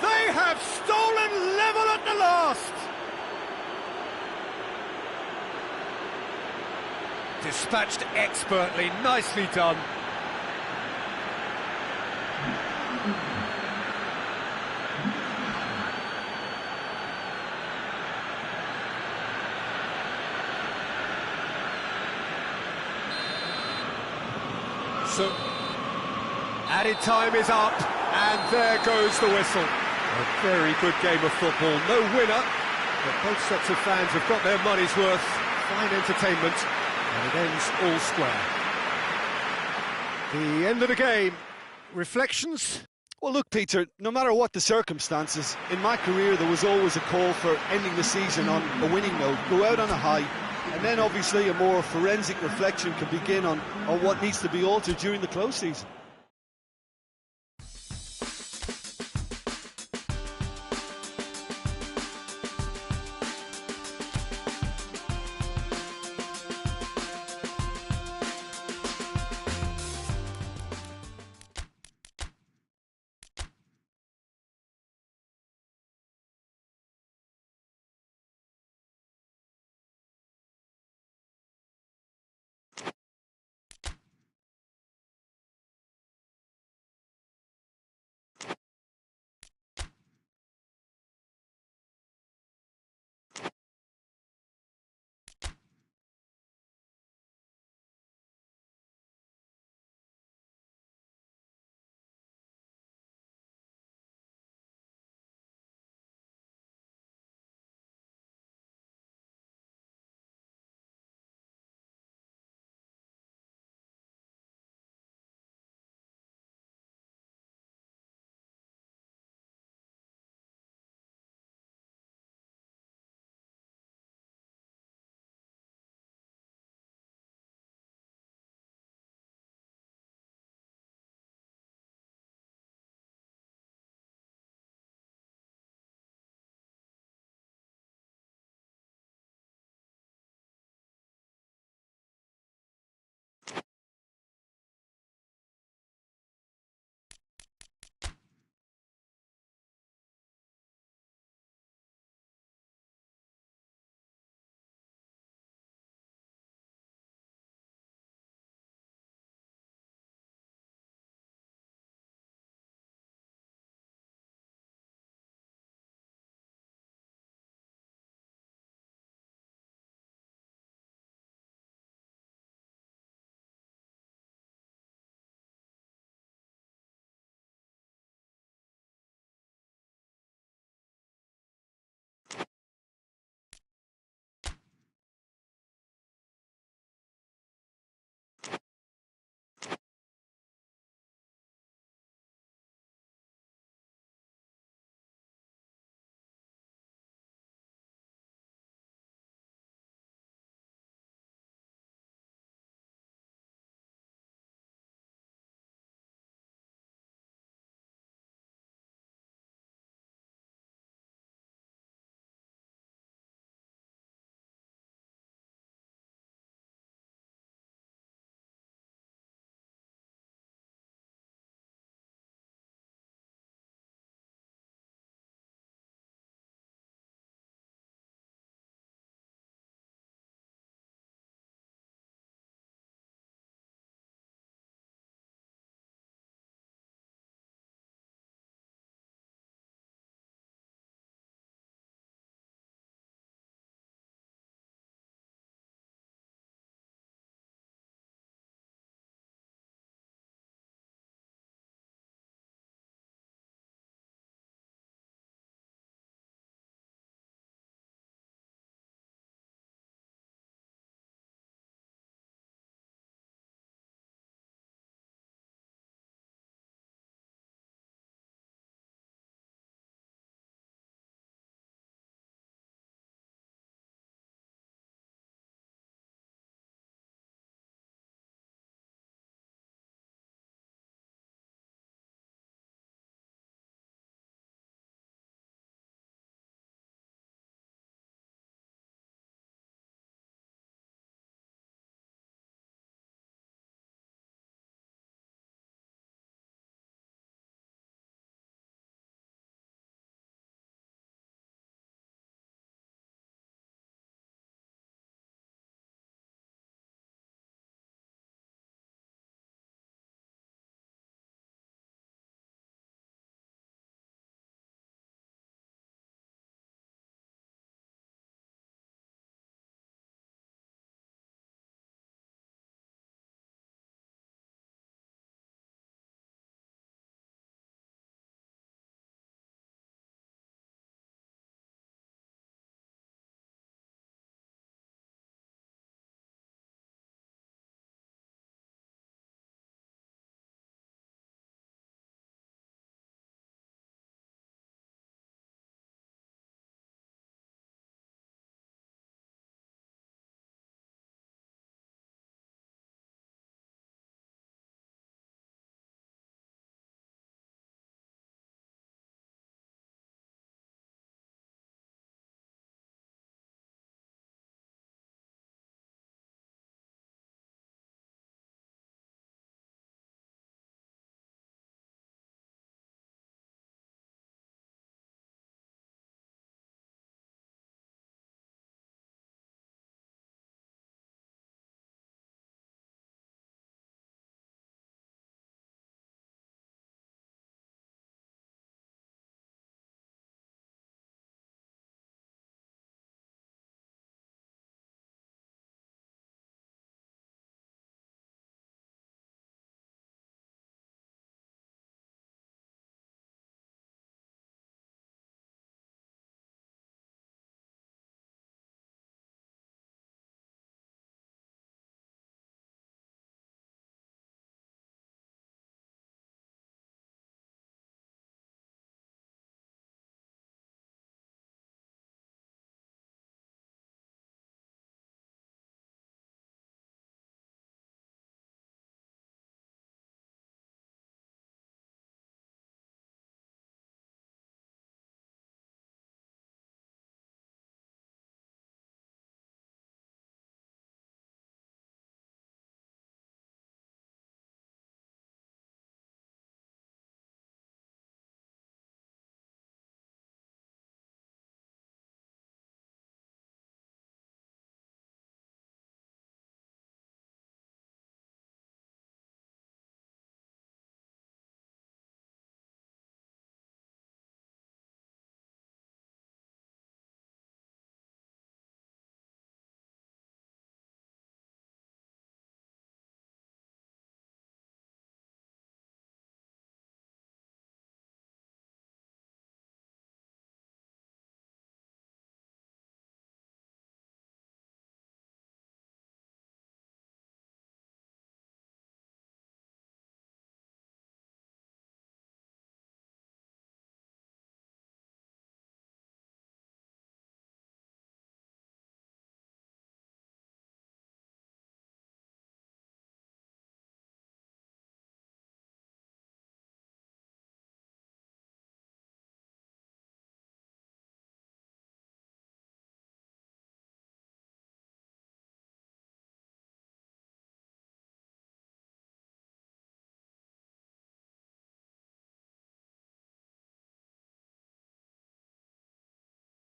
They have stolen level at the last. Dispatched expertly, nicely done. So, added time is up, and there goes the whistle. A very good game of football, no winner, but both sets of fans have got their money's worth. Fine entertainment, and it ends all square. The end of the game. Reflections? Well, look, Peter, no matter what the circumstances, in my career there was always a call for ending the season on a winning note, go out on a high, and then obviously a more forensic reflection can begin on what needs to be altered during the close season.